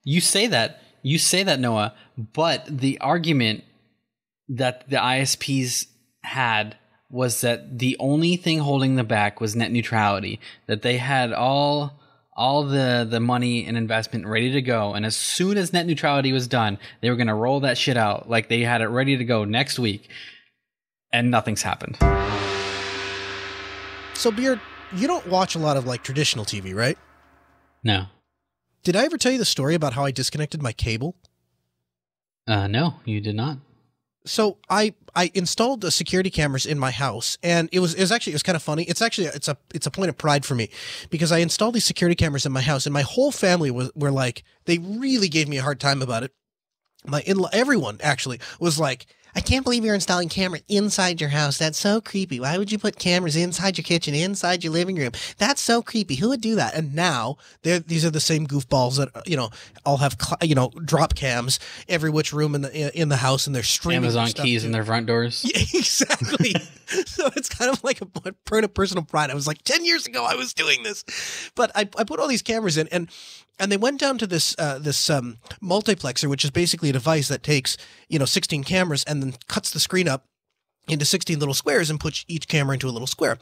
You say that, Noah, but the argument that the ISPs had was that the only thing holding them back was net neutrality, that they had all the money and investment ready to go, and as soon as net neutrality was done, they were going to roll that shit out like they had it ready to go next week, and nothing's happened. So, Beard, you don't watch a lot of like traditional TV, right? No. Did I ever tell you the story about how I disconnected my cable? No, you did not. So I installed the security cameras in my house, and it was kind of funny. It's a point of pride for me, because I installed these security cameras in my house, and my whole family were like, they really gave me a hard time about it. My in-law, everyone actually was like, I can't believe you're installing cameras inside your house. That's so creepy. Why would you put cameras inside your kitchen, inside your living room? That's so creepy. Who would do that? And now these are the same goofballs that, all have, drop cams every which room in the house, and they're streaming Amazon keys in their front doors. Yeah, exactly. So it's kind of like a point of personal pride. I was like, 10 years ago I was doing this, but I put all these cameras in, and they went down to this multiplexer, which is basically a device that takes 16 cameras and then cuts the screen up into 16 little squares and puts each camera into a little square.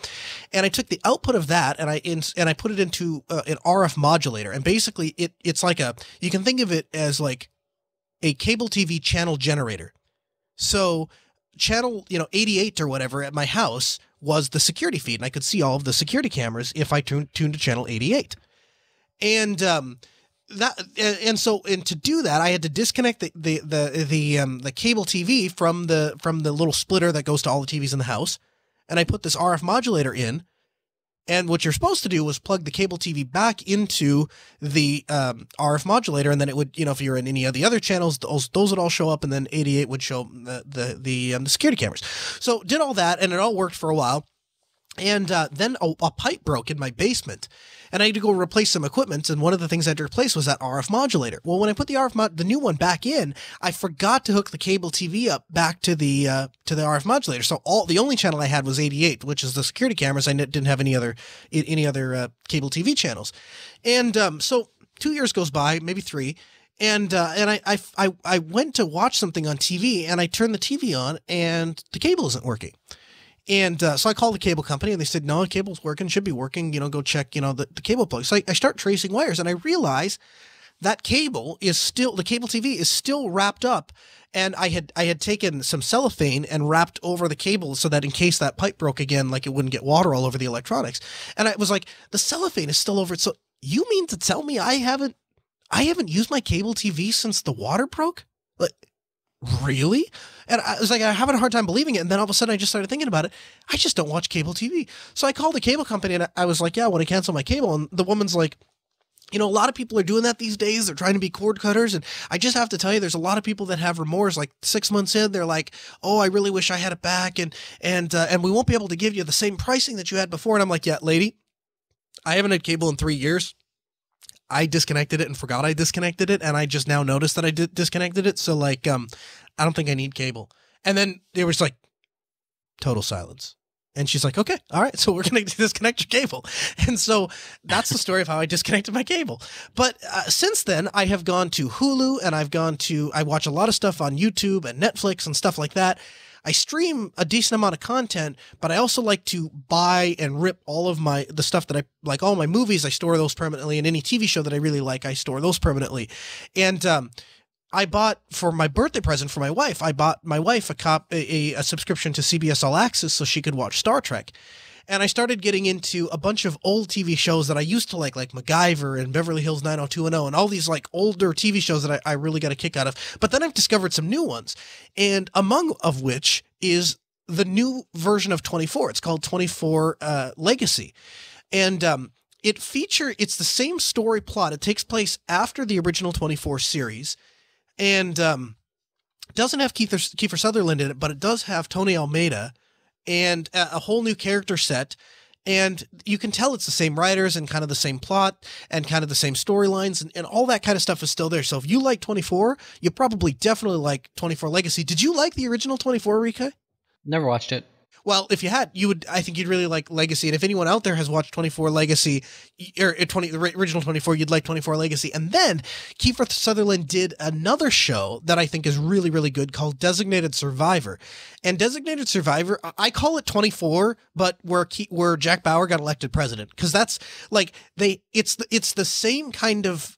And I took the output of that and I put it into an RF modulator. And basically it's like you can think of it as like a cable TV channel generator. So channel 88 or whatever at my house was the security feed, and I could see all of the security cameras if I tuned to channel 88. And so to do that, I had to disconnect the cable TV from the little splitter that goes to all the TVs in the house, and I put this RF modulator in. And what you're supposed to do was plug the cable TV back into the RF modulator, and then it would, if you're in any of the other channels, those would all show up, and then 88 would show the security cameras. So did all that, and it all worked for a while. And then a pipe broke in my basement, and I had to go replace some equipment. And one of the things I had to replace was that RF modulator. Well, when I put the new one back in, I forgot to hook the cable TV up back to the RF modulator. So the only channel I had was 88, which is the security cameras. I didn't have any other cable TV channels. And so 2 years goes by, maybe 3. And I went to watch something on TV, and I turned the TV on, and the cable isn't working. And so I called the cable company, and they said, no, the cable's working, should be working, go check, the cable plug. So I start tracing wires, and I realize that the cable TV is still wrapped up. And I had taken some cellophane and wrapped over the cable so that in case that pipe broke again, like it wouldn't get water all over the electronics. And I was like, the cellophane is still over it. So you mean to tell me I haven't used my cable TV since the water broke? Like, really? And I was like, I'm having a hard time believing it. And then all of a sudden I just started thinking about it. I just don't watch cable TV. So I called the cable company, and I was like, yeah, I want to cancel my cable. And the woman's like, a lot of people are doing that these days. They're trying to be cord cutters. And I just have to tell you, there's a lot of people that have remorse. Like 6 months in, they're like, oh, I really wish I had it back. And we won't be able to give you the same pricing that you had before. And I'm like, yeah, lady, I haven't had cable in 3 years. I disconnected it and forgot I disconnected it. And I just now noticed that I disconnected it. So like, I don't think I need cable. And then there was like total silence. And she's like, okay, all right, so we're going to disconnect your cable. And so that's the story of how I disconnected my cable. But since then, I have gone to Hulu, and I watch a lot of stuff on YouTube and Netflix and stuff like that. I stream a decent amount of content, but I also like to buy and rip all of the stuff that I like. All my movies, I store those permanently, and any TV show that I really like, I store those permanently. And I bought, for my birthday present for my wife, a subscription to CBS All Access so she could watch Star Trek. And I started getting into a bunch of old TV shows that I used to like MacGyver and Beverly Hills 90210 and all these like older TV shows that I really got a kick out of. But then I've discovered some new ones, and among of which is the new version of 24. It's called 24 Legacy. And it's the same story plot. It takes place after the original 24 series. And doesn't have Kiefer Sutherland in it, but it does have Tony Almeida and a whole new character set. And you can tell it's the same writers and kind of the same plot and kind of the same storylines, and all that kind of stuff is still there. So if you like 24, you probably definitely like 24 Legacy. Did you like the original 24, Rikai? Never watched it. Well, if you had, I think you'd really like Legacy. And if anyone out there has watched 24 Legacy, or the original 24, you'd like 24 Legacy. And then Kiefer Sutherland did another show that I think is really, really good called Designated Survivor. And Designated Survivor, I call it 24, but where Jack Bauer got elected president. Because that's like, it's the same kind of,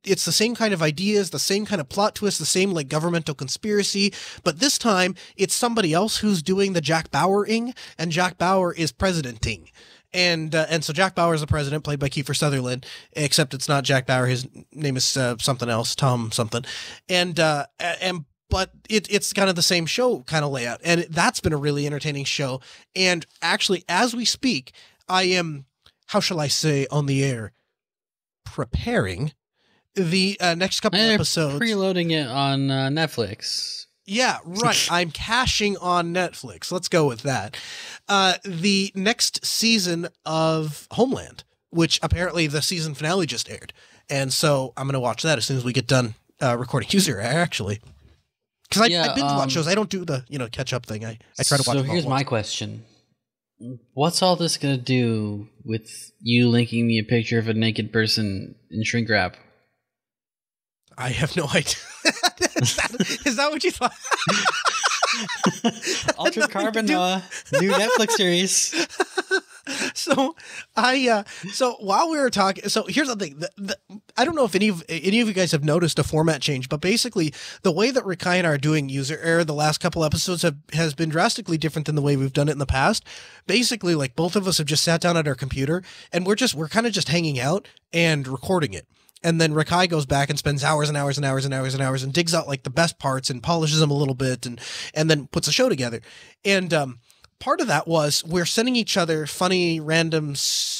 it's the same kind of ideas, the same kind of plot twist, the same like governmental conspiracy, but this time it's somebody else who's doing the Jack Bauer-ing, and Jack Bauer is presidenting. And so Jack Bauer is the president, played by Kiefer Sutherland, except it's not Jack Bauer. His name is something else, Tom something. But it's kind of the same show kind of layout. And that's been a really entertaining show. And actually, as we speak, I am, how shall I say on the air, preparing the next couple episodes. Preloading it on Netflix. Yeah, right. I'm caching on Netflix. Let's go with that. The next season of Homeland, which apparently the season finale just aired. And so I'm going to watch that as soon as we get done recording User, actually. Because I binge watch shows. I don't do the catch up thing. I try to watch. So here's my question. What's all this going to do with you linking me a picture of a naked person in shrink wrap? I have no idea. Is that what you thought? Altered Carbon, Noah. New Netflix series. So so while we were talking, so here's the thing. I don't know if any of you guys have noticed a format change, but basically the way that Rikai and I are doing User Error the last couple episodes has been drastically different than the way we've done it in the past. Basically, like both of us have just sat down at our computer and we're kind of just hanging out and recording it. And then Rikai goes back and spends hours and hours and hours and hours and hours and digs out like the best parts and polishes them a little bit and then puts a show together. And part of that was we're sending each other funny, random,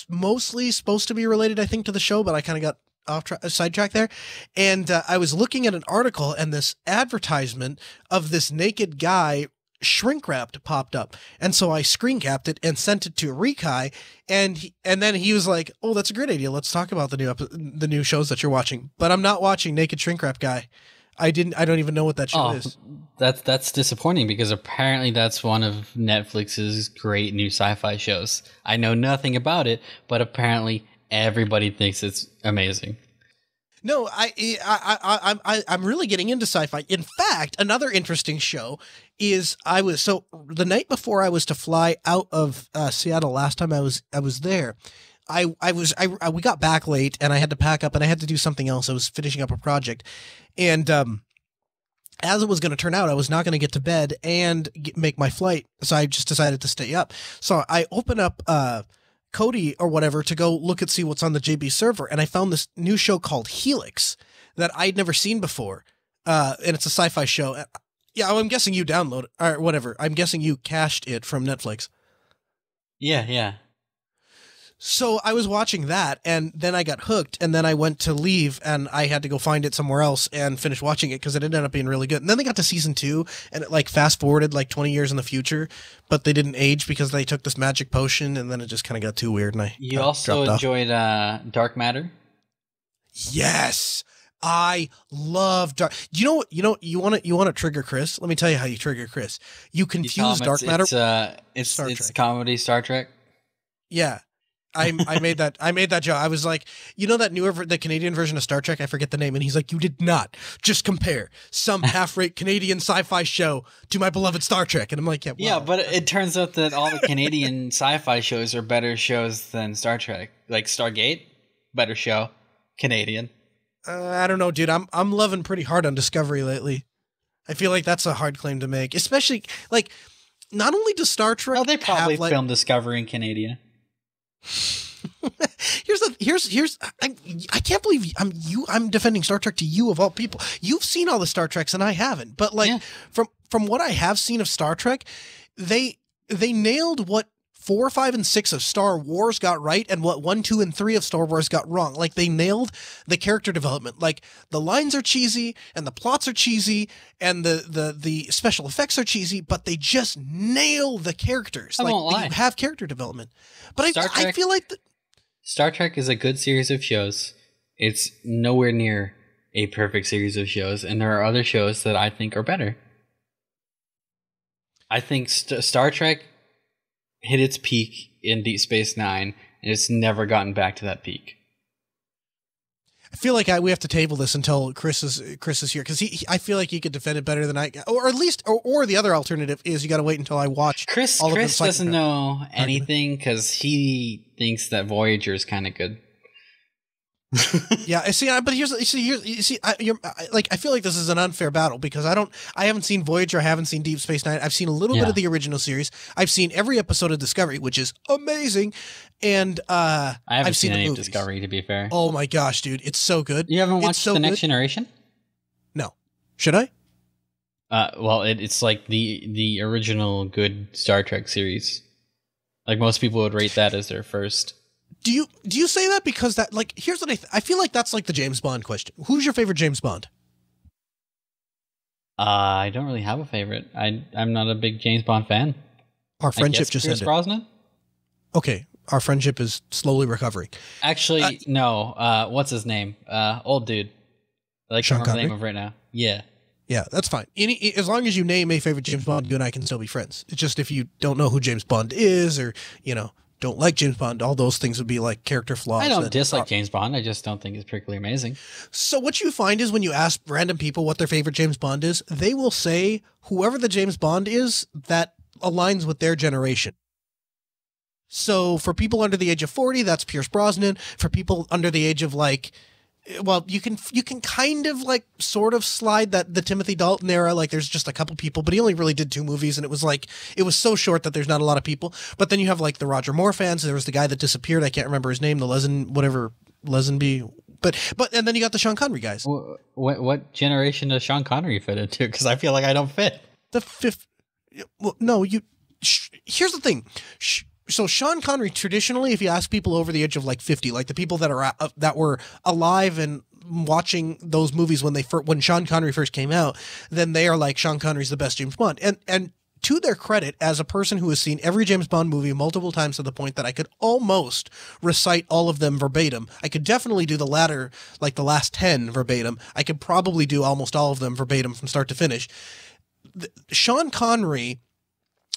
mostly supposed to be related, I think, to the show, but I kind of got sidetracked there. And I was looking at an article and this advertisement of this naked guy shrink wrapped popped up, and so I screen capped it and sent it to Rikai, and then he was like, "Oh, that's a great idea. Let's talk about the new shows that you're watching." But I'm not watching Naked Shrink Wrap Guy. I don't even know what that show is. That's disappointing because apparently that's one of Netflix's great new sci-fi shows. I know nothing about it, but apparently everybody thinks it's amazing. No, I'm really getting into sci-fi. In fact, another interesting show is the night before I was to fly out of Seattle last time I was there. We got back late and I had to pack up and I had to do something else. I was finishing up a project, and as it was going to turn out, I was not going to get to bed and make my flight, so I just decided to stay up. So I open up Cody or whatever to go look and see what's on the JB server, and I found this new show called Helix that I'd never seen before, and it's a sci-fi show. Yeah, I'm guessing you download it or whatever. I'm guessing you cached it from Netflix. Yeah. So I was watching that, and then I got hooked, and then I went to leave, and I had to go find it somewhere else and finish watching it because it ended up being really good. And then they got to season 2, and it like fast forwarded like 20 years in the future, but they didn't age because they took this magic potion, and then it just kind of got too weird. And you also enjoyed Dark Matter? Yes, I love Dark. You want to trigger Chris? Let me tell you how you trigger Chris. You confuse Dark Matter. It's comedy Star Trek. Yeah. I made that joke. I was like, the Canadian version of Star Trek, I forget the name, and he's like, you did not just compare some half-rate Canadian sci-fi show to my beloved Star Trek. And I'm like, yeah. Well, yeah, but it turns out that all the Canadian sci-fi shows are better shows than Star Trek. Like Stargate, better show, Canadian. I don't know, dude. I'm loving pretty hard on Discovery lately. I feel like that's a hard claim to make, especially like not only does Star Trek. Well, they probably filmed Discovery in Canada. I can't believe I'm defending Star Trek to you of all people. You've seen all the Star Treks and I haven't, but from what I have seen of Star Trek, they nailed what 4, 5, and 6 of Star Wars got right and what 1, 2, and 3 of Star Wars got wrong. Like they nailed the character development. Like the lines are cheesy and the plots are cheesy and the special effects are cheesy, but they just nail the characters. I won't lie. You have character development. But I feel like Star Trek is a good series of shows. It's nowhere near a perfect series of shows, and there are other shows that I think are better. I think Star Trek hit its peak in Deep Space Nine, and it's never gotten back to that peak. I feel like we have to table this until Chris is here, because I feel like he could defend it better than I, or at least, or the other alternative is you got to wait until I watch. Chris doesn't know anything because he thinks that Voyager is kind of good. Yeah, I see. But I feel like this is an unfair battle because I haven't seen Voyager, I haven't seen Deep Space Nine. I've seen a little bit of the original series. I've seen every episode of Discovery, which is amazing, and I haven't seen any of Discovery, to be fair. Oh my gosh, dude, it's so good. You haven't watched The Next Generation? No, should I? Well, it's like the original good Star Trek series. Like most people would rate that as their first. Do you say that because that, like, here's what I feel like that's like the James Bond question. Who's your favorite James Bond? I don't really have a favorite. I'm not a big James Bond fan. Our friendship just ended. Brosnan? Okay, our friendship is slowly recovering. Actually, no. What's his name? Old dude. I can't remember the name of right now. Yeah. Yeah, that's fine. As long as you name a favorite James Bond, you and I can still be friends. It's just if you don't know who James Bond is, or don't like James Bond, all those things would be like character flaws. I don't dislike James Bond. I just don't think it's particularly amazing. So what you find is when you ask random people what their favorite James Bond is, they will say whoever the James Bond is that aligns with their generation. So for people under the age of 40, that's Pierce Brosnan. For people under the age of you can kind of like sort of slide that the Timothy Dalton era, like there's just a couple people, but he only really did 2 movies, and it was so short that there's not a lot of people. But then you have like the Roger Moore fans. There was the guy that disappeared. I can't remember his name. The Lesenby. But and then you got the Sean Connery guys. What generation does Sean Connery fit into? Because I feel like I don't fit. The fifth. Well, no, here's the thing. So Sean Connery, traditionally, if you ask people over the age of like 50, like the people that were alive and watching those movies when Sean Connery first came out, then they are like, Sean Connery's the best James Bond. And to their credit, as a person who has seen every James Bond movie multiple times to the point that I could almost recite all of them verbatim, I could definitely do the latter, like the last 10 verbatim. I could probably do almost all of them verbatim from start to finish. Sean Connery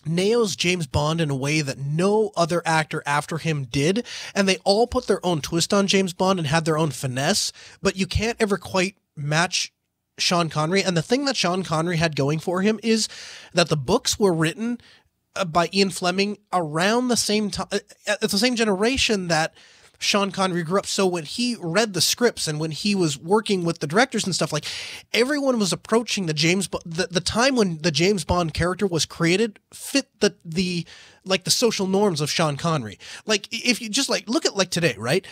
nails James Bond in a way that no other actor after him did, and they all put their own twist on James Bond and had their own finesse, but you can't ever quite match Sean Connery. And the thing that Sean Connery had going for him is that the books were written by Ian Fleming around the same time, at the same generation that Sean Connery grew up. So when he read the scripts and when he was working with the directors and stuff, like everyone was approaching the time when the James Bond character was created fit the social norms of Sean Connery. Like if you just like look at like today, right?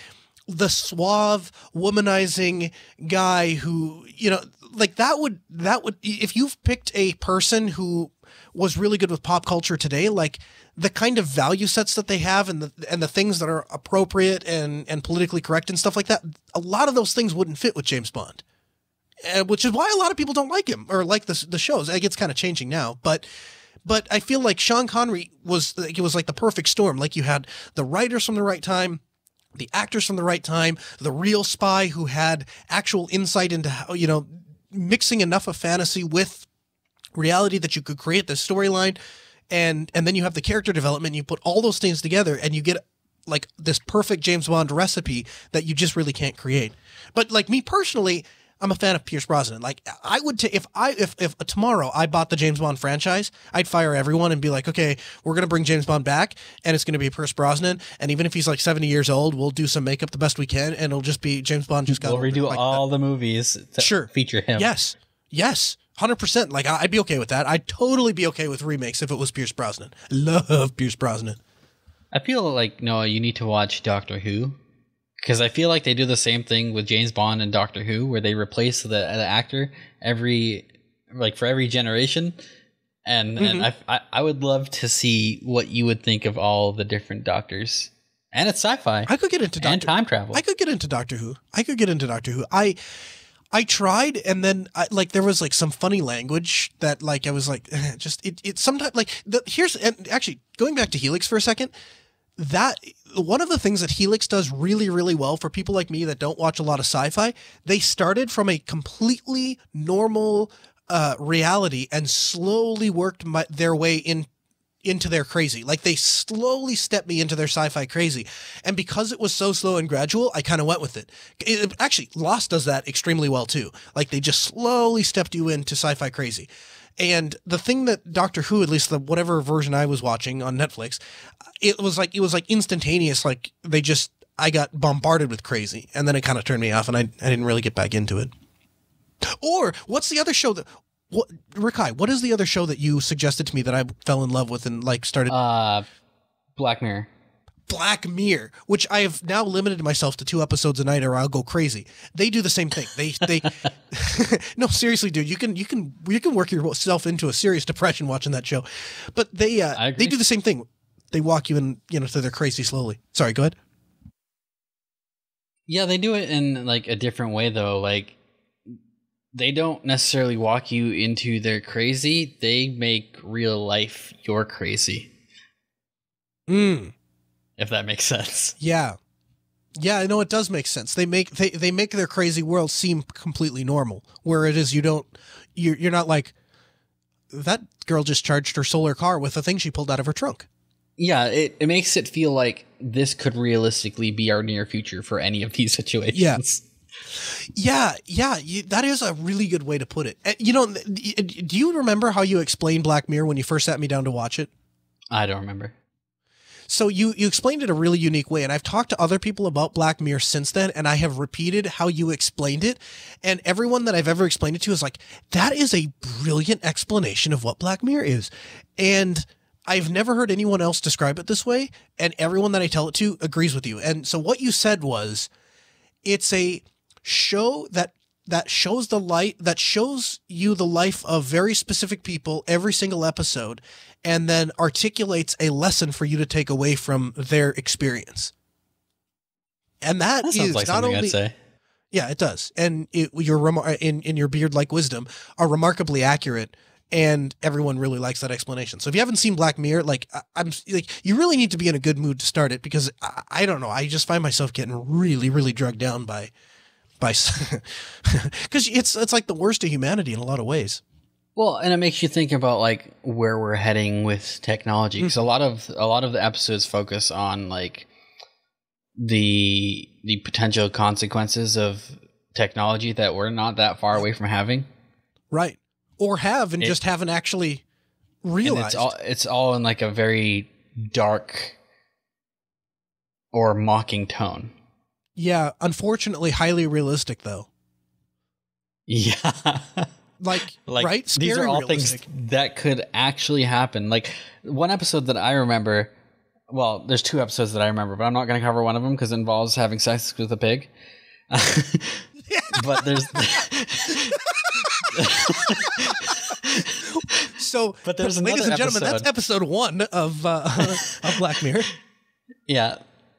The suave, womanizing guy who, like that would, if you've picked a person who was really good with pop culture today, like the kind of value sets that they have and the things that are appropriate and politically correct and stuff like that, a lot of those things wouldn't fit with James Bond, which is why a lot of people don't like him or like the shows. I think it's kind of changing now, but I feel like Sean Connery was like the perfect storm. Like you had the writers from the right time, the actors from the right time, the real spy who had actual insight into how, mixing enough of fantasy with reality that you could create this storyline. And then you have the character development, and you put all those things together and you get like this perfect James Bond recipe that you just really can't create. But like me personally, I'm a fan of Pierce Brosnan. Like I would if tomorrow I bought the James Bond franchise, I'd fire everyone and be like, okay, we're going to bring James Bond back and it's going to be Pierce Brosnan. And even if he's like 70 years old, we'll do some makeup the best we can. And it'll just be James Bond. We'll redo like all the movies to feature him. Yes. 100%. Like I'd be okay with that. I'd totally be okay with remakes if it was Pierce Brosnan. Love Pierce Brosnan. I feel like, Noah, you need to watch Doctor Who, because I feel like they do the same thing with James Bond and Doctor Who, where they replace the actor for every generation. And I would love to see what you would think of all the different doctors. And it's sci-fi. I could get into and time travel. I could get into Doctor Who. I tried, and then there was like some funny language that like I was like it sometimes like and actually going back to Helix for a second, that one of the things that Helix does really, really well for people like me that don't watch a lot of sci-fi, they started from a completely normal reality and slowly worked their way into their crazy. Like they slowly stepped me into their sci-fi crazy. And because it was so slow and gradual, I kind of went with it. Actually, Lost does that extremely well too. Like they just slowly stepped you into sci-fi crazy. And the thing that Doctor Who, at least the whatever version I was watching on Netflix, it was like instantaneous. Like I got bombarded with crazy, and then it kind of turned me off, and I didn't really get back into it. Or what's the other show Rikai, what is the other show that you suggested to me that I fell in love with and like started? Black Mirror. Black Mirror, which I have now limited myself to 2 episodes a night or I'll go crazy. They do the same thing. They no, seriously, dude, you can work yourself into a serious depression watching that show. But they do the same thing. They walk you in, to their crazy slowly. Sorry, go ahead. Yeah, they do it in like a different way though. Like they don't necessarily walk you into their crazy. They make real life your crazy. If that makes sense. Yeah. Yeah, I know it does make sense. They make their crazy world seem completely normal. Where it is you're not like, that girl just charged her solar car with a thing she pulled out of her trunk. Yeah, it makes it feel like this could realistically be our near future for any of these situations. Yeah, that is a really good way to put it. Do you remember how you explained Black Mirror when you first sat me down to watch it? I don't remember. So you explained it a really unique way, and I've talked to other people about Black Mirror since then, and I have repeated how you explained it, and everyone that I've ever explained it to is like, that is a brilliant explanation of what Black Mirror is. And I've never heard anyone else describe it this way, and everyone that I tell it to agrees with you. And so what you said was, it's a show that shows you the life of very specific people every single episode, and then articulates a lesson for you to take away from their experience. And that is like not only, I'd say. Yeah, it does. And in your beard-like wisdom are remarkably accurate, and everyone really likes that explanation. So if you haven't seen Black Mirror, you really need to be in a good mood to start it, because I don't know, I just find myself getting really, really drugged down by because it's like the worst of humanity in a lot of ways. Well, and it makes you think about like where we're heading with technology, because a lot of the episodes focus on like the potential consequences of technology that we're not that far away from having, right? Or just haven't actually realized. It's all in like a very dark or mocking tone. Yeah, unfortunately, highly realistic though. Yeah. Like right? Scary these are all realistic. Things that could actually happen. Like one episode that I remember, well, there's 2 episodes that I remember, but I'm not going to cover one of them because it involves having sex with a pig. But there's but there's ladies and gentlemen, that's episode 1 of Black Mirror. Yeah.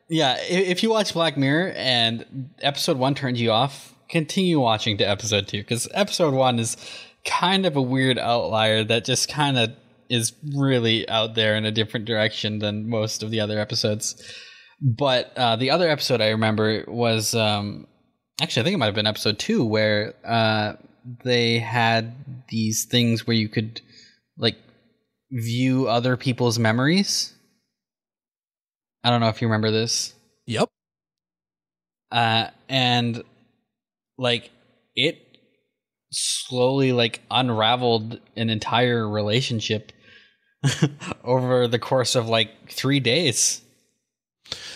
If you watch Black Mirror and episode 1 turns you off, continue watching to episode 2, because episode 1 is kind of a weird outlier that just kind of is really out there in a different direction than most of the other episodes. But the other episode I remember was actually, I think it might have been episode 2, where they had these things where you could like view other people's memories. I don't know if you remember this. Yep. And like it slowly like unraveled an entire relationship over the course of like 3 days.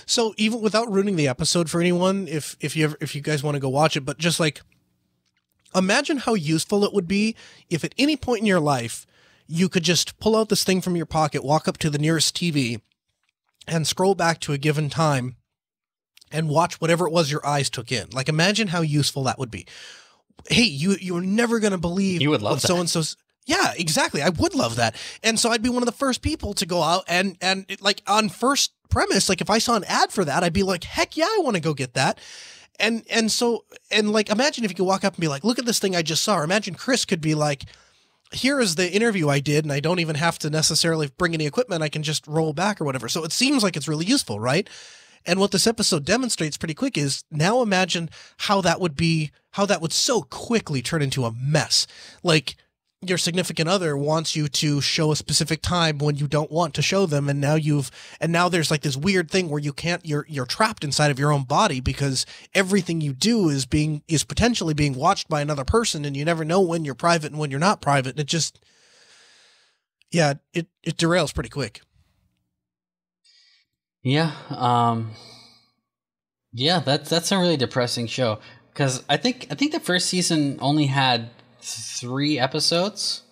So even without ruining the episode for anyone, if you guys want to go watch it, but just like imagine how useful it would be if at any point in your life you could just pull out this thing from your pocket, walk up to the nearest TV, and scroll back to a given time and watch whatever it was your eyes took in. Like, imagine how useful that would be. Hey, you're never going to believe you would love so-and-so's. Yeah, exactly. I would love that. And so I'd be one of the first people to go out and like on first premise, like if I saw an ad for that, I'd be like, heck yeah, I want to go get that. And like, imagine if you could walk up and be like, look at this thing I just saw. Or imagine Chris could be like, here is the interview I did, and I don't even have to necessarily bring any equipment. I can just roll back or whatever. So it seems like it's really useful, right? And what this episode demonstrates pretty quick is now imagine how that would so quickly turn into a mess. Like your significant other wants you to show a specific time when you don't want to show them, and now there's like this weird thing where you're trapped inside of your own body because everything you do is potentially being watched by another person, and you never know when you're private and when you're not private. And it just, yeah, it derails pretty quick. Yeah, yeah, that's a really depressing show, because I think the first season only had 3 episodes.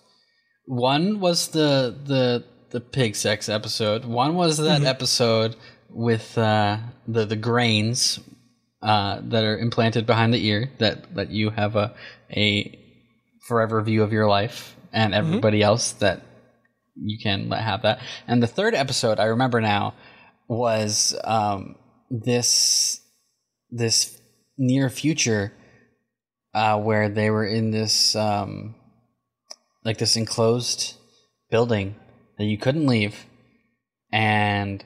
One was the pig sex episode. One was that episode with the grains that are implanted behind the ear that you have a forever view of your life, and everybody else that you can have that. And the third episode I remember now was this near future where they were in this like this enclosed building that you couldn't leave, and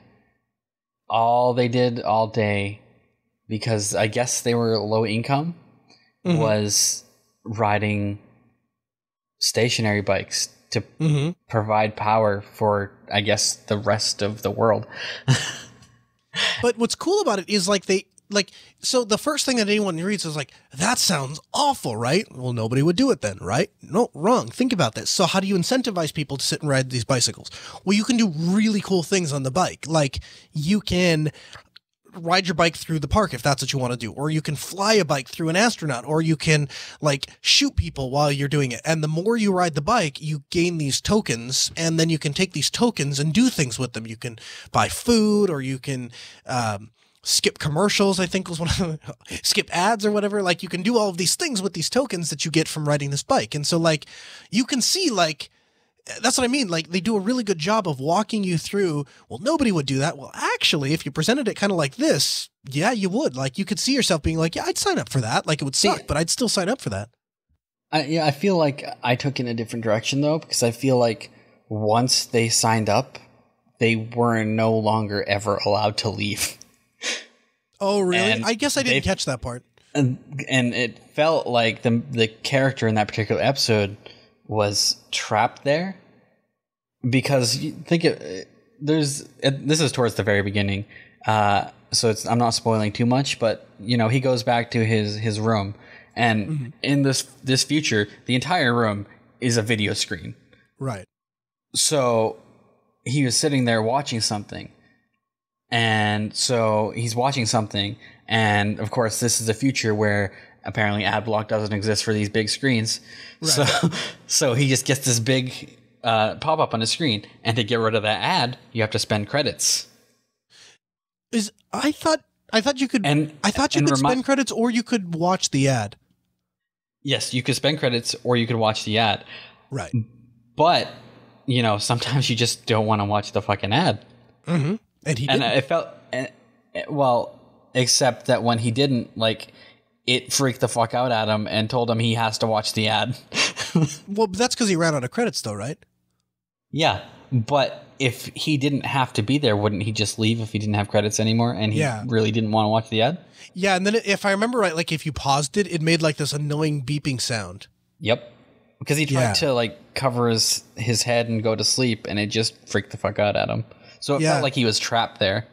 all they did all day, because I guess they were low income, was riding stationary bikes to provide power for, I guess, the rest of the world. But what's cool about it is so the first thing that anyone reads is like, that sounds awful, right? Well, nobody would do it then, right? No, wrong. Think about this. So how do you incentivize people to sit and ride these bicycles? Well, you can do really cool things on the bike. Like, you can ride your bike through the park if that's what you want to do, or you can fly a bike through an astronaut, or you can like shoot people while you're doing it. And the more you ride the bike, you gain these tokens, and then you can take these tokens and do things with them. You can buy food, or you can skip commercials, I think was one of them, skip ads or whatever. Like, you can do all of these things with these tokens that you get from riding this bike. And so like, you can see, like, that's what I mean. Like, they do a really good job of walking you through, well, nobody would do that. Well, actually, if you presented it kind of like this, yeah, you would. Like, you could see yourself being like, yeah, I'd sign up for that. Like, it would suck, but I'd still sign up for that. I feel like I took in a different direction, though, because I feel like once they signed up, they were no longer ever allowed to leave. Oh, really? And I guess I didn't catch that part. And it felt like the character in that particular episode was trapped there, because you think this is towards the very beginning, so I'm not spoiling too much, but he goes back to his room, and in this future, the entire room is a video screen. Right. So he was sitting there watching something. And so he's watching something, and of course, this is a future where apparently ad block doesn't exist for these big screens. Right. So he just gets this big pop up on his screen, and to get rid of that ad, you have to spend credits. I thought you could spend credits, or you could watch the ad. Yes, you could spend credits, or you could watch the ad. Right. But sometimes you just don't want to watch the fucking ad. Mm-hmm. And he didn't. And it felt, well, except that when he didn't, like, it freaked the fuck out at him and told him he has to watch the ad. Well, that's because he ran out of credits, though, right? Yeah, but if he didn't have to be there, wouldn't he just leave if he didn't have credits anymore and he really didn't want to watch the ad? Yeah, and then if I remember right, like, if you paused it, it made, like, this annoying beeping sound. Yep. Because he tried to, like, cover his head and go to sleep, and it just freaked the fuck out at him. So it felt like he was trapped there.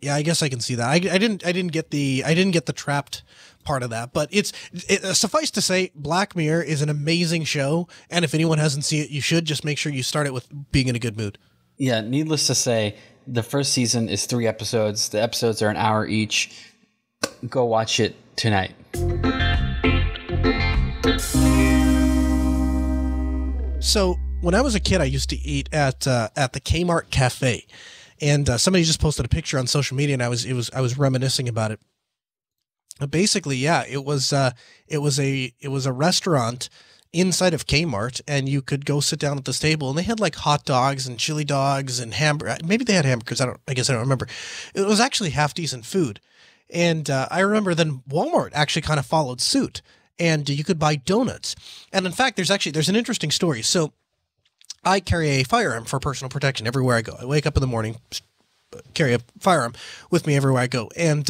Yeah, I guess I can see that. I didn't get the trapped part of that, but suffice to say, Black Mirror is an amazing show, and if anyone hasn't seen it, you should. Just make sure you start it with being in a good mood. Yeah, needless to say, the first season is 3 episodes. The episodes are an hour each. Go watch it tonight. So when I was a kid, I used to eat at the K-mart cafe, and somebody just posted a picture on social media, and I was reminiscing about it. Basically, yeah, it was a restaurant inside of Kmart, and you could go sit down at this table, and they had like hot dogs and chili dogs and hamburger. Maybe they had hamburgers. I guess I don't remember. It was actually half decent food, and I remember then Walmart actually kind of followed suit, and you could buy donuts. And in fact, there's an interesting story. So I carry a firearm for personal protection everywhere I go. I wake up in the morning, carry a firearm with me everywhere I go, and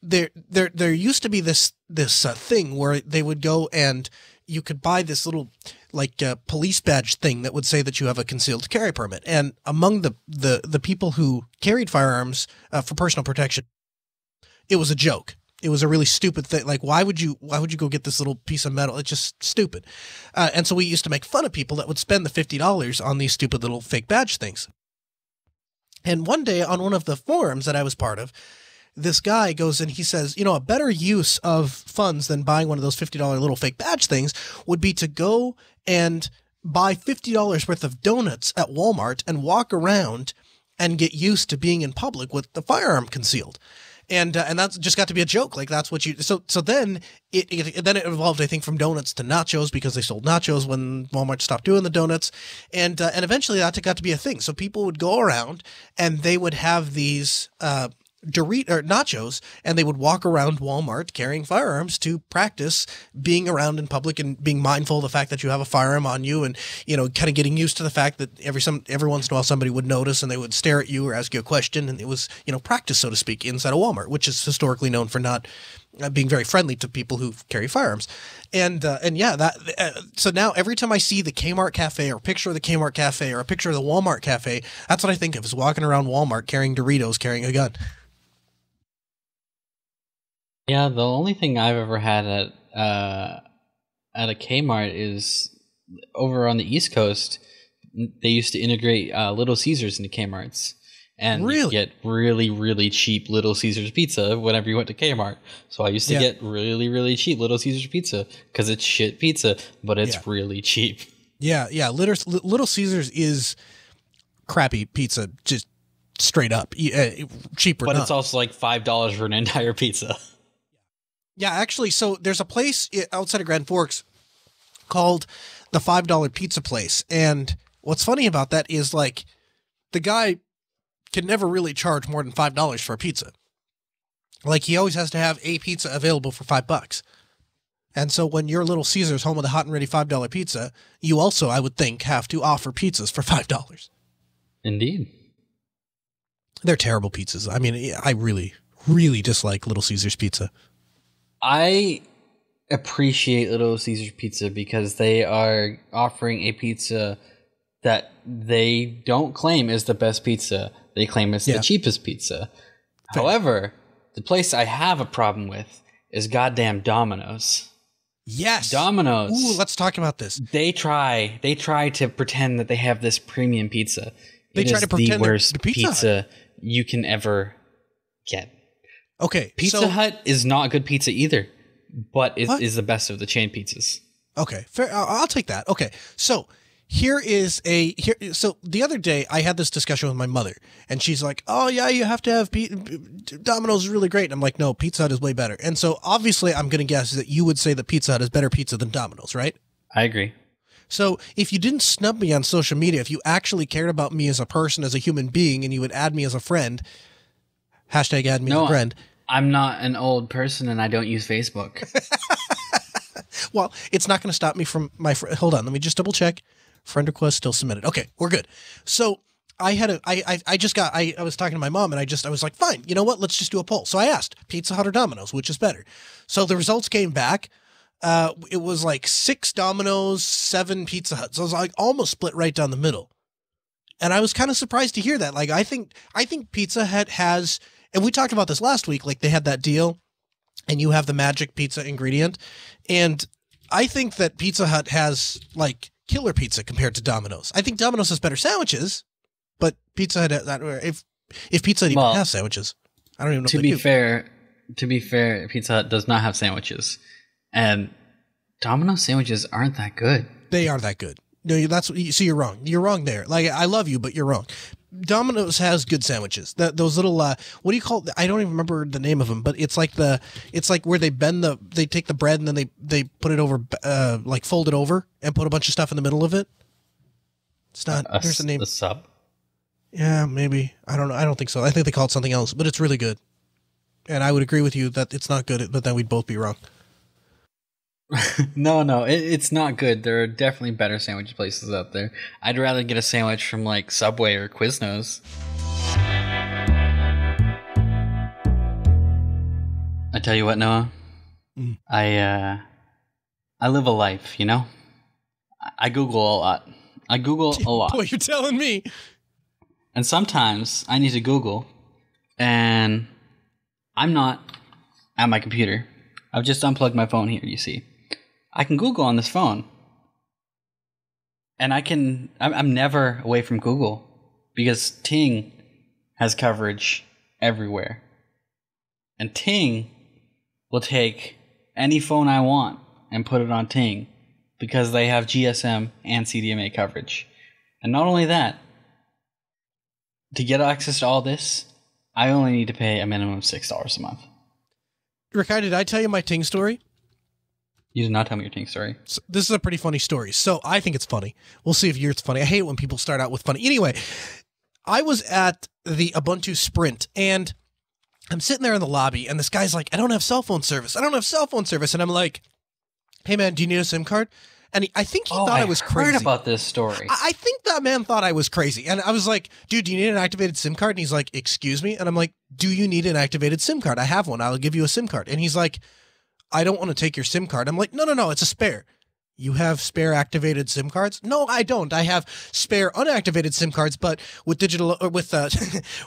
there used to be this thing where they would go and you could buy this little like police badge thing that would say that you have a concealed carry permit. And among the people who carried firearms for personal protection, it was a joke. It was a really stupid thing. Like, why would you go get this little piece of metal? It's just stupid. And so we used to make fun of people that would spend the $50 on these stupid little fake badge things. And one day on one of the forums that I was part of, this guy goes and he says, a better use of funds than buying one of those $50 little fake badge things would be to go and buy $50 worth of donuts at Walmart and walk around and get used to being in public with the firearm concealed. And that's just got to be a joke. Like, that's what you, so then it evolved, I think, from donuts to nachos, because they sold nachos when Walmart stopped doing the donuts. And eventually that got to be a thing. So people would go around and they would have these, nachos, and they would walk around Walmart carrying firearms to practice being around in public and being mindful of the fact that you have a firearm on you, and kind of getting used to the fact that every once in a while somebody would notice and they would stare at you or ask you a question, and it was practice, so to speak, inside a Walmart, which is historically known for not being very friendly to people who carry firearms. So now every time I see the Kmart cafe or a picture of the Kmart cafe or a picture of the Walmart cafe, that's what I think of, is walking around Walmart carrying Doritos, carrying a gun. Yeah, the only thing I've ever had at a Kmart is over on the East Coast. They used to integrate Little Caesars into Kmart's, and really? you get really, really cheap Little Caesars pizza whenever you went to Kmart. So I used to get really, really cheap Little Caesars pizza because it's shit pizza, but it's really cheap. Yeah. Little Caesars is crappy pizza, just straight up, cheaper. But it's also like $5 for an entire pizza. Yeah, actually, so there's a place outside of Grand Forks called the $5 Pizza Place. And what's funny about that is, like, the guy can never really charge more than $5 for a pizza. Like, he always has to have a pizza available for $5. And so when your Little Caesars home with a hot and ready $5 pizza, you also, I would think, have to offer pizzas for $5. Indeed. They're terrible pizzas. I mean, I really, really dislike Little Caesars pizza. I appreciate Little Caesars pizza because they are offering a pizza that they don't claim is the best pizza. They claim it's the cheapest pizza. Fair. However, the place I have a problem with is goddamn Dominoes. Yes. Dominoes. Ooh, let's talk about this. They try to pretend that they have this premium pizza. They try to pretend the worst the pizza you can ever get. Okay. Pizza Hut is not good pizza either, but it is the best of the chain pizzas. Okay. Fair. I'll take that. Okay. So so the other day I had this discussion with my mother, and she's like, "Oh yeah, you have to have Domino's is really great." And I'm like, "No, Pizza Hut is way better." And so obviously I'm going to guess that you would say that Pizza Hut is better pizza than Domino's, right? I agree. So if you didn't snub me on social media, if you actually cared about me as a person, as a human being, and you would add me as a friend, hashtag add me as a friend. I'm not an old person and I don't use Facebook. Well, it's not going to stop me from my hold on, let me just double check. Friend request still submitted. Okay, we're good. So I was talking to my mom, and I was like, fine, you know what? Let's just do a poll. So I asked Pizza Hut or Domino's, which is better? So the results came back. It was like 6 Domino's, 7 Pizza Hut. So it was like almost split right down the middle. And I was kind of surprised to hear that. Like, I think Pizza Hut has, and we talked about this last week, like they had that deal and you have the magic pizza ingredient. And I think that Pizza Hut has like killer pizza compared to Domino's. I think Domino's has better sandwiches, but Pizza Hut, if Pizza Hut even has sandwiches, I don't even know. To be fair, Pizza Hut does not have sandwiches, and Domino's sandwiches aren't that good. They are that good. No, you're wrong. You're wrong there. Like, I love you, but you're wrong. Domino's has good sandwiches. Those little what do you call it? I don't even remember the name of them, but it's like where they they take the bread and then they put it over, like fold it over and put a bunch of stuff in the middle of it. It's not. There's a name. The sub. Yeah, maybe. I don't know. I don't think so. I think they call it something else, but it's really good. And I would agree with you that it's not good, but then we'd both be wrong. No, it's not good. There are definitely better sandwich places out there. I'd rather get a sandwich from like Subway or Quiznos. I tell you what, Noah, I I live a life, you know? I Google a lot. I Google a lot. Boy, you're telling me. And sometimes I need to Google, and I'm not at my computer. I've just unplugged my phone here, you see. I can Google on this phone. And I'm never away from Google because Ting has coverage everywhere. And Ting will take any phone I want and put it on Ting because they have GSM and CDMA coverage. And not only that, to get access to all this, I only need to pay a minimum of $6 a month. Rikai, did I tell you my Ting story? You did not tell me your Ting story. So this is a pretty funny story. So I think it's funny. We'll see if yours funny. I hate when people start out with funny. Anyway, I was at the Ubuntu Sprint, and I'm sitting there in the lobby, and this guy's like, I don't have cell phone service. I don't have cell phone service. And I'm like, hey, man, do you need a SIM card? And I think he thought I was crazy. I heard about this story. I think that man thought I was crazy. And I was like, dude, do you need an activated SIM card? And he's like, excuse me? And I'm like, do you need an activated SIM card? I have one. I'll give you a SIM card. And he's like, I don't want to take your SIM card. I'm like, no, it's a spare. You have spare activated SIM cards? No, I don't. I have spare unactivated SIM cards, but with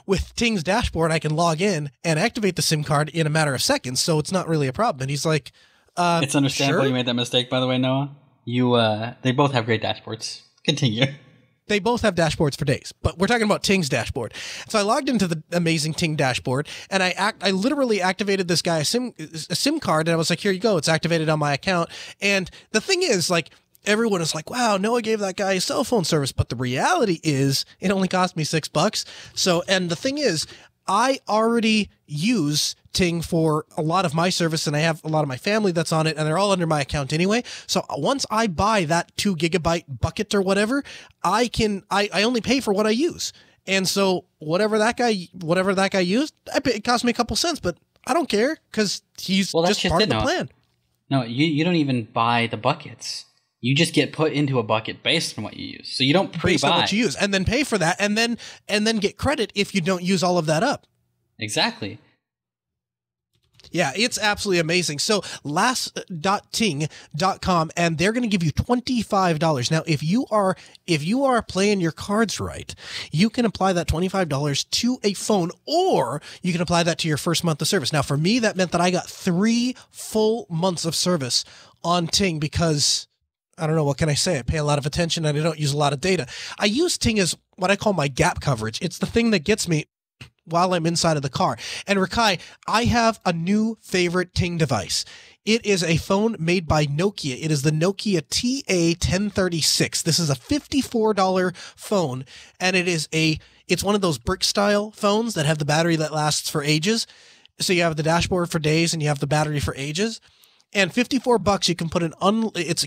with Ting's dashboard, I can log in and activate the SIM card in a matter of seconds, so it's not really a problem. And he's like, it's understandable sure? You made that mistake, by the way, Noah. They both have great dashboards. Continue. They both have dashboards for days, but we're talking about Ting's dashboard. So I logged into the amazing Ting dashboard, and I literally activated this guy a SIM card, and I was like, here you go, it's activated on my account. And the thing is, like, everyone is like, wow, Noah gave that guy a cell phone service, but the reality is it only cost me $6. So, and the thing is, I already use Ting for a lot of my service, and I have a lot of my family that's on it, and they're all under my account anyway. So once I buy that 2 gigabyte bucket or whatever, I only pay for what I use. And so whatever that guy used, it cost me a couple cents, but I don't care because he's just part of the plan. No, you don't even buy the buckets. You just get put into a bucket based on what you use. So you don't pre-buy. Based on what you use, and then pay for that, and then get credit if you don't use all of that up. Exactly. Yeah, it's absolutely amazing. So last.ting.com, and they're going to give you $25. Now, if you are playing your cards right, you can apply that $25 to a phone, or you can apply that to your first month of service. Now, for me, that meant that I got 3 full months of service on Ting because I don't know, what can I say? I pay a lot of attention and I don't use a lot of data. I use Ting as what I call my gap coverage. It's the thing that gets me while I'm inside of the car. And Rikai, I have a new favorite Ting device. It is a phone made by Nokia. It is the Nokia TA1036. This is a $54 phone, and it's one of those brick style phones that have the battery that lasts for ages. So you have the dashboard for days and you have the battery for ages. And $54, you can put it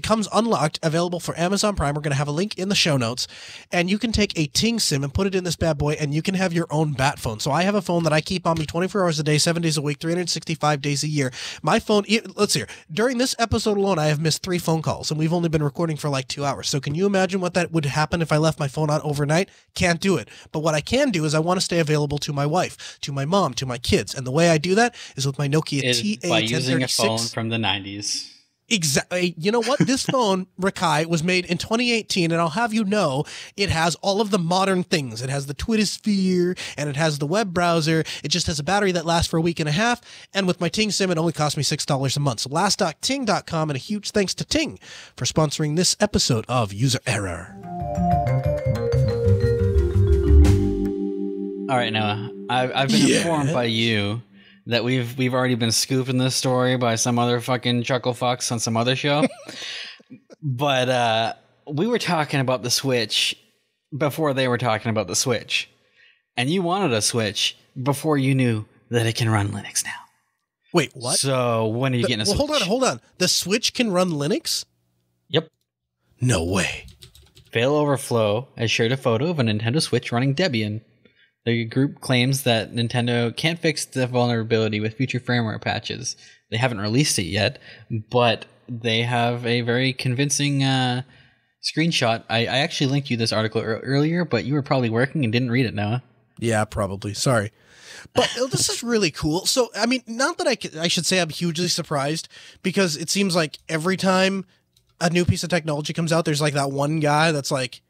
comes unlocked, available for Amazon Prime. We're going to have a link in the show notes. And you can take a Ting SIM and put it in this bad boy, and you can have your own bat phone. So I have a phone that I keep on me 24 hours a day, 7 days a week, 365 days a year. My phone, let's see here. During this episode alone, I have missed 3 phone calls, and we've only been recording for like 2 hours. So can you imagine what that would happen if I left my phone on overnight? Can't do it. But what I can do is I want to stay available to my wife, to my mom, to my kids. And the way I do that is with my Nokia TA1036. By using a phone from the 90s. Exactly. You know what? This phone, Rikai, was made in 2018, and I'll have you know, it has all of the modern things. It has the Twittersphere, and it has the web browser. It just has a battery that lasts for a week and a half, and with my Ting SIM, it only cost me $6 a month. So last.ting.com, and a huge thanks to Ting for sponsoring this episode of User Error. All right, Noah. I've been informed by you that we've already been scooped in this story by some other fucking chuckle fucks on some other show. But we were talking about the Switch before they were talking about the Switch. And you wanted a Switch before you knew that it can run Linux now. Wait, what? So when are you getting a Switch? Hold on. The Switch can run Linux? Yep. No way. Fail Overflow has shared a photo of a Nintendo Switch running Debian. The group claims that Nintendo can't fix the vulnerability with future firmware patches. They haven't released it yet, but they have a very convincing screenshot. I actually linked you this article earlier, but you were probably working and didn't read it, Noah. Yeah, probably. Sorry. But this is really cool. So, I mean, not that I should say I'm hugely surprised, because it seems like every time a new piece of technology comes out, there's like that one guy that's like,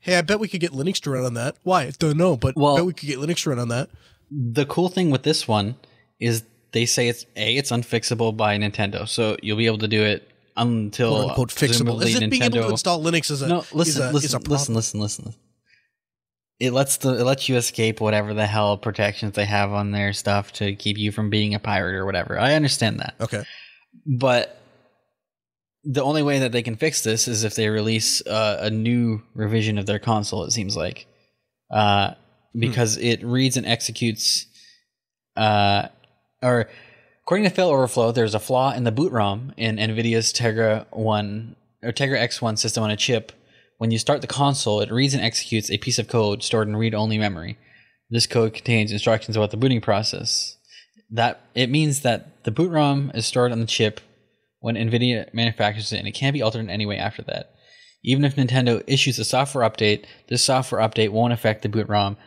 hey, I bet we could get Linux to run on that. Why? Don't know, but I bet we could get Linux to run on that. The cool thing with this one is they say it's unfixable by Nintendo, so you'll be able to do it until quote unquote fixable. Is it being able to install Linux as a listen. It lets you escape whatever the hell protections they have on their stuff to keep you from being a pirate or whatever. I understand that. Okay. But the only way that they can fix this is if they release a new revision of their console, it seems like. Because it reads and executes... or according to Fail Overflow, there's a flaw in the boot ROM in NVIDIA's Tegra X1 system on a chip. When you start the console, it reads and executes a piece of code stored in read-only memory. This code contains instructions about the booting process. It means that the boot ROM is stored on the chip when NVIDIA manufactures it, and it can't be altered in any way after that. Even if Nintendo issues a software update, this software update won't affect the boot ROM,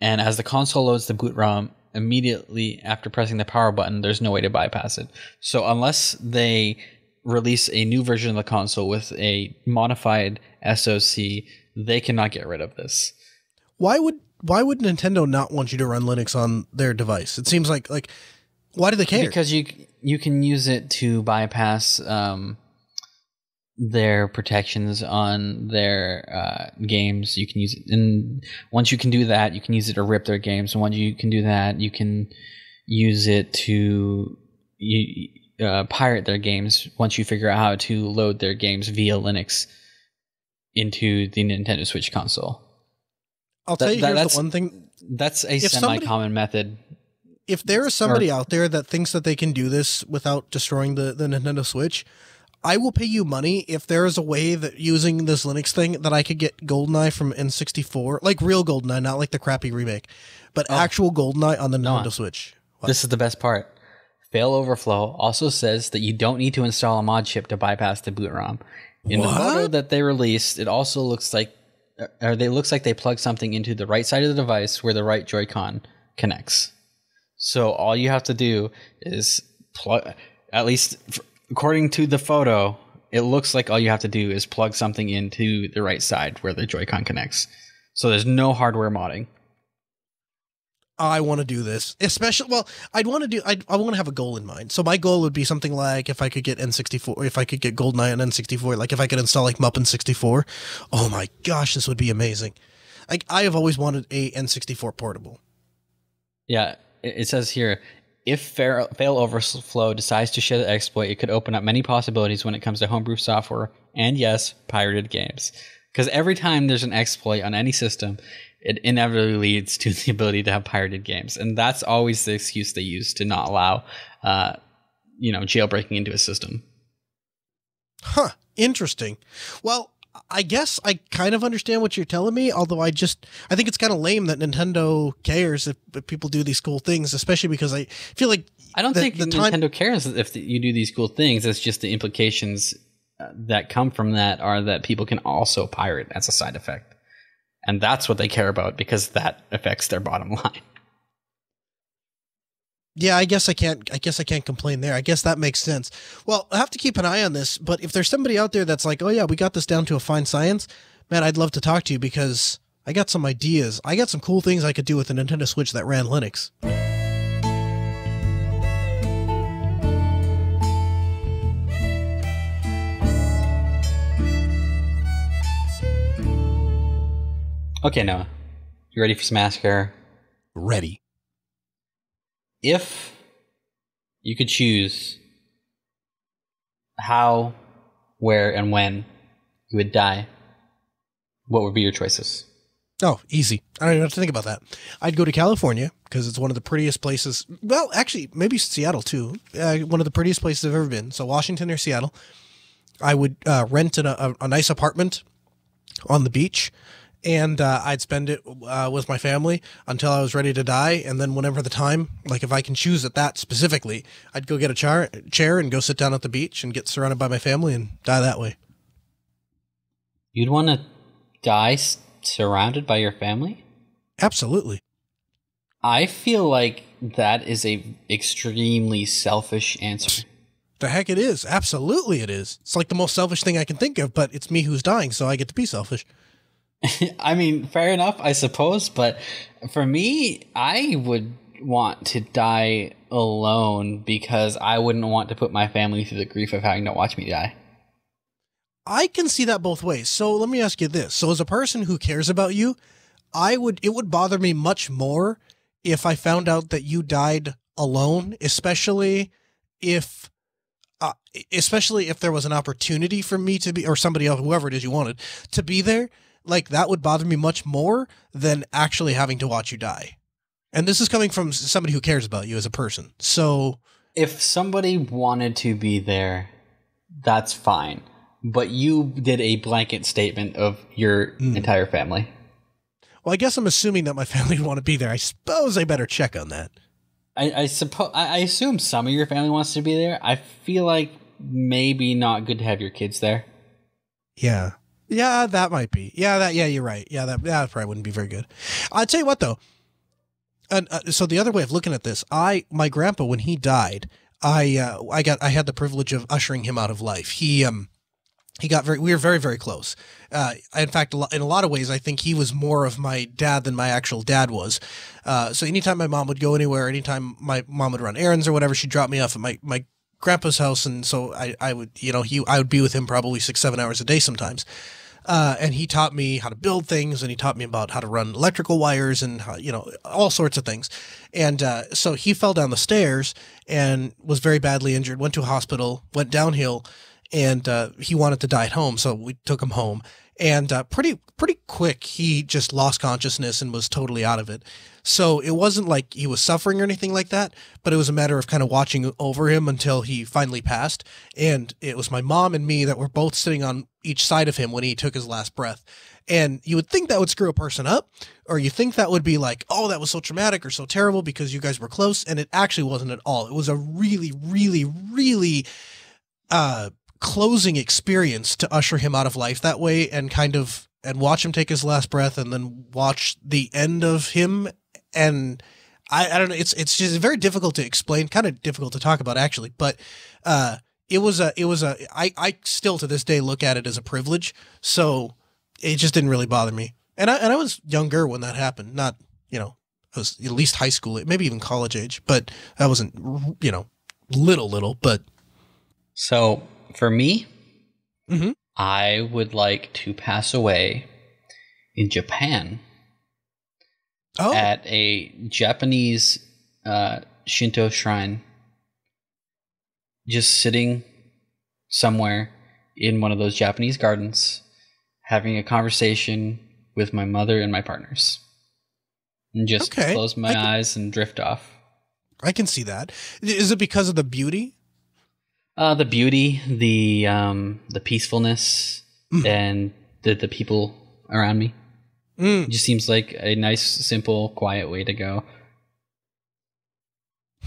and as the console loads the boot ROM immediately after pressing the power button, there's no way to bypass it. So unless they release a new version of the console with a modified SoC, they cannot get rid of this. Why would Nintendo not want you to run Linux on their device? It seems like why do they care? Because you can use it to bypass their protections on their games. You can use it, and once you can do that, you can use it to rip their games. And once you can do that, you can use it to pirate their games. Once you figure out how to load their games via Linux into the Nintendo Switch console. I'll tell you, here's the one thing. That's a semi-common method. If there is somebody out there that thinks that they can do this without destroying the Nintendo Switch, I will pay you money if there is a way that using this Linux thing that I could get GoldenEye from N64, like real GoldenEye, not like the crappy remake, but actual GoldenEye on the Nintendo Switch. What? This is the best part. Fail Overflow also says that you don't need to install a mod chip to bypass the boot ROM. In the photo that they released, it also looks like they plug something into the right side of the device where the right Joy-Con connects. So all you have to do is plug, at least according to the photo, it looks like all you have to do is plug something into the right side where the Joy-Con connects. So there's no hardware modding. I want to do this, especially. Well, I want to have a goal in mind. So my goal would be something like if I could get N64, if I could get GoldenEye on N64, like if I could install like Muppin 64. Oh my gosh, this would be amazing. Like I have always wanted a N64 portable. Yeah, it says here, if Fail Overflow decides to share the exploit, it could open up many possibilities when it comes to homebrew software and yes, pirated games. Because every time there's an exploit on any system, it inevitably leads to the ability to have pirated games. And that's always the excuse they use to not allow, jailbreaking into a system. Huh. Interesting. Well, I guess I kind of understand what you're telling me, although I think it's kind of lame that Nintendo cares if people do these cool things, especially because I feel like... I don't think Nintendo cares if you do these cool things. It's just the implications that come from that are that people can also pirate as a side effect. And that's what they care about because that affects their bottom line. Yeah, I guess I can't complain there. I guess that makes sense. Well, I have to keep an eye on this, but if there's somebody out there that's like, oh yeah, we got this down to a fine science, man, I'd love to talk to you because I got some ideas. I got some cool things I could do with a Nintendo Switch that ran Linux. Okay, Noah. You ready for some AskError? Ready. If you could choose how, where, and when you would die, what would be your choices? Oh, easy. I don't even have to think about that. I'd go to California because it's one of the prettiest places. Well, actually, maybe Seattle too. One of the prettiest places I've ever been. So Washington or Seattle. I would rent a nice apartment on the beach. And I'd spend it with my family until I was ready to die. And then whenever the time, like if I can choose at that specifically, I'd go get a chair and go sit down at the beach and get surrounded by my family and die that way. You'd want to die surrounded by your family? Absolutely. I feel like that is a extremely selfish answer. The heck it is. Absolutely it is. It's like the most selfish thing I can think of, but it's me who's dying, so I get to be selfish. I mean, fair enough, I suppose. But for me, I would want to die alone because I wouldn't want to put my family through the grief of having to watch me die. I can see that both ways. So let me ask you this. So as a person who cares about you, it would bother me much more if I found out that you died alone, especially if there was an opportunity for me to be, or somebody else, whoever it is you wanted, to be there. Like, that would bother me much more than actually having to watch you die. And this is coming from somebody who cares about you as a person. So if somebody wanted to be there, that's fine. But you did a blanket statement of your entire family. Well, I guess I'm assuming that my family would want to be there. I suppose I better check on that. I assume some of your family wants to be there. I feel like maybe not good to have your kids there. Yeah. Yeah, that might be. Yeah, you're right. Yeah, that probably wouldn't be very good. I'll tell you what, though. And so the other way of looking at this, my grandpa, when he died, I had the privilege of ushering him out of life. We were very, very close. In fact, in a lot of ways, I think he was more of my dad than my actual dad was. So anytime my mom would go anywhere, anytime my mom would run errands or whatever, she'd drop me off at my grandpa's house. And so I would be with him probably 6-7 hours a day sometimes. And he taught me how to build things, and he taught me about how to run electrical wires and how, all sorts of things. And so he fell down the stairs and was very badly injured, went to a hospital, went downhill, and he wanted to die at home. So we took him home, and pretty quick, he just lost consciousness and was totally out of it. So it wasn't like he was suffering or anything like that, but it was a matter of kind of watching over him until he finally passed. And it was my mom and me that were both sitting on each side of him when he took his last breath. And you would think that would screw a person up, or you think that would be like, oh, that was so traumatic or so terrible because you guys were close. And it actually wasn't at all. It was a really, really, really closing experience to usher him out of life that way and watch him take his last breath and then watch the end of him. And I don't know, it's just very difficult to explain, kind of difficult to talk about actually, but I still to this day look at it as a privilege. So it just didn't really bother me. And I was younger when that happened, not, I was at least high school, maybe even college age, but I wasn't, little, but. So for me, I would like to pass away in Japan. Oh. At a Japanese Shinto shrine, just sitting somewhere in one of those Japanese gardens, having a conversation with my mother and my partners, and just close my eyes and drift off. I can see that. Is it because of the beauty? The beauty, the peacefulness, and the people around me. It just seems like a nice, simple, quiet way to go.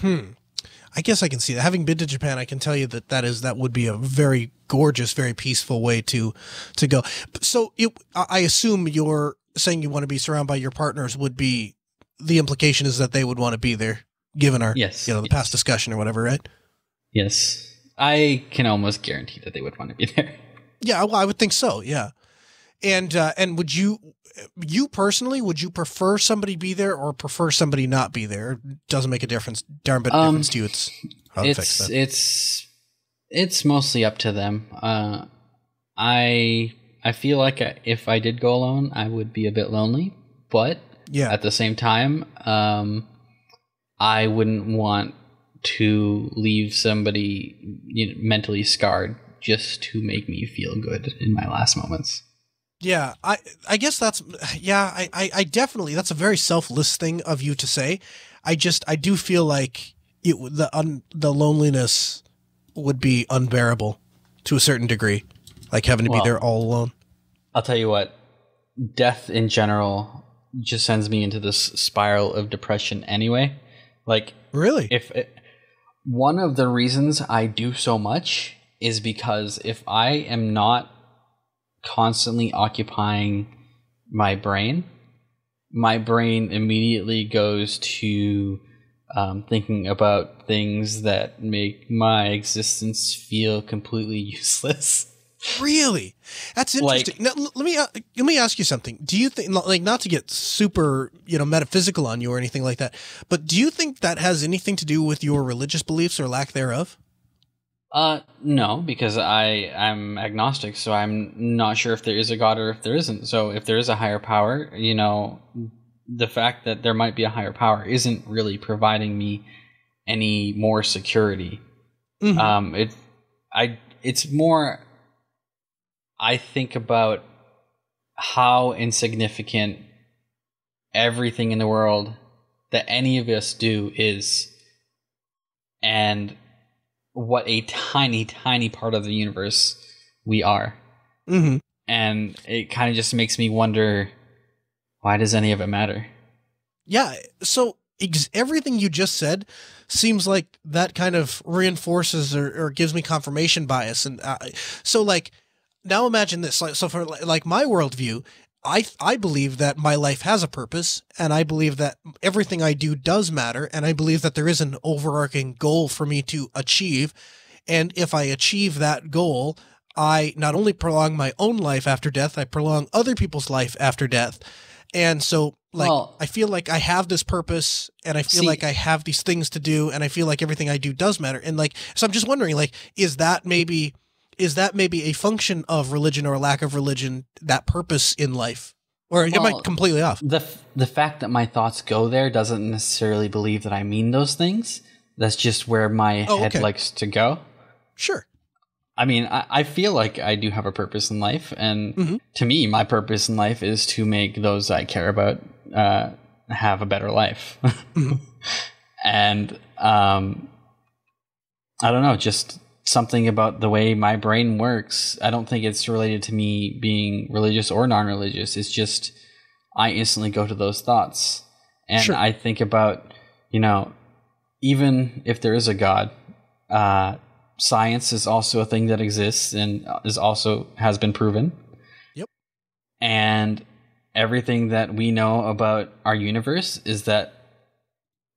I guess I can see that. Having been to Japan, I can tell you that would be a very gorgeous, very peaceful way to go. So I assume you're saying you want to be surrounded by your partners would be, the implication is that they would want to be there, given our the past discussion or whatever, right? Yes. I can almost guarantee that they would want to be there. Yeah, well, I would think so, yeah. And would you personally, would you prefer somebody be there or prefer somebody not be there? It doesn't make a difference. Darn bit of difference to you. It's how to fix that. It's mostly up to them. I feel like if I did go alone, I would be a bit lonely. But at the same time, I wouldn't want to leave somebody mentally scarred just to make me feel good in my last moments. Yeah, I guess I definitely, that's a very selfless thing of you to say. I do feel like the loneliness would be unbearable to a certain degree, like having to be there all alone. I'll tell you what, death in general just sends me into this spiral of depression anyway. Like, really? One of the reasons I do so much is because if I am not constantly occupying my brain immediately goes to thinking about things that make my existence feel completely useless. Really? That's interesting. Now, let me ask you something. Do you think, like, not to get super, metaphysical on you or anything like that, but do you think that has anything to do with your religious beliefs or lack thereof? No, because I'm agnostic, so I'm not sure if there is a God or if there isn't. So if there is a higher power, the fact that there might be a higher power isn't really providing me any more security. Mm-hmm. It's more, I think about how insignificant everything in the world that any of us do is, and what a tiny, tiny part of the universe we are. Mm-hmm. And it kind of just makes me wonder, why does any of it matter? Yeah. So everything you just said seems like that kind of reinforces or gives me confirmation bias. And so like, now imagine this. So for like my worldview, I believe that my life has a purpose, and I believe that everything I do does matter, and I believe that there is an overarching goal for me to achieve. And if I achieve that goal, I not only prolong my own life after death, I prolong other people's life after death. And so I feel like I have this purpose, and I feel like I have these things to do, and I feel like everything I do does matter. And so I'm just wondering, is that maybe a function of religion or lack of religion, that purpose in life? Or am I completely off? The fact that my thoughts go there doesn't necessarily believe that I mean those things. That's just where my head likes to go. Sure. I mean, I feel like I do have a purpose in life. And to me, my purpose in life is to make those I care about have a better life. And I don't know, just something about the way my brain works. I don't think it's related to me being religious or non-religious. It's just I instantly go to those thoughts. And sure. I think about, even if there is a God, science is also a thing that exists and has been proven. Yep. And everything that we know about our universe is that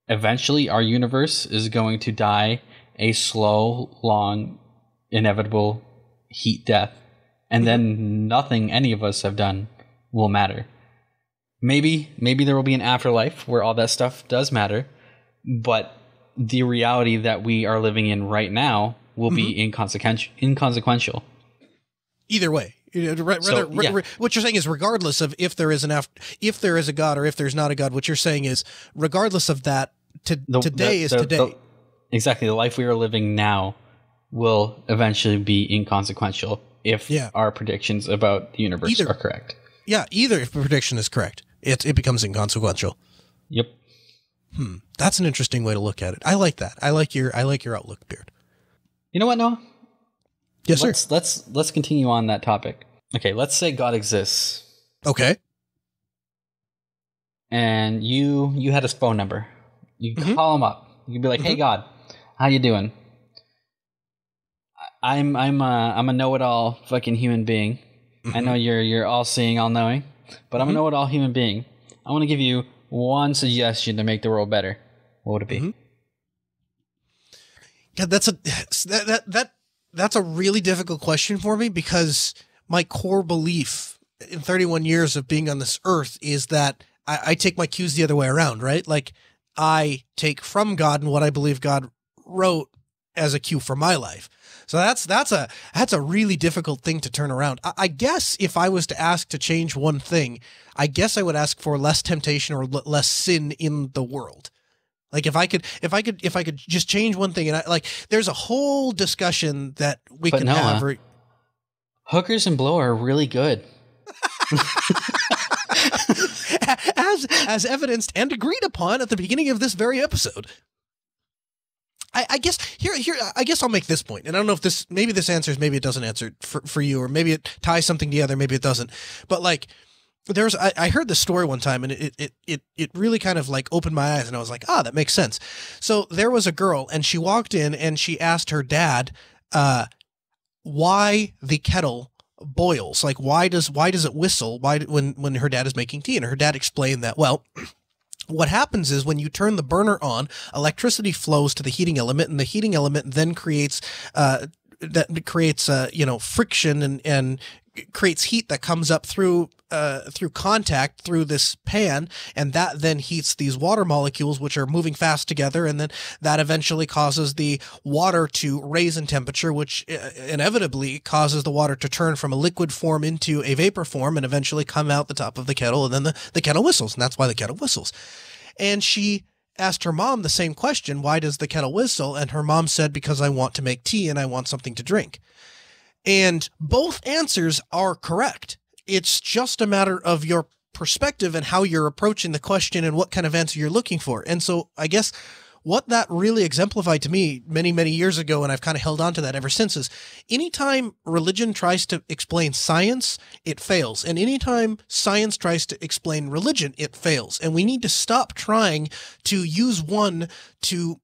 eventually our universe is going to die a slow, long, inevitable heat death. And then nothing any of us have done will matter. Maybe there will be an afterlife where all that stuff does matter, but the reality that we are living in right now will be inconsequential. Either way. What you're saying is, regardless of if there is a God or if there's not a God, what you're saying is, regardless of that, today is today. Exactly. The life we are living now will eventually be inconsequential if our predictions about the universe are correct. Yeah, either if the prediction is correct, it becomes inconsequential. Yep. That's an interesting way to look at it. I like that. I like your outlook, Beard. You know what, Noah? Yes, sir. Let's continue on that topic. Okay, let's say God exists. Okay. And you had his phone number. You call him up. You can be like, "Hey, God, how you doing? I'm a know-it-all fucking human being. I know you're all-seeing, all-knowing, but I'm a know-it-all human being. I want to give you one suggestion to make the world better. What would it be?" God, that's a really difficult question for me, because my core belief in 31 years of being on this earth is that I take my cues the other way around, right? Like, I take from God and what I believe God wrote as a cue for my life. So that's a really difficult thing to turn around. I guess if I was to ask to change one thing, I guess I would ask for less temptation or less sin in the world. Like, if I could just change one thing, and there's a whole discussion that we can have. Hookers and blow are really good. as evidenced and agreed upon at the beginning of this very episode. I guess I guess I'll make this point, and I don't know if maybe this answers, maybe it doesn't answer for you, or maybe it ties something together, maybe it doesn't. But I heard this story one time, and it really kind of opened my eyes, and I was like, that makes sense. So there was a girl, and she walked in and she asked her dad, why the kettle boils. Like, why does it whistle? Why when her dad is making tea? And her dad explained that, well, what happens is when you turn the burner on, electricity flows to the heating element, and the heating element then creates friction and creates heat that comes up through contact through this pan, and that then heats these water molecules, which are moving fast together, and then that eventually causes the water to raise in temperature, which inevitably causes the water to turn from a liquid form into a vapor form and eventually come out the top of the kettle, and then the kettle whistles, and that's why the kettle whistles. And she asked her mom the same question, why does the kettle whistle? And her mom said, because I want to make tea and I want something to drink. And both answers are correct. It's just a matter of your perspective and how you're approaching the question and what kind of answer you're looking for. And so I guess what that really exemplified to me many, many years ago, and I've kind of held on to that ever since, is anytime religion tries to explain science, it fails. And anytime science tries to explain religion, it fails. And we need to stop trying to use one to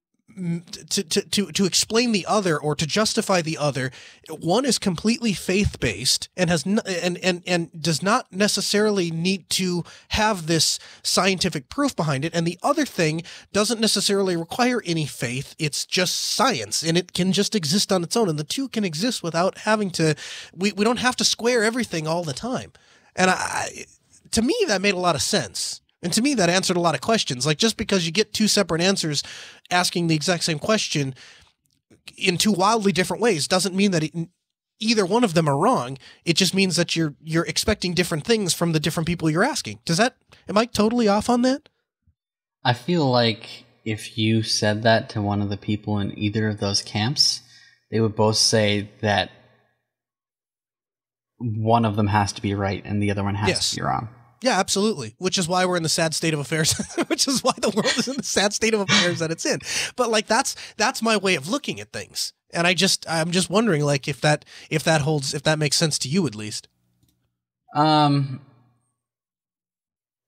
explain the other or to justify the other. One is completely faith-based and has and does not necessarily need to have this scientific proof behind it, and the other thing doesn't necessarily require any faith. It's just science, and it can just exist on its own, and the two can exist without having to we don't have to square everything all the time. And to me that made a lot of sense. And to me, that answered a lot of questions. Like, just because you get two separate answers asking the exact same question in two wildly different ways doesn't mean that either one of them are wrong. It just means that you're expecting different things from the different people you're asking. Am I totally off on that? I feel like if you said that to one of the people in either of those camps, they would both say that one of them has to be right and the other one has to be wrong. Yeah, absolutely. Which is why we're in the sad state of affairs, which is why the world is in the sad state of affairs that it's in. But like, that's my way of looking at things. And I'm just wondering, like, if that makes sense to you, at least.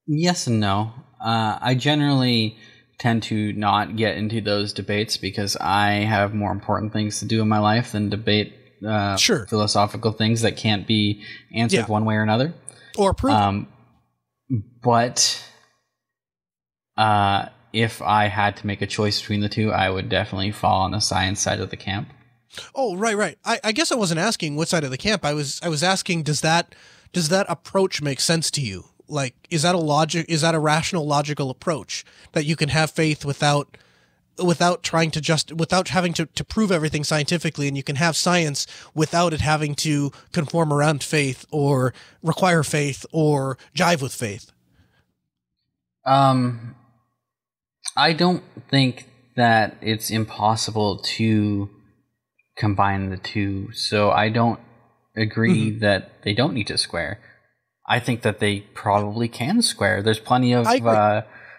Yes and no. I generally tend to not get into those debates because I have more important things to do in my life than debate philosophical things that can't be answered one way or another. Or proven. But if I had to make a choice between the two, I would definitely fall on the science side of the camp. Oh, right. I guess I wasn't asking what side of the camp. I was asking, does that approach make sense to you? Like, is that a rational, logical approach that you can have faith without having to prove everything scientifically, and you can have science without it having to conform around faith or require faith or jive with faith? I don't think that it's impossible to combine the two, so I don't agree that they don't need to square. I think that they probably can square. There's plenty of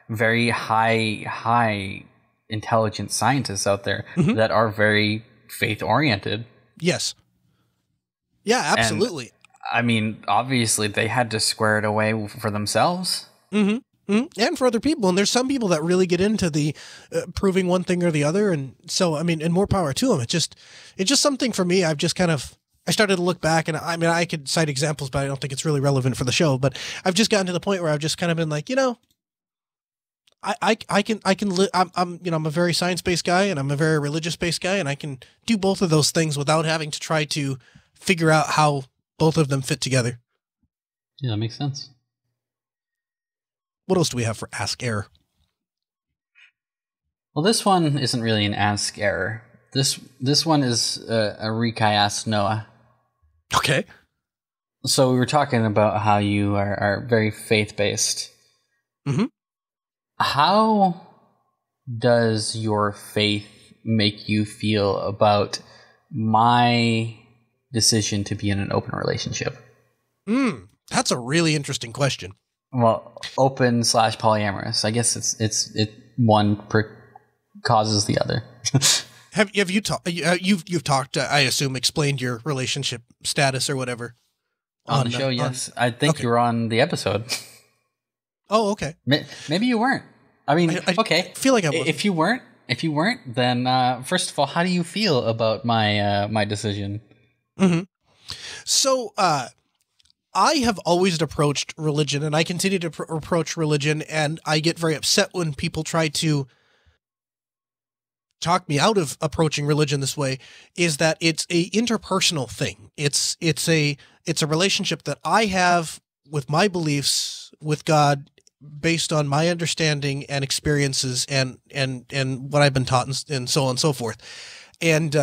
very high intelligent scientists out there that are very faith-oriented. Yes. Yeah, absolutely. And, I mean, obviously, they had to square it away for themselves. Mm-hmm. Mm-hmm. And for other people. And there's some people that really get into the proving one thing or the other. And so, I mean, and more power to them. It's just something for me. I've just I started to look back, and I mean, I could cite examples, but I don't think it's really relevant for the show. But I've just gotten to the point where I've just kind of been like, I'm a very science-based guy, and I'm a very religious-based guy, and I can do both of those things without having to try to figure out how both of them fit together. Yeah, that makes sense. What else do we have for AskError? Well, this one isn't really an AskError. This one is a Rikai Asked Noah. Okay. So we were talking about how you are very faith-based. Mm-hmm. How does your faith make you feel about my decision to be in an open relationship? That's a really interesting question. Well, open / polyamorous. I guess it one causes the other. Have you talked? You've talked. I assume explained your relationship status or whatever on the show. Yes, I think you were on the episode. Oh, okay. Maybe you weren't. I mean, okay. I feel like I was. If you weren't, then first of all, how do you feel about my my decision? Mm-hmm. So, I have always approached religion, and I continue to approach religion, and I get very upset when people try to talk me out of approaching religion this way, is that it's a interpersonal thing. It's a relationship that I have with my beliefs with God based on my understanding and experiences and what I've been taught and so on and so forth. And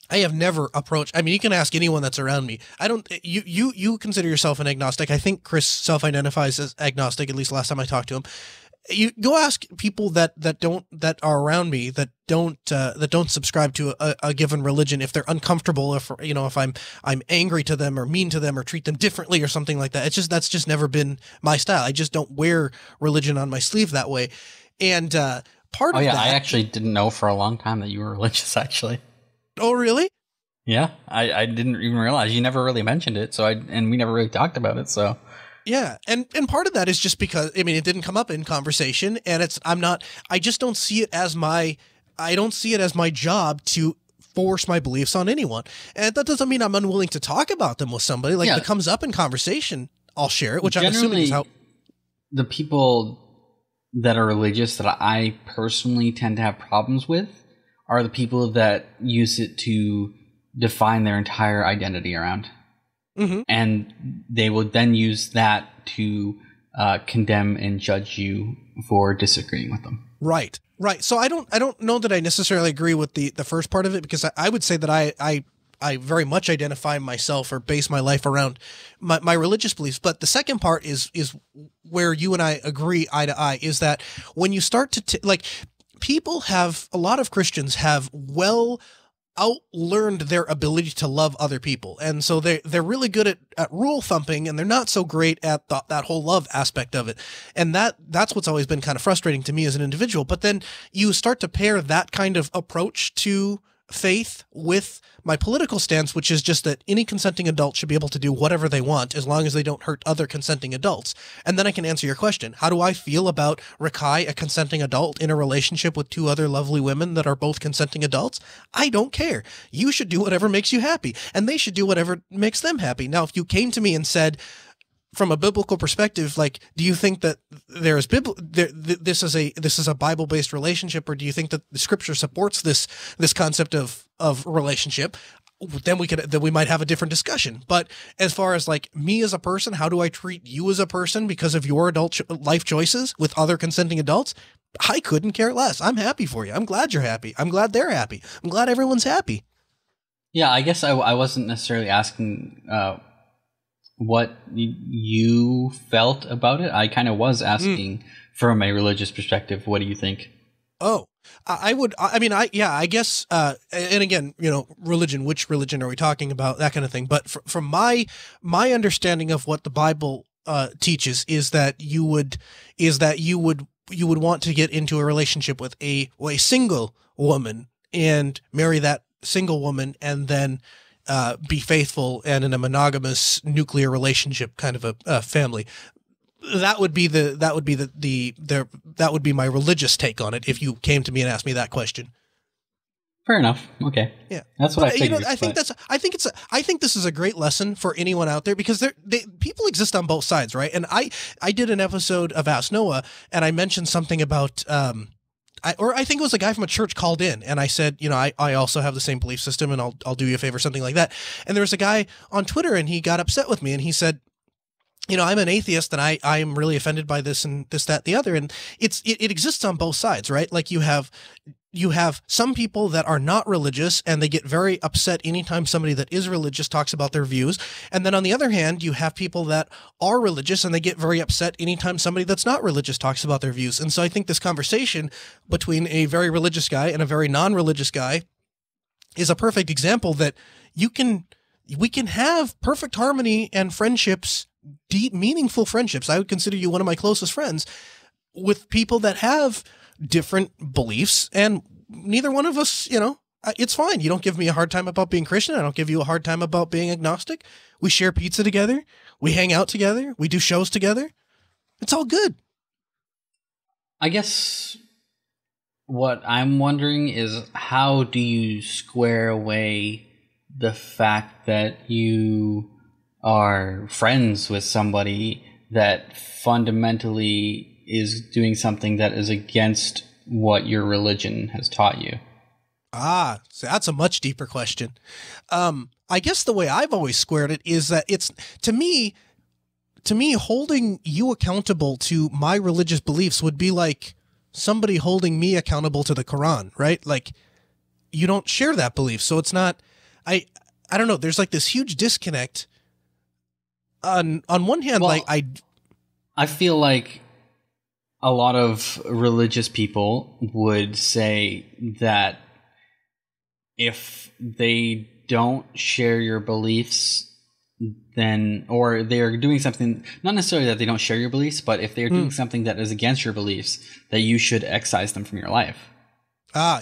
I have never approached, I mean, you can ask anyone that's around me. You consider yourself an agnostic. I think Chris self-identifies as agnostic, at least last time I talked to him. You go ask people that are around me that don't subscribe to a given religion if they're uncomfortable, if I'm angry to them or mean to them or treat them differently or something like that. That's just never been my style. I just don't wear religion on my sleeve that way. And part of that, I actually didn't know for a long time that you were religious. Actually. Oh, really? Yeah, I didn't even realize. You never really mentioned it, and we never really talked about it. So. Yeah, and part of that is just because, I mean, it didn't come up in conversation, and I just don't see it as my job to force my beliefs on anyone. And that doesn't mean I'm unwilling to talk about them with somebody. Like, if it comes up in conversation, I'll share it, which I'm assuming is how... The people that are religious that I personally tend to have problems with are the people that use it to define their entire identity around. Mm-hmm. And they will then use that to condemn and judge you for disagreeing with them. Right. So I don't know that I necessarily agree with the first part of it, because I would say that I very much identify myself or base my life around my religious beliefs. But the second part is where you and I agree eye to eye, is that when you start to a lot of Christians have outlearned their ability to love other people. And so they're really good at rule thumping, and they're not so great at that whole love aspect of it. And that's what's always been kind of frustrating to me as an individual. But then you start to pair that kind of approach to faith with my political stance, which is just that any consenting adult should be able to do whatever they want as long as they don't hurt other consenting adults. And then I can answer your question. How do I feel about Rikai, a consenting adult, in a relationship with two other lovely women that are both consenting adults? I don't care. You should do whatever makes you happy, and they should do whatever makes them happy. Now, if you came to me and said, from a biblical perspective, like, do you think that this is a Bible-based relationship, or do you think that the Scripture supports this concept of relationship? Then we might have a different discussion. But as far as like me as a person, how do I treat you as a person because of your adult life choices with other consenting adults? I couldn't care less. I'm happy for you. I'm glad you're happy. I'm glad they're happy. I'm glad everyone's happy. Yeah, I guess I wasn't necessarily asking what you felt about it. I kind of was asking from a religious perspective, what do you think? Oh, I guess, and again, religion, which religion are we talking about, that kind of thing. But from my understanding of what the Bible teaches is that you would want to get into a relationship with a single woman and marry that single woman, and then be faithful and in a monogamous nuclear relationship kind of a family. That would be my religious take on it if you came to me and asked me that question. Fair enough. Okay. Yeah. That's what I figured. I think this is a great lesson for anyone out there, because people exist on both sides, right? And I did an episode of Ask Noah, and I mentioned something about I think it was a guy from a church called in, and I said, I also have the same belief system, and I'll do you a favor, something like that. And there was a guy on Twitter, and he got upset with me, and he said, I'm an atheist, and I am really offended by this and this, that, the other. And it exists on both sides, right? Like you have some people that are not religious, and they get very upset anytime somebody that is religious talks about their views. And then on the other hand, you have people that are religious, and they get very upset anytime somebody that's not religious talks about their views. And so I think this conversation between a very religious guy and a very non-religious guy is a perfect example that we can have perfect harmony and friendships, deep, meaningful friendships. I would consider you one of my closest friends, with people that have different beliefs, and neither one of us, it's fine. You don't give me a hard time about being Christian. I don't give you a hard time about being agnostic. We share pizza together. We hang out together. We do shows together. It's all good. I guess what I'm wondering is, how do you square away the fact that you are friends with somebody that fundamentally is doing something that is against what your religion has taught you? So that's a much deeper question. I guess the way I've always squared it is that it's, to me, holding you accountable to my religious beliefs would be like somebody holding me accountable to the Quran, right? Like, you don't share that belief. So it's not, I don't know. There's like this huge disconnect. On one hand, well, like I feel like a lot of religious people would say that if they don't share your beliefs, then, or they're doing something, not necessarily that they don't share your beliefs, but if they're doing something that is against your beliefs, that you should excise them from your life.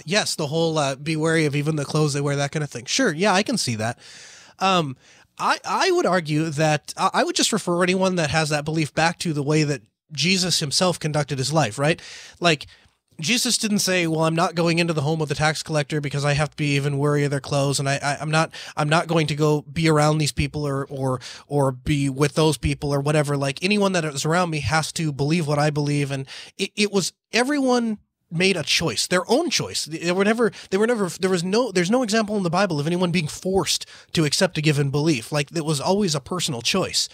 Yes, the whole be wary of even the clothes they wear, that kind of thing. Sure, yeah, I can see that. I would argue that I would just refer anyone that has that belief back to the way that Jesus himself conducted his life, right? Like, Jesus didn't say, well, I'm not going into the home of the tax collector because I have to be even wary of their clothes, and I'm not going to go be around these people or be with those people or whatever. Like, anyone that is around me has to believe what I believe. And it was, everyone made a choice, their own choice. There's no example in the Bible of anyone being forced to accept a given belief. Like, it was always a personal choice.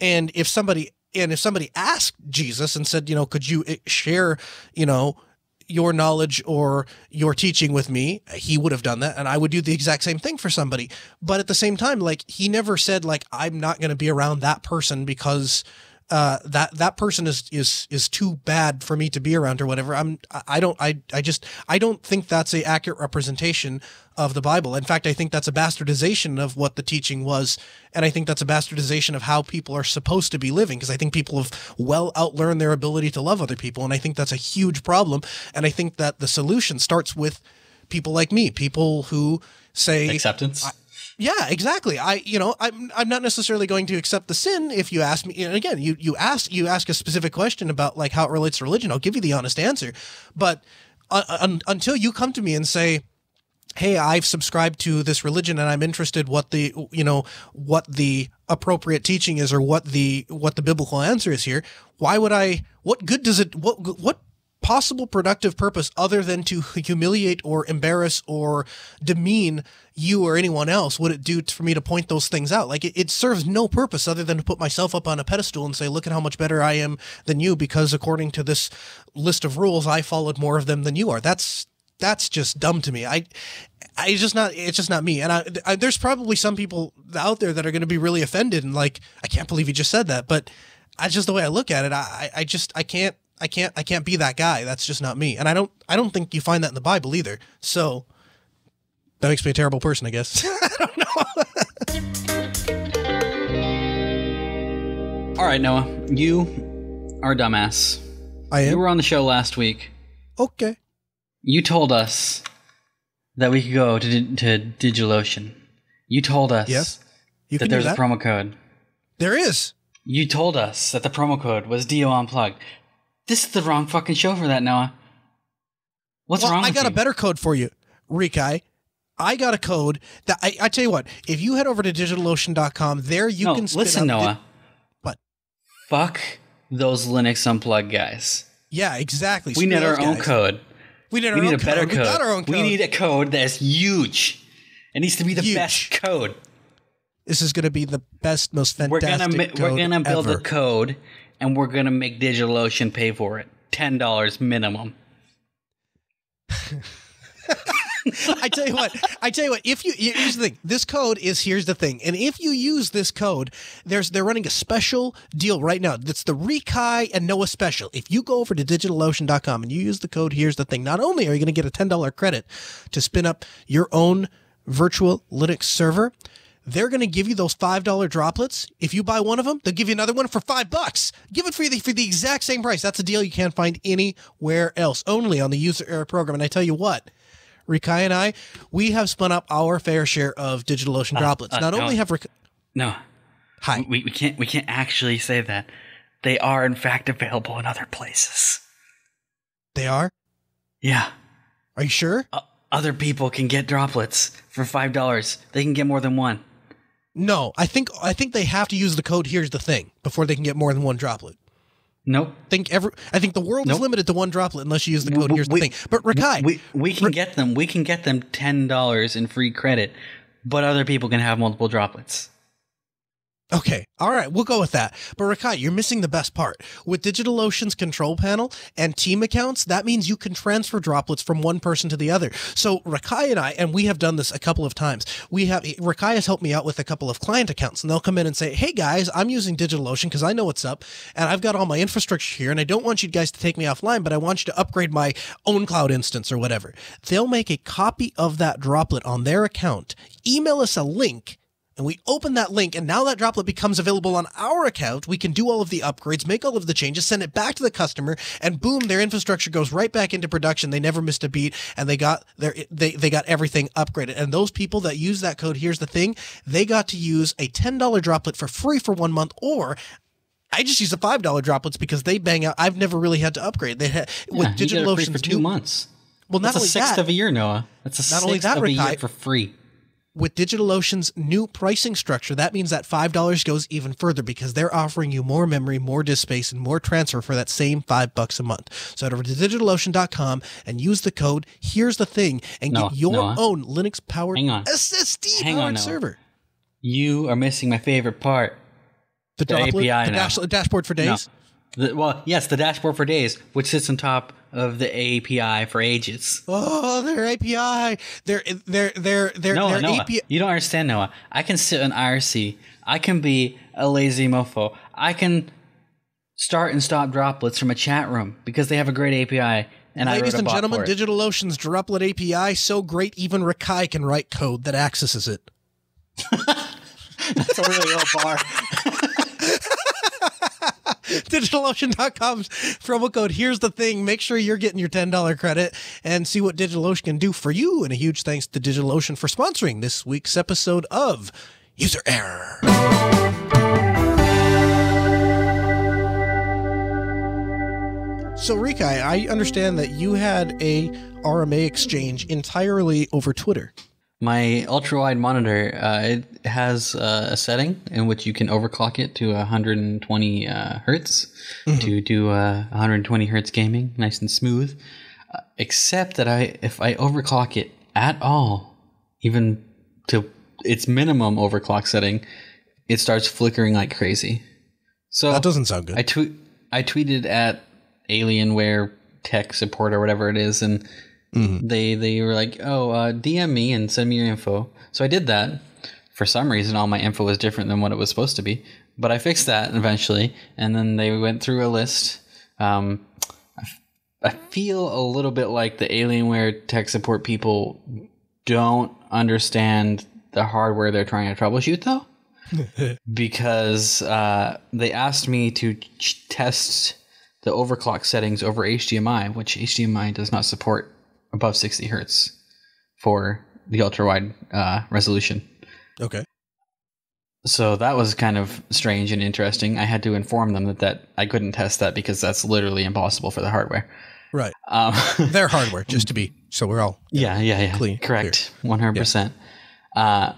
And if somebody asked Jesus and said, could you share, your knowledge or your teaching with me, he would have done that, and I would do the exact same thing for somebody. But at the same time, like, he never said, like, I'm not going to be around that person because that person is too bad for me to be around or whatever. I don't think that's a accurate representation of the Bible. In fact, I think that's a bastardization of what the teaching was. And I think that's a bastardization of how people are supposed to be living, because I think people have well outlearned their ability to love other people. And I think that's a huge problem. And I think that the solution starts with people like me, people who say acceptance. Yeah, exactly. I'm not necessarily going to accept the sin if you ask me. And again, you ask a specific question about like how it relates to religion. I'll give you the honest answer. But until you come to me and say, hey, I've subscribed to this religion and I'm interested what the appropriate teaching is or what the biblical answer is here, why would I, what good does it, what possible productive purpose other than to humiliate or embarrass or demean you or anyone else would it do for me to point those things out? Like, it serves no purpose other than to put myself up on a pedestal and say, look at how much better I am than you because according to this list of rules, I followed more of them than you are. That's just dumb to me. It's just not me. And I there's probably some people out there that are going to be really offended and like, I can't believe you just said that. But that's just the way I look at it. I can't be that guy. That's just not me. And I don't think you find that in the Bible either. So that makes me a terrible person, I guess. I don't know. All right, Noah, you are a dumbass. I am. You were on the show last week. Okay. You told us that we could go to DigitalOcean. You told us that there's a promo code. There is. You told us that the promo code was DO Unplugged. This is the wrong fucking show for that, Noah. What's wrong with you? I got a better code for you, Rikai. I got a code that I tell you what, if you head over to DigitalOcean.com, there you can spin listen, Noah. What? Fuck those Linux Unplugged guys. Yeah, exactly. We need our own code. We need a better code. We got our own code. We need a code that is huge. It needs to be the best code. This is going to be the best, most fantastic code We're gonna build a code, and we're going to make DigitalOcean pay for it. $10 minimum. I tell you what, here's the thing. This code is, here's the thing. And if you use this code, they're running a special deal right now. That's the Rikai and Noah special. If you go over to DigitalOcean.com and you use the code, here's the thing. Not only are you going to get a $10 credit to spin up your own virtual Linux server, they're going to give you those $5 droplets. If you buy one of them, they'll give you another one for $5. Give it for the exact same price. That's a deal you can't find anywhere else, only on the user error program. And I tell you what, Rikai and I, we have spun up our fair share of DigitalOcean droplets. No. Hi. We can't actually say that. They are in fact available in other places. They are? Yeah. Are you sure? Other people can get droplets for $5. They can get more than one. No, I think they have to use the code "Here's the thing" before they can get more than one droplet. Nope. I think the world is limited to one droplet unless you use the code "Here's the thing." But Rikai, we can get them. We can get them $10 in free credit, but other people can have multiple droplets. Okay, all right, we'll go with that. But Rikai, you're missing the best part. With DigitalOcean's control panel and team accounts, that means you can transfer droplets from one person to the other. So Rikai and we have done this a couple of times. Rikai has helped me out with a couple of client accounts, and they'll come in and say, "Hey guys, I'm using DigitalOcean because I know what's up, and I've got all my infrastructure here, and I don't want you guys to take me offline, but I want you to upgrade my own cloud instance or whatever." They'll make a copy of that droplet on their account, email us a link, and we open that link, and now that droplet becomes available on our account. We can do all of the upgrades, make all of the changes, send it back to the customer, and boom, their infrastructure goes right back into production. They never missed a beat, and they got everything upgraded. And those people that use that code, "Here's the thing," they got to use a $10 droplet for free for 1 month, or I just use the $5 droplets because they bang out. I've never really had to upgrade. With DigitalOcean for 2 months. Well, that's a sixth of a year, Noah. That's a sixth of a year for free. With DigitalOcean's new pricing structure, that means that $5 goes even further because they're offering you more memory, more disk space, and more transfer for that same $5 a month. So head over to DigitalOcean.com and use the code "Here's the thing" and get your own Linux-powered SSD-powered server. You are missing my favorite part. The API the dashboard for days? Yes, the dashboard for days, which sits on top of the API for ages. Oh, their API. Their API. You don't understand, Noah. I can sit on IRC. I can be a lazy mofo. I can start and stop droplets from a chat room because they have a great API. And ladies and gentlemen, DigitalOcean's droplet API so great even Rikai can write code that accesses it. That's a really low bar. DigitalOcean.com's promo code "Here's the thing." Make sure you're getting your $10 credit and see what DigitalOcean can do for you. And a huge thanks to DigitalOcean for sponsoring this week's episode of User Error. So Rikai, I understand that you had a RMA exchange entirely over Twitter. My ultrawide monitor, it has a setting in which you can overclock it to 120 hertz to do 120 hertz gaming, nice and smooth. Except that if I overclock it at all, even to its minimum overclock setting, it starts flickering like crazy. So that doesn't sound good. I tweeted at Alienware Tech Support or whatever it is, and they were like, DM me and send me your info. So I did that. For some reason, all my info was different than what it was supposed to be. But I fixed that eventually. And then they went through a list. I feel a little bit like the Alienware tech support people don't understand the hardware they're trying to troubleshoot, though. Because they asked me to test the overclock settings over HDMI, which HDMI does not support above 60 hertz for the ultra-wide resolution. Okay. So that was kind of strange and interesting. I had to inform them that I couldn't test that because that's literally impossible for the hardware. Right. Their hardware, just to be, so we're all clean. Correct. Clear. 100%. Yeah.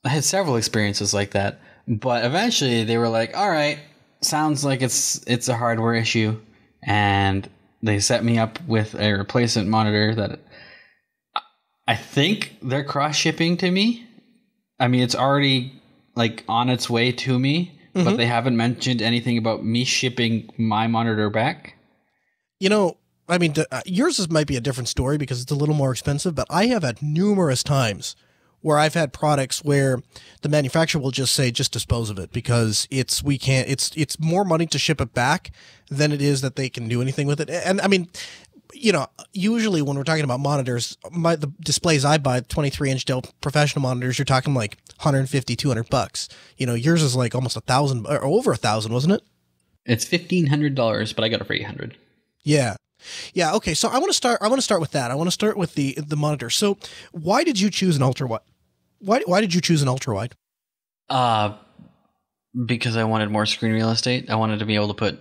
I had several experiences like that, but eventually they were like, all right, sounds like it's a hardware issue, and they set me up with a replacement monitor that I think they're cross-shipping to me. I mean, it's already like on its way to me, but they haven't mentioned anything about me shipping my monitor back. You know, I mean, yours might be a different story because it's a little more expensive, but I have had numerous times where I've had products where the manufacturer will just say, just dispose of it because it's more money to ship it back than it is that they can do anything with it. And I mean, you know, usually when we're talking about monitors, the displays I buy, 23-inch Dell professional monitors, you're talking like $150, $200. You know, yours is like almost $1,000 or over $1,000, wasn't it? It's $1,500, but I got it for $800. Yeah. Yeah. Okay. So I want to start with that. I want to start with the monitor. So why did you choose an ultrawide? Why did you choose an ultrawide? Because I wanted more screen real estate. I wanted to be able to put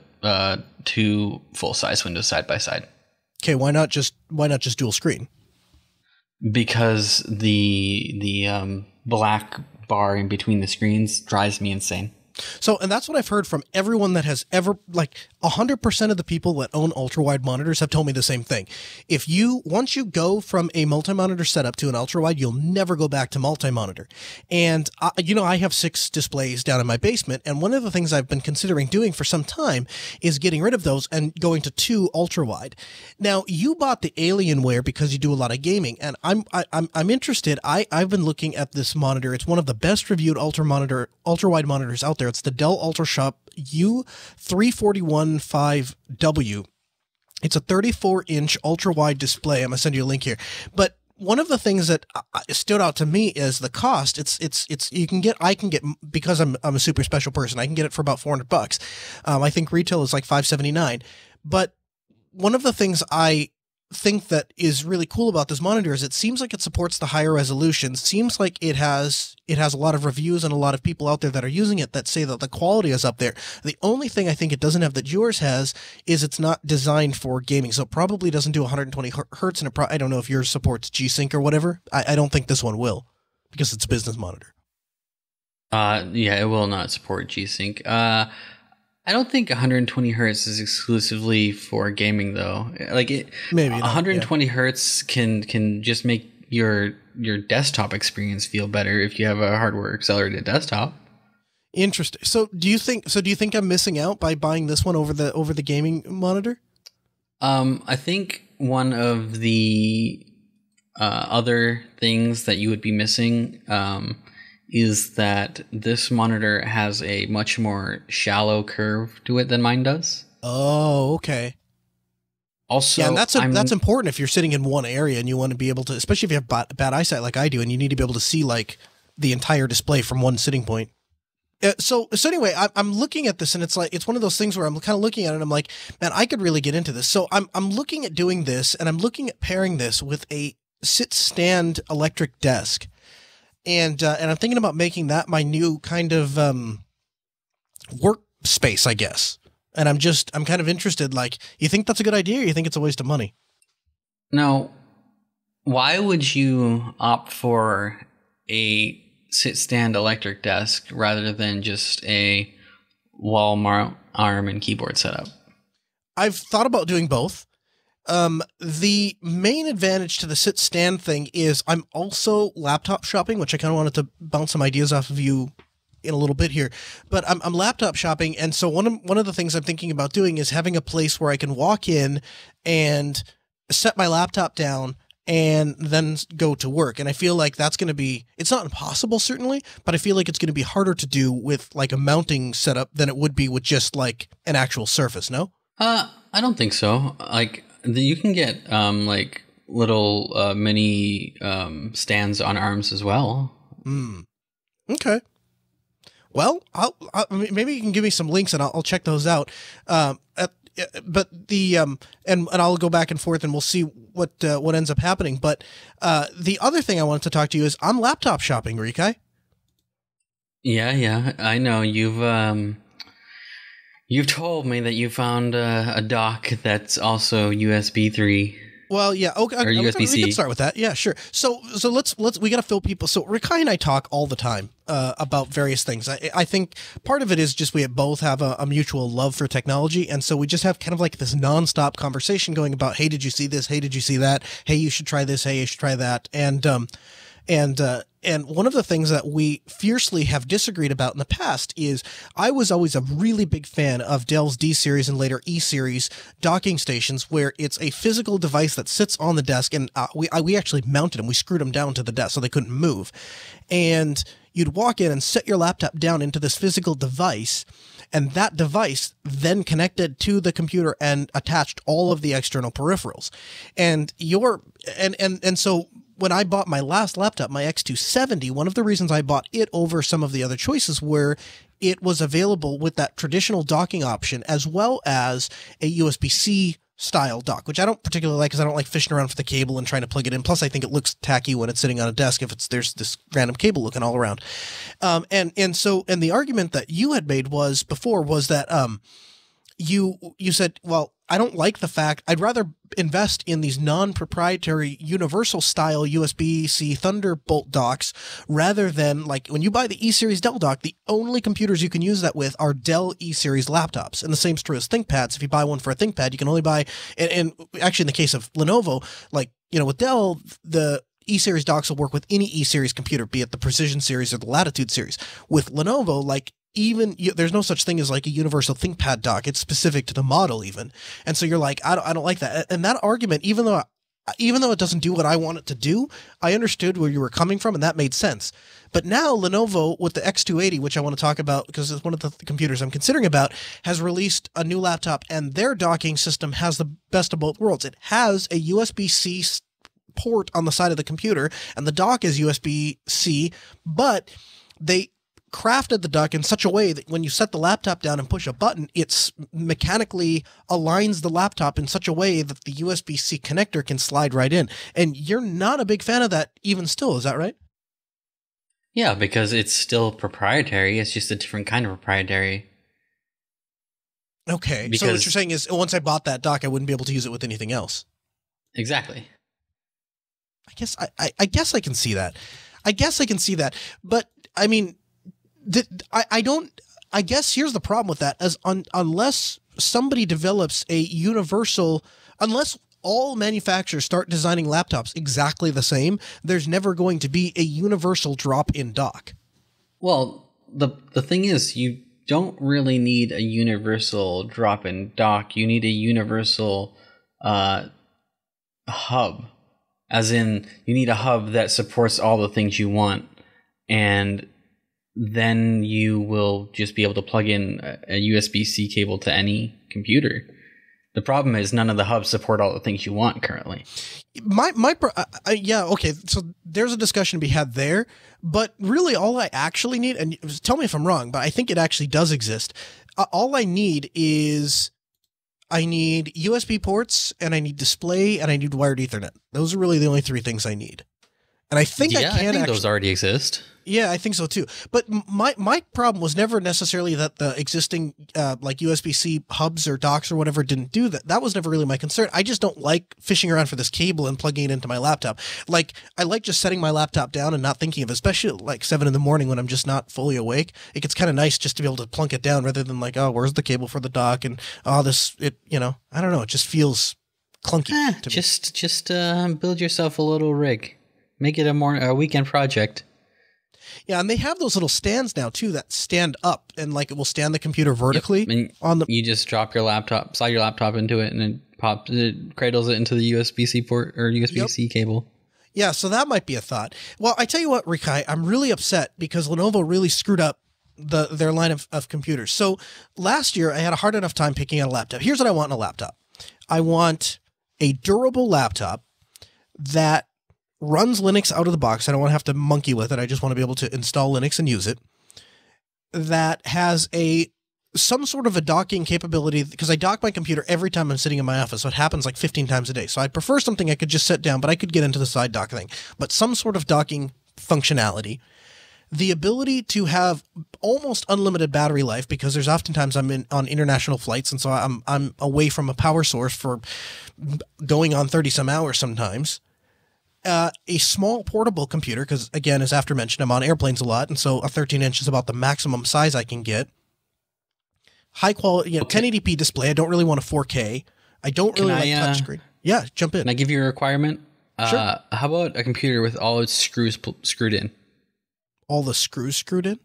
two full size windows side by side. Okay. Why not just dual screen? Because the black bar in between the screens drives me insane. So, and that's what I've heard from everyone that has ever, like 100% of the people that own ultra-wide monitors have told me the same thing. Once you go from a multi-monitor setup to an ultra-wide, you'll never go back to multi-monitor. And, I have 6 displays down in my basement, and one of the things I've been considering doing for some time is getting rid of those and going to 2 ultra-wide. Now, you bought the Alienware because you do a lot of gaming, and I'm interested. I've been looking at this monitor. It's one of the best reviewed ultra-wide monitors out there. It's the Dell UltraShop U3415W. It's a 34-inch ultra-wide display. I'm gonna send you a link here. But one of the things that stood out to me is the cost. I can get because I'm a super special person. I can get it for about $400. I think retail is like $579. But one of the things I think that is really cool about this monitor is it seems like it supports the higher resolution. Seems like it has a lot of reviews and a lot of people out there that are using it that say that the quality is up there. The only thing I think it doesn't have that yours has is it's not designed for gaming. So it probably doesn't do 120 hertz, and I don't know if yours supports G-Sync or whatever. I don't think this one will because it's a business monitor. Yeah, it will not support G-Sync. I don't think 120 hertz is exclusively for gaming, though. Maybe not, 120 hertz can just make your desktop experience feel better if you have a hardware accelerated desktop. Interesting. So do you think I'm missing out by buying this one over the gaming monitor? I think one of the other things that you would be missing is that this monitor has a much more shallow curve to it than mine does. Oh, okay. Also, yeah, and that's important if you're sitting in one area and you want to be able to, especially if you have bad eyesight like I do, and you need to be able to see like the entire display from one sitting point. So anyway, I'm looking at this, and it's one of those things where I'm kind of looking at it and I'm like, man, I could really get into this. So I'm looking at doing this, and I'm looking at pairing this with a sit-stand electric desk. And I'm thinking about making that my new kind of workspace, I guess. And I'm kind of interested, like, you think that's a good idea, or you think it's a waste of money? Now, why would you opt for a sit-stand electric desk rather than just a wall mount arm and keyboard setup? I've thought about doing both. The main advantage to the sit stand thing is I'm also laptop shopping, which I kind of wanted to bounce some ideas off of you in a little bit here, but I'm laptop shopping. And so one of the things I'm thinking about doing is having a place where I can walk in and set my laptop down and then go to work. And I feel like that's going to be, it's not impossible certainly, but I feel like it's going to be harder to do with like a mounting setup than it would be with just like an actual surface. No? I don't think so. Like, you can get like little mini stands on arms as well. Okay. Well, maybe you can give me some links and I'll check those out. But the and I'll go back and forth and we'll see what ends up happening. But the other thing I wanted to talk to you is I'm laptop shopping, Rikai. Yeah, I know You've told me that you found a dock that's also USB 3. Well, yeah, okay. Or USB-C. We can start with that. Yeah, sure. So let's we got to fill people. So Rikai and I talk all the time about various things. I think part of it is just we both have a mutual love for technology, and so we just have kind of like this nonstop conversation going about, hey, did you see this? Hey, did you see that? Hey, you should try this. Hey, you should try that. And one of the things that we fiercely have disagreed about in the past is I was always a really big fan of Dell's D-Series and later E-Series docking stations where it's a physical device that sits on the desk, and we actually mounted them. We screwed them down to the desk so they couldn't move. And you'd walk in and set your laptop down into this physical device, and that device then connected to the computer and attached all of the external peripherals. And so when I bought my last laptop, my X270, one of the reasons I bought it over some of the other choices were it was available with that traditional docking option as well as a USB-C style dock, which I don't particularly like because I don't like fishing around for the cable and trying to plug it in. Plus, I think it looks tacky when it's sitting on a desk if there's this random cable looking all around. And the argument that you had made was that you said, well, I don't like the fact, I'd rather invest in these non-proprietary universal style USB-C Thunderbolt docks rather than, like, when you buy the E-Series Dell dock, the only computers you can use that with are Dell E-Series laptops. And the same is true as ThinkPads. If you buy one for a ThinkPad, you can only buy, and actually in the case of Lenovo, like, you know, with Dell, the E-Series docks will work with any E-Series computer, be it the Precision series or the Latitude series. With Lenovo, like, there's no such thing as like a universal ThinkPad dock. It's specific to the model even. And so you're like, I don't like that. And that argument, even though it doesn't do what I want it to do, I understood where you were coming from and that made sense. But now Lenovo with the X280, which I want to talk about because it's one of the computers I'm considering about, has released a new laptop and their docking system has the best of both worlds. It has a USB-C port on the side of the computer and the dock is USB-C, but they crafted the dock in such a way that when you set the laptop down and push a button, it's mechanically aligns the laptop in such a way that the USB-C connector can slide right in. And you're not a big fan of that even still, is that right? Yeah, because it's still proprietary. It's just a different kind of proprietary. Okay, so what you're saying is once I bought that dock, I wouldn't be able to use it with anything else. Exactly. I guess I can see that. But I mean, I guess here's the problem with that, unless somebody develops a universal, unless all manufacturers start designing laptops exactly the same, there's never going to be a universal drop-in dock. Well, the thing is, you don't really need a universal drop-in dock. You need a universal hub. As in, you need a hub that supports all the things you want, and then you will just be able to plug in a USB-C cable to any computer. The problem is none of the hubs support all the things you want currently. Yeah, okay, so there's a discussion to be had there, but really all I actually need, and tell me if I'm wrong, but I think it actually does exist. All I need is I need USB ports, and I need display, and I need wired Ethernet. Those are really the only three things I need. And I think I think those already exist. Yeah, I think so too. But my problem was never necessarily that the existing like USB-C hubs or docks or whatever didn't do that. That was never really my concern. I just don't like fishing around for this cable and plugging it into my laptop. Like, I like just setting my laptop down and not thinking of it, especially at like 7 a.m. when I'm just not fully awake. It gets kind of nice just to be able to plunk it down rather than like, oh, where's the cable for the dock? And I don't know. It just feels clunky to me. Just build yourself a little rig. Make it a weekend project. Yeah, and they have those little stands now too that stand up, and like it will stand the computer vertically. Yep. On the. You just drop your laptop, slide your laptop into it, and it cradles it into the USB-C port or USB-C cable. Yeah, so that might be a thought. Well, I tell you what, Rikai, I'm really upset because Lenovo really screwed up their line of computers. So last year, I had a hard enough time picking out a laptop. Here's what I want in a laptop. I want a durable laptop that runs Linux out of the box. I don't want to have to monkey with it. I just want to be able to install Linux and use it. That has some sort of a docking capability, because I dock my computer every time I'm sitting in my office. So it happens like 15 times a day. So I'd prefer something I could just set down, but I could get into the side dock thing. But some sort of docking functionality. The ability to have almost unlimited battery life, because there's oftentimes I'm on international flights, and so I'm away from a power source for going on 30 some hours sometimes. A small portable computer, because again, as after mentioned, I'm on airplanes a lot, and so a 13-inch is about the maximum size I can get. High quality, 1080p display. I don't really want a 4K. I don't really like touchscreen. Yeah, jump in. Can I give you a requirement? Sure. How about a computer with all its screws screwed in? All the screws screwed in?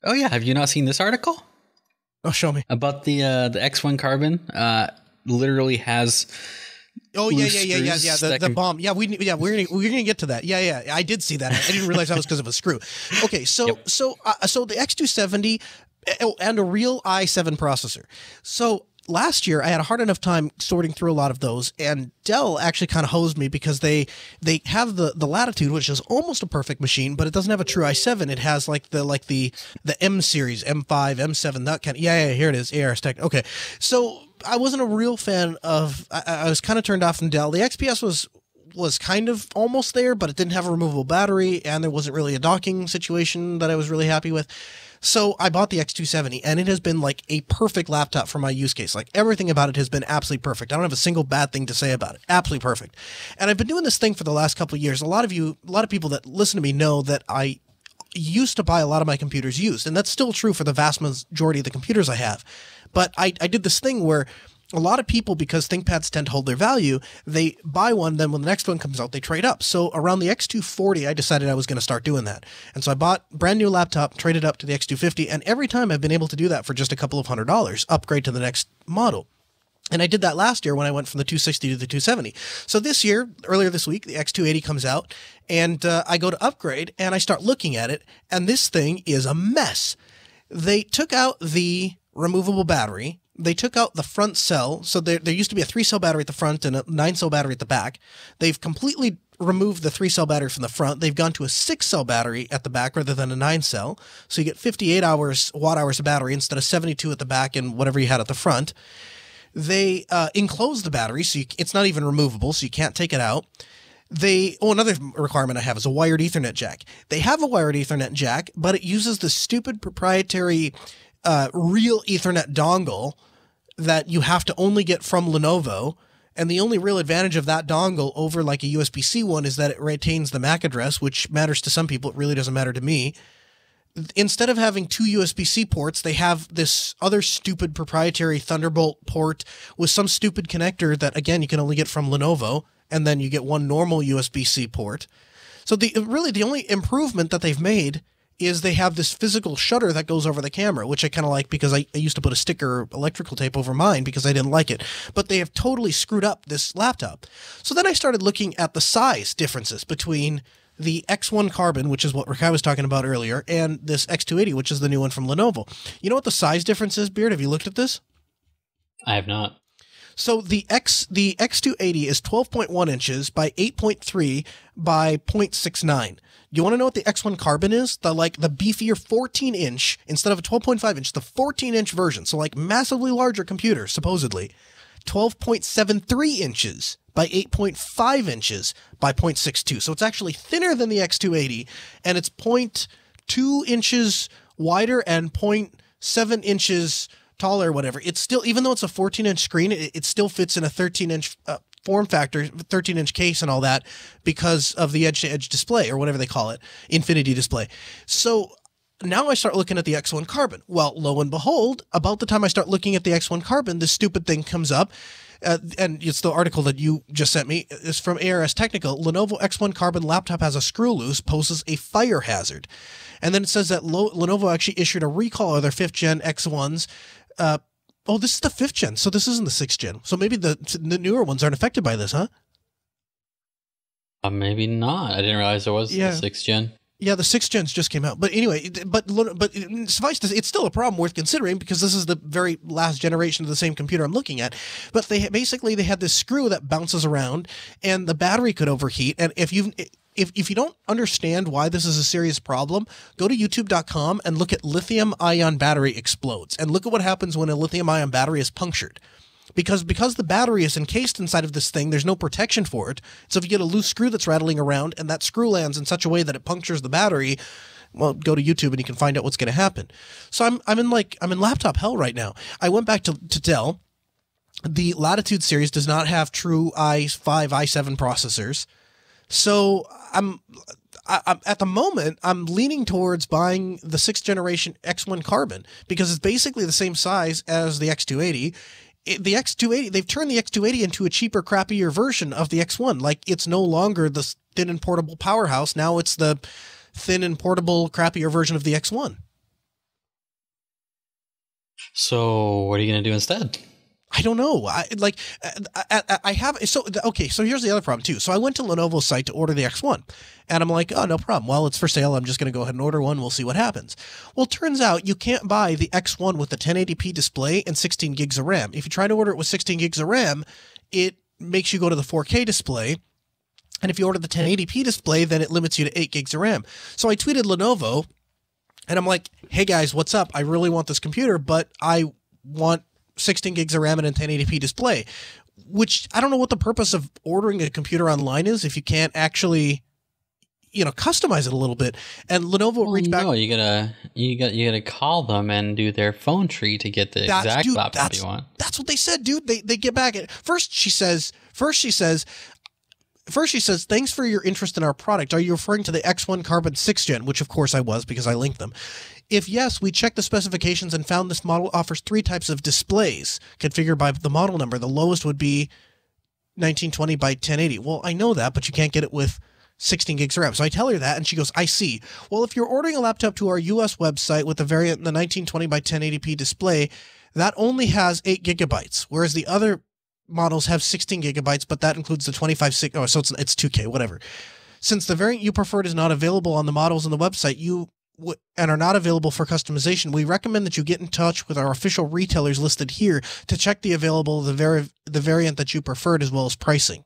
Oh yeah, have you not seen this article? Oh, show me. About the X1 Carbon. Literally has. Oh yeah. The bomb. Yeah, we're gonna get to that. Yeah. I did see that. I didn't realize that was because of a screw. Okay, so the X270 and a real i7 processor. So last year I had a hard enough time sorting through a lot of those, and Dell actually kind of hosed me because they have the Latitude, which is almost a perfect machine, but it doesn't have a true i7. It has like the M series, M5, M7, that kind of. Yeah, here it is. ARS Tech. Okay, so I wasn't a real fan of. I was kind of turned off from Dell. The XPS was kind of almost there, but it didn't have a removable battery, and there wasn't really a docking situation that I was really happy with. So I bought the X270, and it has been like a perfect laptop for my use case. Like everything about it has been absolutely perfect. I don't have a single bad thing to say about it. Absolutely perfect. And I've been doing this thing for the last couple of years. A lot of people that listen to me know that I used to buy a lot of my computers used, and that's still true for the vast majority of the computers I have. But I did this thing where a lot of people, because ThinkPads tend to hold their value, they buy one, then when the next one comes out, they trade up. So around the X240, I decided I was going to start doing that. And so I bought a brand new laptop, traded up to the X250, and every time I've been able to do that for just a couple of $100, upgrade to the next model. And I did that last year when I went from the 260 to the 270. So this year, earlier this week, the X280 comes out, and I go to upgrade, and I start looking at it, and this thing is a mess. They took out the removable battery. They took out the front cell. So there used to be a 3-cell battery at the front and a 9-cell battery at the back. They've completely removed the 3-cell battery from the front. They've gone to a 6-cell battery at the back rather than a 9-cell. So you get 58 watt-hours of battery instead of 72 at the back and whatever you had at the front. They enclose the battery, so it's not even removable, so you can't take it out. Another requirement I have is a wired Ethernet jack. They have a wired Ethernet jack, but it uses the stupid proprietary real Ethernet dongle that you have to only get from Lenovo. And the only real advantage of that dongle over like a USB-C one is that it retains the MAC address, which matters to some people. It really doesn't matter to me. Instead of having 2 USB-C ports, they have this other stupid proprietary Thunderbolt port with some stupid connector that, again, you can only get from Lenovo, and then you get one normal USB-C port. So the only improvement that they've made is they have this physical shutter that goes over the camera, which I kind of like because I used to put a sticker electrical tape over mine because I didn't like it. But they have totally screwed up this laptop. So then I started looking at the size differences between the X1 Carbon, which is what Rikai was talking about earlier, and this X280, which is the new one from Lenovo. You know what the size difference is, Beard? Have you looked at this? I have not. So the X280 is 12.1 inches by 8.3 by 0.69. Do you want to know what the X1 Carbon is? The beefier 14-inch, instead of a 12.5-inch, the 14-inch version. So like massively larger computer, supposedly. 12.73 inches by 8.5 inches by 0.62. So it's actually thinner than the X280, and it's 0.2 inches wider and 0.7 inches taller, whatever. It's still, even though it's a 14-inch screen, it still fits in a 13-inch form factor, 13-inch case and all that because of the edge-to-edge display, or whatever they call it, infinity display. So now I start looking at the X1 Carbon. Well, lo and behold, about the time I start looking at the X1 Carbon, this stupid thing comes up. And it's the article that you just sent me. It's from ARS Technical. Lenovo X1 Carbon laptop has a screw loose, poses a fire hazard. And then it says that Lenovo actually issued a recall of their 5th gen X1s. This is the 5th gen, so this isn't the 6th gen. So maybe the newer ones aren't affected by this, huh? Maybe not. I didn't realize there was the 6th gen. Yeah, the 6th gens just came out. But anyway, but suffice to say, it's still a problem worth considering because this is the very last generation of the same computer I'm looking at. But they had this screw that bounces around, and the battery could overheat. And if you don't understand why this is a serious problem, go to youtube.com and look at lithium-ion battery explodes. And look at what happens when a lithium-ion battery is punctured. Because the battery is encased inside of this thing, there's no protection for it. So if you get a loose screw that's rattling around and that screw lands in such a way that it punctures the battery, well, go to YouTube and you can find out what's going to happen. So I'm in laptop hell right now. I went back to Dell. The Latitude series does not have true i5, i7 processors. So I'm at the moment, I'm leaning towards buying the 6th generation X1 Carbon because it's basically the same size as the X280. The X280, they've turned the X280 into a cheaper, crappier version of the X1. Like, it's no longer the thin and portable powerhouse. Now it's the thin and portable, crappier version of the X1. So what are you going to do instead? I don't know. So here's the other problem too. So I went to Lenovo's site to order the X1 and I'm like, oh, no problem. Well, it's for sale. I'm just going to go ahead and order one. We'll see what happens. Well, it turns out you can't buy the X1 with the 1080p display and 16 gigs of RAM. If you try to order it with 16 gigs of RAM, it makes you go to the 4K display. And if you order the 1080p display, then it limits you to 8 gigs of RAM. So I tweeted Lenovo and I'm like, hey guys, what's up? I really want this computer, but I want 16 gigs of RAM and a 1080p display. which I don't know what the purpose of ordering a computer online is if you can't actually, customize it a little bit. And Lenovo reached back. No, you gotta call them and do their phone tree to get the exact laptop you want. That's what they said, dude. They get back at first. She says, thanks for your interest in our product. Are you referring to the X1 Carbon 6th Gen? Which of course I was, because I linked them. If yes, we checked the specifications and found this model offers 3 types of displays configured by the model number. The lowest would be 1920 by 1080. Well, I know that, but you can't get it with 16 gigs of RAM. So I tell her that, and she goes, I see. Well, if you're ordering a laptop to our US website with the variant, the 1920 by 1080p display, that only has 8 gigabytes, whereas the other models have 16 gigabytes, but that includes the 25, so it's 2K, whatever. Since the variant you preferred is not available on the models on the website, and are not available for customization, we recommend that you get in touch with our official retailers listed here to check the variant that you preferred as well as pricing.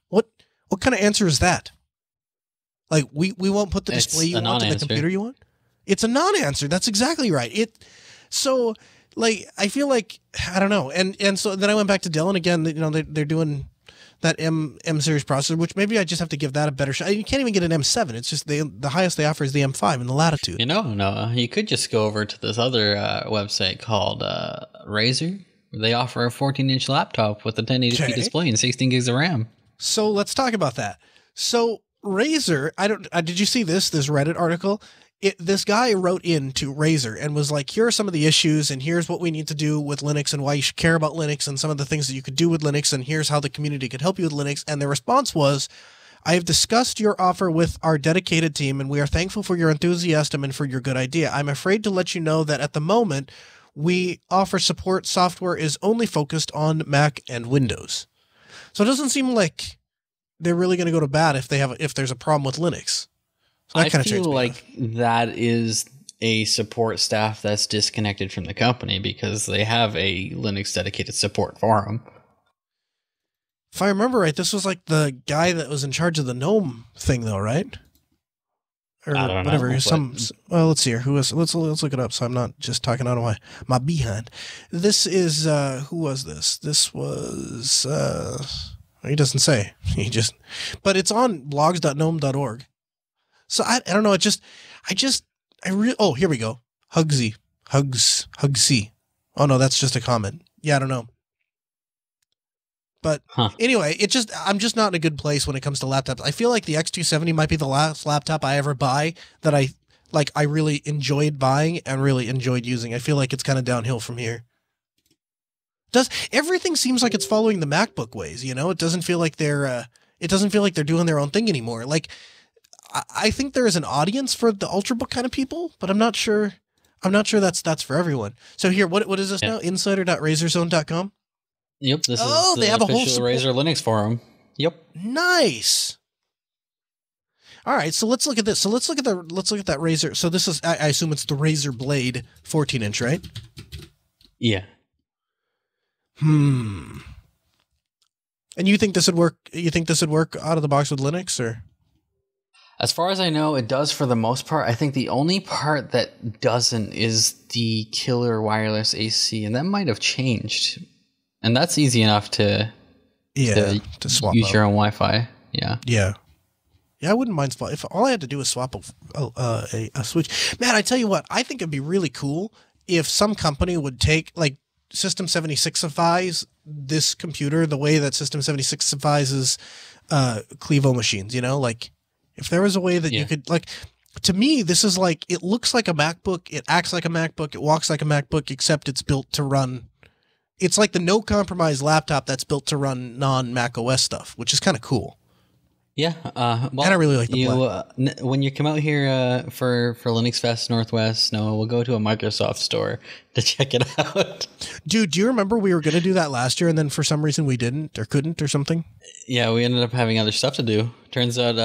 What kind of answer is that? Like, we won't put the display you want in the computer you want? It's a non-answer. That's exactly right. So, like, I feel like, I don't know. And so then I went back to Dell, and again, they're doing that M series processor, which maybe I just have to give that a better shot. You can't even get an M7. It's just the highest they offer is the M5 in the Latitude. No, you could just go over to this other website called Razer. They offer a 14-inch laptop with a 1080p display and 16 gigs of RAM. So let's talk about that. So Razer, did you see this Reddit article? This guy wrote into Razer and was like, here are some of the issues, and here's what we need to do with Linux and why you should care about Linux and some of the things that you could do with Linux, and here's how the community could help you with Linux. And the response was, I have discussed your offer with our dedicated team, and we are thankful for your enthusiasm and for your good idea. I'm afraid to let you know that at the moment, we offer support software is only focused on Mac and Windows. So it doesn't seem like they're really going to go to bat if there's a problem with Linux. So I feel like that is a support staff that's disconnected from the company because they have a Linux dedicated support forum. If I remember right, this was like the guy that was in charge of the GNOME thing, though, right? Or I don't whatever. know. Well, let's see here. Who was? Let's look it up. So I'm not just talking out of my behind. This is who was this? This was he doesn't say. But it's on blogs.gnome.org. So I don't know. Oh, here we go. Hugsy. Oh no, that's just a comment. Yeah, I don't know. But anyway, I'm just not in a good place when it comes to laptops. I feel like the X270 might be the last laptop I ever buy that I really enjoyed buying and really enjoyed using. I feel like it's kind of downhill from here. Everything seems like it's following the MacBook ways, It doesn't feel like they're doing their own thing anymore. Like, I think there is an audience for the Ultrabook kind of people, but I'm not sure that's for everyone. So here, what is this now? Insider.razorzone.com? Yep, this is they have a whole Razer Linux forum. Yep. Nice. All right, so let's look at this. So let's look at that Razer. So this is, I assume it's the Razer Blade 14-inch, right? Yeah. And you think this would work? You think this would work out of the box with Linux, or? As far as I know, it does for the most part. I think the only part that doesn't is the killer wireless AC, and that might have changed. And that's easy enough to swap use your own Wi-Fi. Yeah. Yeah. Yeah, I wouldn't mind if all I had to do was swap a switch. Man, I tell you what, I think it'd be really cool if some company would take, like, System 76ifies this computer the way that System 76ifies Clevo machines, like if there was a way that you could, like, to me, this is like, it looks like a MacBook, it acts like a MacBook, it walks like a MacBook, except it's built to run, it's like the no compromise laptop that's built to run non-Mac OS stuff, which is kind of cool. Yeah, and I really like the black. When you come out here for Linux Fest Northwest, Noah, we'll go to a Microsoft store to check it out. Dude, do you remember we were going to do that last year, and then for some reason we didn't or couldn't or something? Yeah, we ended up having other stuff to do. Turns out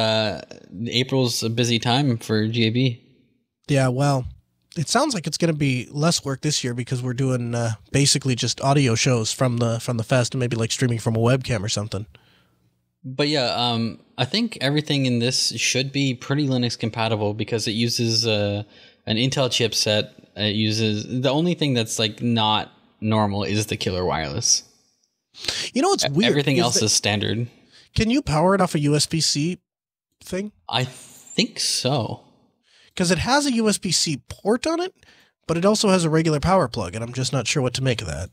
April's a busy time for GAB. Yeah, well, it sounds like it's going to be less work this year because we're doing basically just audio shows from the fest and maybe like streaming from a webcam or something. But yeah, I think everything in this should be pretty Linux compatible because it uses an Intel chipset. It uses, the only thing that's like not normal is the killer wireless. You know what's weird? Everything else is standard. Can you power it off a USB-C thing? I think so. Because it has a USB-C port on it, but it also has a regular power plug, and I'm just not sure what to make of that.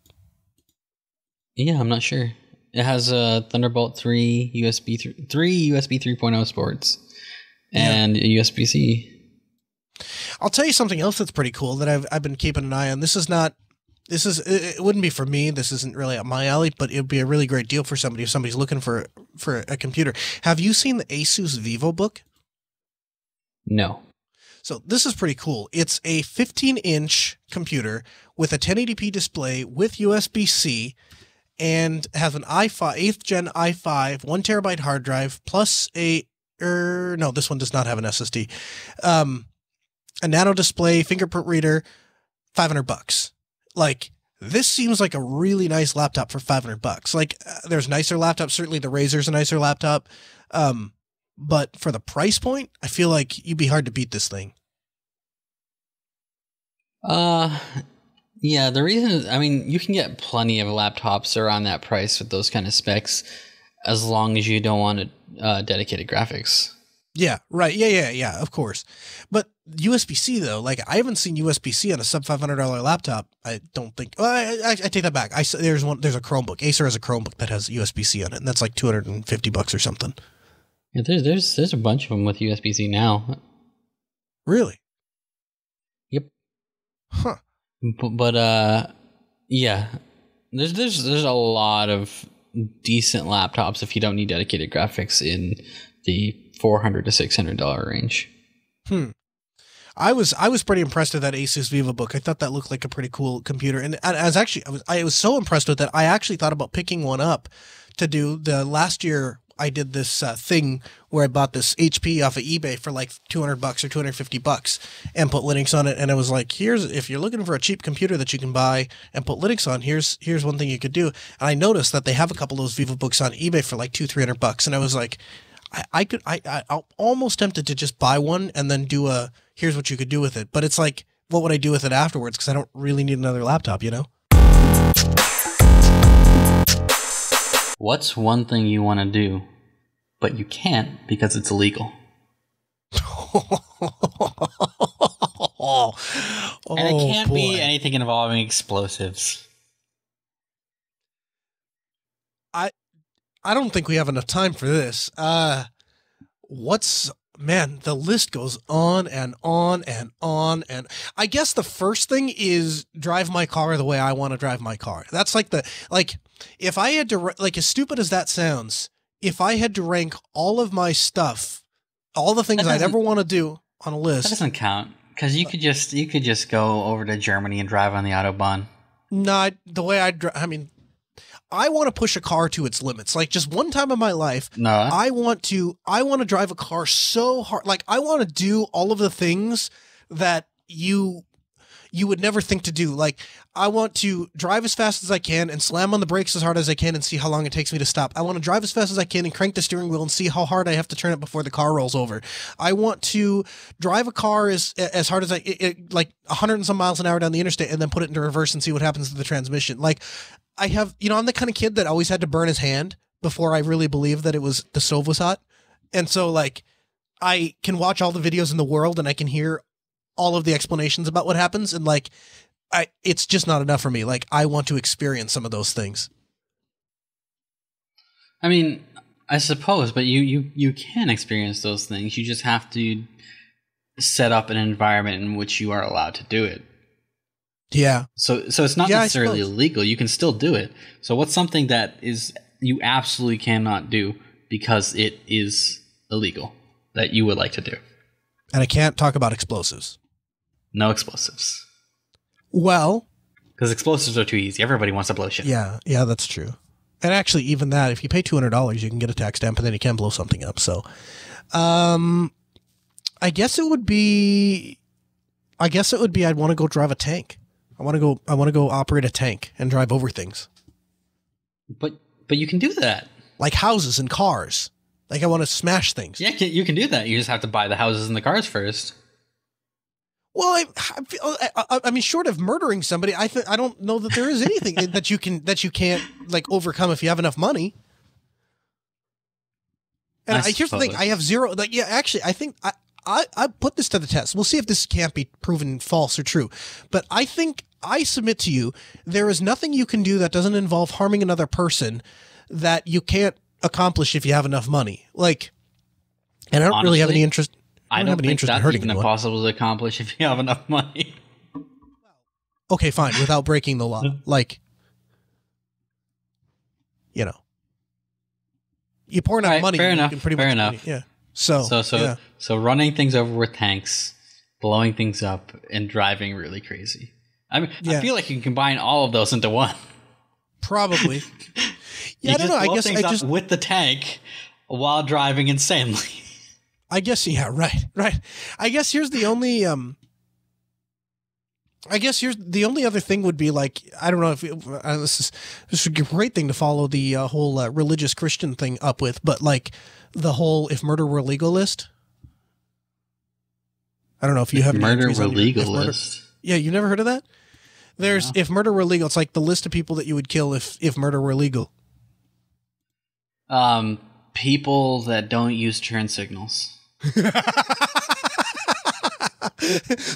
Yeah, I'm not sure. It has a Thunderbolt 3 USB 3 USB 3.0 ports and a USB-C. I'll tell you something else that's pretty cool that I've been keeping an eye on. It wouldn't be for me. This isn't really up my alley, but it would be a really great deal for somebody if somebody's looking for a computer. Have you seen the Asus VivoBook? No. So this is pretty cool. It's a 15-inch computer with a 1080p display with USB-C and has an i5 8th gen i5 1 terabyte hard drive plus no, this one does not have an SSD. A nano display, fingerprint reader, $500. Like, this seems like a really nice laptop for $500. Like, there's nicer laptops. Certainly the Razer's a nicer laptop. But for the price point, I feel like you'd be hard to beat this thing. Yeah, the reason is, I mean, you can get plenty of laptops around that price with those kind of specs, as long as you don't want dedicated graphics. Yeah, right. Yeah, of course. But USB-C, though, like, I haven't seen USB-C on a sub $500 laptop. I don't think. Well, I take that back. There's a Chromebook. Acer has a Chromebook that has USB-C on it, and that's like $250 or something. Yeah, there's a bunch of them with USB-C now. Really? Yep. Huh. But yeah, there's a lot of decent laptops if you don't need dedicated graphics in the $400 to $600 range. I was pretty impressed with that Asus VivoBook. I thought that looked like a pretty cool computer, and I was so impressed with it. I actually thought about picking one up to do the last year. I did this thing where I bought this HP off of eBay for like $200 or $250 and put Linux on it. And I was like, if you're looking for a cheap computer that you can buy and put Linux on, here's one thing you could do. And I noticed that they have a couple of those VivoBooks on eBay for like $200-$300. And I was like, I'm almost tempted to just buy one and then do here's what you could do with it. But it's like, what would I do with it afterwards? Because I don't really need another laptop, you know? What's one thing you want to do, but you can't because it's illegal? And it can't be anything involving explosives. I don't think we have enough time for this. The list goes on and on and on. And I guess the first thing is drive my car the way I want to drive my car. That's if I had to, as stupid as that sounds, if I had to rank all of my stuff, all the things I'd ever want to do on a list. That doesn't count, because you could just go over to Germany and drive on the Autobahn. No, the way I want to push a car to its limits. Like, just one time in my life, I want to drive a car so hard. Like, I want to do all of the things that you would never think to do. Like, I want to drive as fast as I can and slam on the brakes as hard as I can and see how long it takes me to stop. I want to drive as fast as I can and crank the steering wheel and see how hard I have to turn it before the car rolls over. I want to drive a car as hard as like 100 and some miles an hour down the interstate and then put it into reverse and see what happens to the transmission. Like, I'm the kind of kid that always had to burn his hand before I really believed that the stove was hot. And so, like, I can watch all the videos in the world and I can hear all of the explanations about what happens. And like, it's just not enough for me. Like, I want to experience some of those things. I mean, I suppose, but you can experience those things. You just have to set up an environment in which you are allowed to do it. Yeah. So it's not necessarily illegal. You can still do it. So what's something that you absolutely cannot do because it is illegal that you would like to do? And I can't talk about explosives. No explosives. Well, because explosives are too easy. Everybody wants to blow shit. Yeah, that's true. And actually, even that, if you pay $200, you can get a tax stamp and then you can blow something up. So, I guess it would be I'd want to go drive a tank. I want to go operate a tank and drive over things. But you can do that. Like houses and cars. Like, I want to smash things. Yeah, you can do that. You just have to buy the houses and the cars first. Well, I mean, short of murdering somebody, I don't know that there is anything that you can't like overcome if you have enough money. And here's the thing: I have zero. Like, yeah, actually, I think I put this to the test. We'll see if this can't be proven false or true. But I think I submit to you there is nothing you can do that doesn't involve harming another person that you can't accomplish if you have enough money. Like, and I don't really have any interest. I don't think that's even impossible to accomplish if you have enough money. Okay, fine. Without breaking the law. Like, you know. You pour enough money. Fair enough. You can pretty fair much, enough. Yeah. So running things over with tanks, blowing things up, and driving really crazy. I mean, I feel like you can combine all of those into one. Probably. Yeah, I don't know. I guess I just with the tank while driving insanely. I guess, yeah, right. I guess here's the only, other thing would be like, I don't know if this is a great thing to follow the whole religious Christian thing up with, but like the whole if murder were legal list. I don't know if you have murder were legal list. Yeah, you never heard of that? There's if murder were legal, it's like the list of people that you would kill if murder were legal. People that don't use turn signals.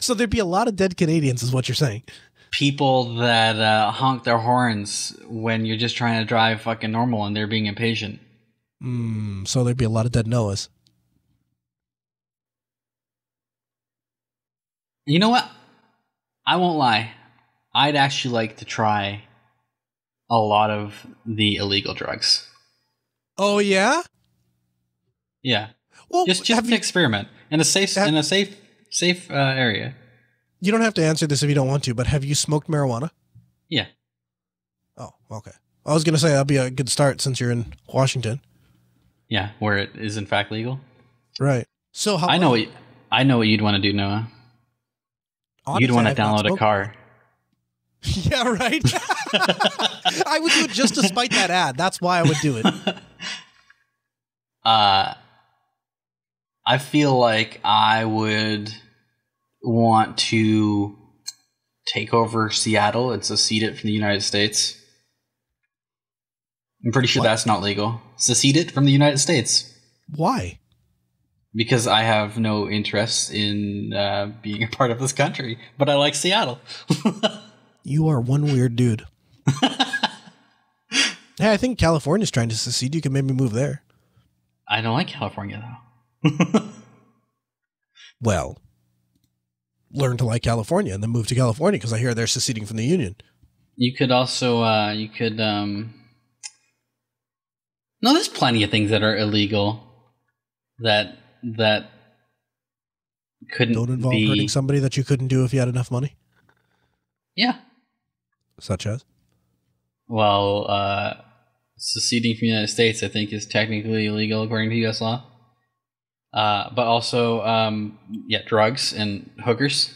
So there'd be a lot of dead Canadians is what you're saying. People that honk their horns when you're just trying to drive fucking normal and they're being impatient. So there'd be a lot of dead Noahs. You know what? I won't lie. I'd actually like to try a lot of the illegal drugs. Oh yeah? Yeah. Well, just to experiment in a safe area. You don't have to answer this if you don't want to, but have you smoked marijuana? Yeah. Oh, okay. I was going to say that'd be a good start since you're in Washington. Yeah, where it is in fact legal. Right. So I know what you'd want to do, Noah. Honestly, you'd want to download a car. Yeah, right. I would do it just to spite that ad. That's why I would do it. I feel like I would want to take over Seattle and secede it from the United States. I'm pretty sure that's not legal. Secede it from the United States. Why? Because I have no interest in being a part of this country, but I like Seattle. You are one weird dude. Hey, I think California's trying to secede. You can maybe move there. I don't like California, though. Well, learn to like California and then move to California because I hear they're seceding from the Union. You could also, no, there's plenty of things that are illegal that couldn't don't involve hurting somebody that you couldn't do if you had enough money. Yeah. Such as? Well, seceding from the United States, I think, is technically illegal according to U.S. law. But also, drugs and hookers.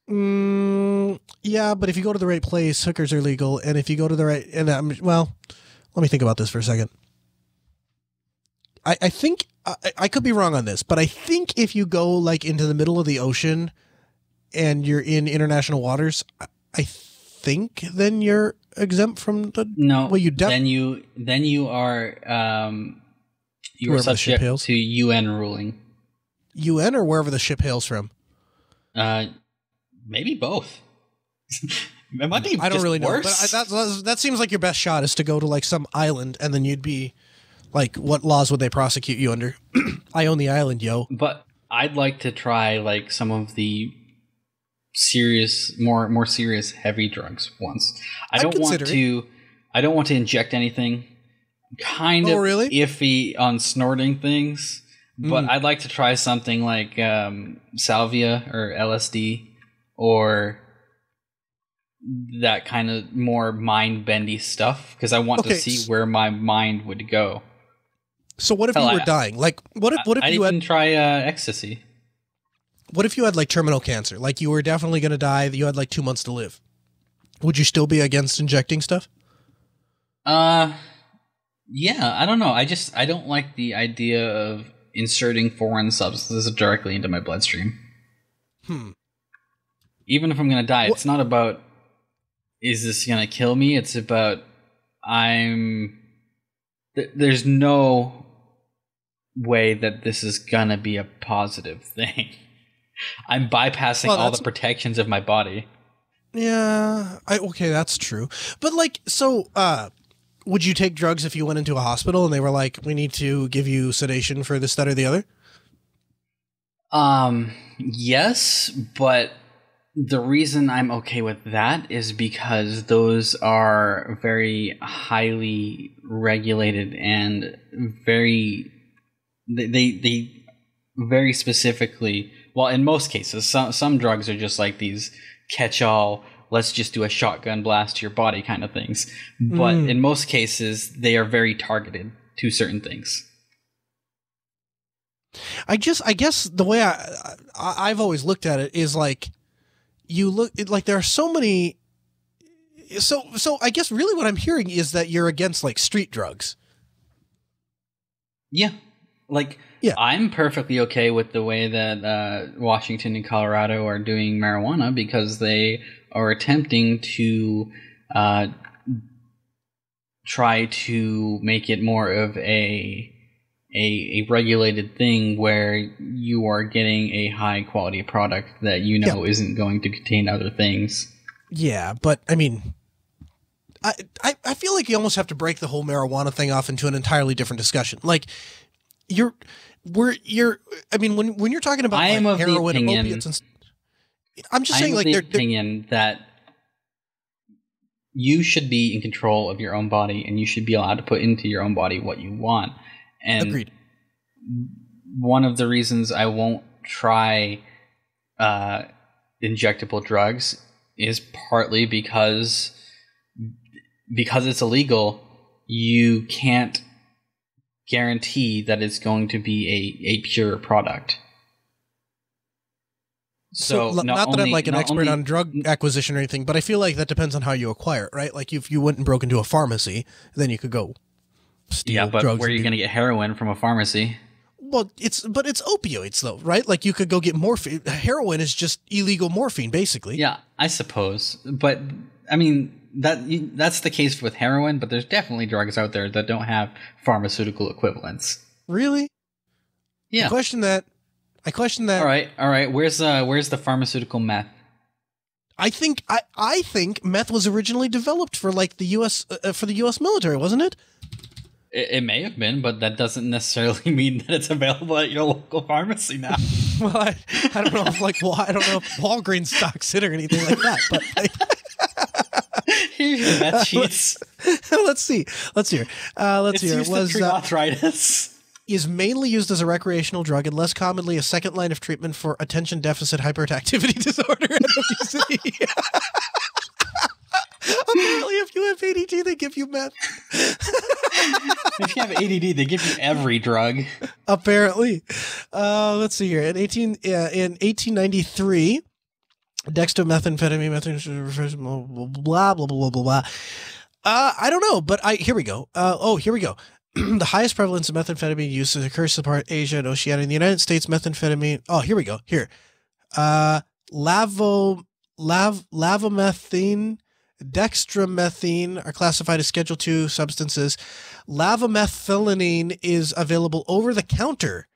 Yeah, but if you go to the right place, hookers are legal. And if you go to the right, well, let me think about this for a second. I think I could be wrong on this, but I think if you go like into the middle of the ocean and you're in international waters, I think then you're exempt from the then you are you are subject to UN ruling. UN or wherever the ship hails from? Maybe both. It might be I don't really worse. know, but that seems like your best shot is to go to like some island and then you'd be like, what laws would they prosecute you under? I own the island, yo. But I'd like to try like some of the serious, more serious, heavy drugs once. I don't want to inject anything. Kind of really? iffy on snorting things, but I'd like to try something like salvia or LSD or that kind of more mind-bendy stuff because I want to see where my mind would go. So what if you were dying? Like, what if you had try ecstasy? What if you had like terminal cancer? Like you were definitely going to die. You had like 2 months to live. Would you still be against injecting stuff? Yeah, I don't know. I don't like the idea of inserting foreign substances directly into my bloodstream. Even if I'm going to die, it's not about, is this going to kill me? It's about, there's no way that this is going to be a positive thing. I'm bypassing all the protections of my body. Yeah. Okay, that's true. But like, so, would you take drugs if you went into a hospital and they were like, we need to give you sedation for this, that, or the other? Yes, but the reason I'm okay with that is because those are very highly regulated and they very specifically, well, in most cases, some drugs are just like these catch-all, let's just do a shotgun blast to your body kind of things. But in most cases, they are very targeted to certain things. I guess the way I've always looked at it is like, there are so many. So I guess really what I'm hearing is that you're against like street drugs. Yeah. Yeah. I'm perfectly okay with the way that Washington and Colorado are doing marijuana because they are attempting to try to make it more of a regulated thing where you are getting a high quality product that isn't going to contain other things. Yeah, but I mean, I feel like you almost have to break the whole marijuana thing off into an entirely different discussion. Like when you're talking about heroin and opiates and I'm just saying, like, the opinion that you should be in control of your own body and you should be allowed to put into your own body what you want. And agreed. One of the reasons I won't try injectable drugs is partly because it's illegal. You can't guarantee that it's going to be a pure product. So not that I'm like an expert on drug acquisition or anything, but I feel like that depends on how you acquire it, right? Like if you went and broke into a pharmacy, then you could go steal drugs. Yeah, but where are you going to get heroin from a pharmacy? Well, it's opioids though, right? Like you could go get morphine. Heroin is just illegal morphine, basically. Yeah, I suppose. But I mean, that's the case with heroin, but there's definitely drugs out there that don't have pharmaceutical equivalents. Really? Yeah. I question that. All right. Where's the pharmaceutical meth? I think meth was originally developed for like the U.S. For the U.S. military, wasn't it? It may have been, but that doesn't necessarily mean that it's available at your local pharmacy now. Well, I don't know if I don't know if Walgreens stocks it or anything like that. But here's your meth sheets. Let's see. Let's hear. It's used to treat arthritis. Is mainly used as a recreational drug and less commonly a second line of treatment for attention deficit hyperactivity disorder and obesity. Apparently, if you have ADD, they give you meth. If you have ADD, they give you every drug. Apparently. Let's see here. In 1893, dextromethamphetamine, blah, blah, blah, blah, blah. I don't know, but here we go. Here we go. The highest prevalence of methamphetamine use occurs in part Asia and Oceania. In the United States, methamphetamine. Oh, here we go. Here, lavomethine, dextromethine are classified as Schedule II substances. Lavomethylene is available over the counter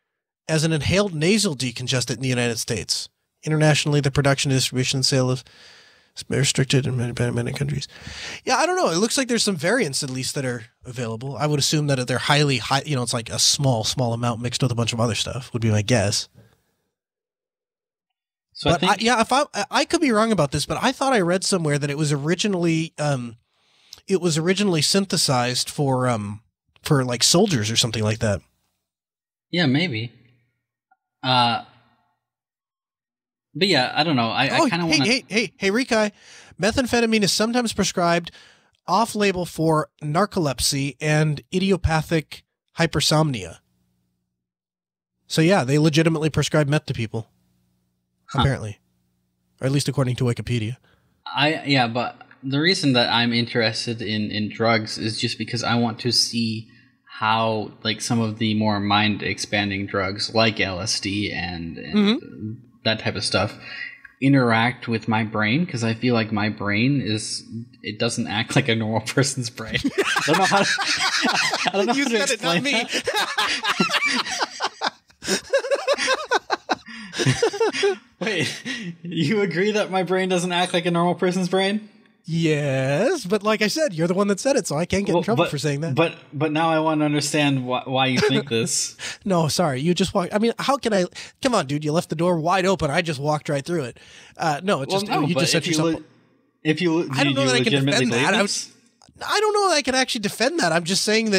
as an inhaled nasal decongestant in the United States. Internationally, the production, distribution, and sale of restricted in many countries. Yeah, I don't know. It looks like there's some variants at least that are available. I would assume that they're highly high. You know, it's like a small amount mixed with a bunch of other stuff. Would be my guess. So but I could be wrong about this, but I thought I read somewhere that it was originally synthesized for like soldiers or something like that. Yeah, maybe. But yeah, I don't know. I kind of want to. Hey, Rikai, methamphetamine is sometimes prescribed off-label for narcolepsy and idiopathic hypersomnia. So yeah, they legitimately prescribe meth to people. Apparently, or at least according to Wikipedia. But the reason that I'm interested in drugs is just because I want to see how like some of the more mind expanding drugs like LSD and that type of stuff interact with my brain, because I feel like my brain it doesn't act like a normal person's brain. I don't know how to, I don't know You how to said it, not explain me. that. Wait, you agree that my brain doesn't act like a normal person's brain? Yes, but like I said, you're the one that said it, so I can't get in trouble for saying that. But now I want to understand why you think this. No, sorry, you just walked. I mean, how can I? Come on, dude, you left the door wide open. I just walked right through it. No, it's just you just set yourself. I don't know that I can defend that. I don't know that I can actually defend that. I'm just saying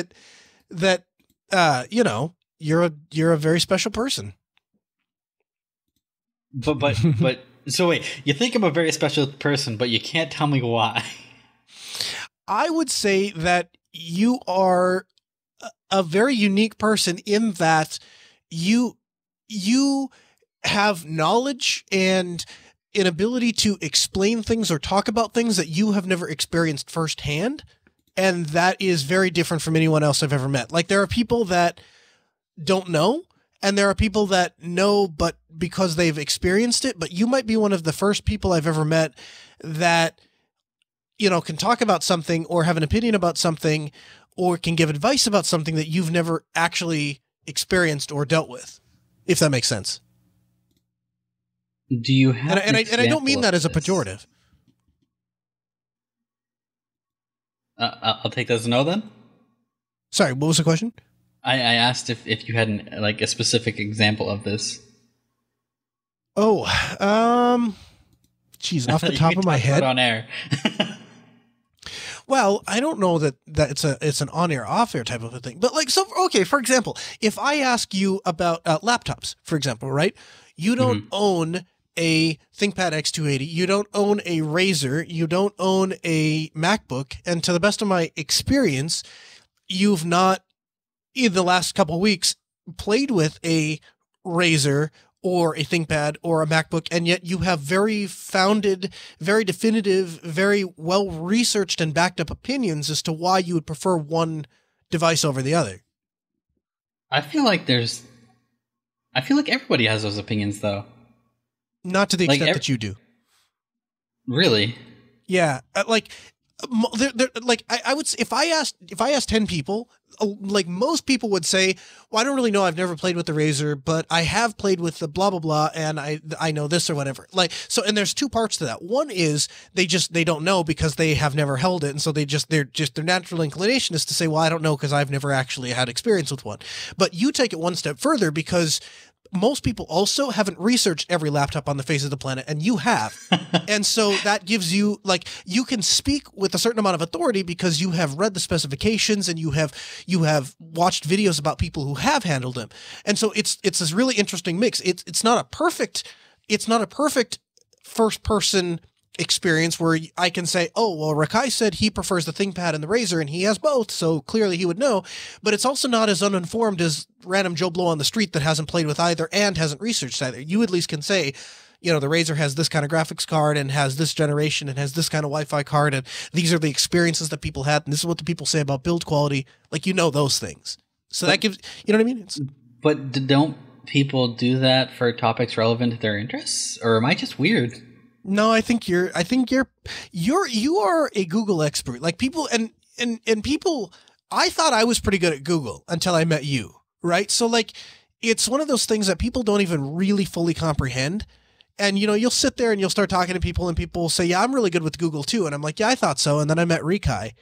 that you know, you're a very special person. But so wait, you think I'm a very special person, but you can't tell me why. I would say that you are a very unique person in that you have knowledge and an ability to explain things or talk about things that you have never experienced firsthand. And that is very different from anyone else I've ever met. Like, there are people that don't know, and there are people that know, but because they've experienced it. But you might be one of the first people I've ever met that, you know, can talk about something or have an opinion about something or can give advice about something that you've never actually experienced or dealt with, if that makes sense. Do you have and I don't mean that as a pejorative. I'll take that as a no then. Sorry, what was the question? I asked if you had a specific example of this. Oh, geez, off the top of my head. On air. Well, I don't know that it's an on-air, off-air type of a thing. But like, so, okay, for example, if I ask you about laptops, for example, right? You don't own a ThinkPad X280. You don't own a Razer. You don't own a MacBook. And to the best of my experience, you've not, in the last couple of weeks, played with a Razer or a ThinkPad or a MacBook, and yet you have very founded, very definitive, very well-researched and backed up opinions as to why you would prefer one device over the other. I feel like everybody has those opinions, though. Not to the extent that you do. Really? Yeah. I would say if I asked 10 people, like most people would say, well, I don't really know. I've never played with the Razer, but I have played with the blah, blah, blah. And I know this or whatever. Like, so, and there's two parts to that. One is they don't know because they have never held it. And so their natural inclination is to say, well, I don't know because I've never actually had experience with one. But you take it one step further because most people also haven't researched every laptop on the face of the planet, and you have. And so that gives you, like, you can speak with a certain amount of authority because you have read the specifications and you have watched videos about people who have handled them. And so it's this really interesting mix. It's not a perfect first person experience where I can say, oh, well, Rikai said he prefers the ThinkPad and the Razer, and he has both, so clearly he would know. But it's also not as uninformed as random Joe Blow on the street that hasn't played with either and hasn't researched either. You at least can say, you know, the Razer has this kind of graphics card and has this generation and has this kind of Wi-Fi card, and these are the experiences that people had, and this is what the people say about build quality. Like, you know those things. So that gives, you know what I mean? But don't people do that for topics relevant to their interests? Or am I just weird? No, I think you are a Google expert. Like, people and people, I thought I was pretty good at Google until I met you, right? So like, it's one of those things that people don't even really fully comprehend. And, you know, you'll sit there and you'll start talking to people and people will say, yeah, I'm really good with Google too. And I'm like, yeah, I thought so. And then I met Rikai,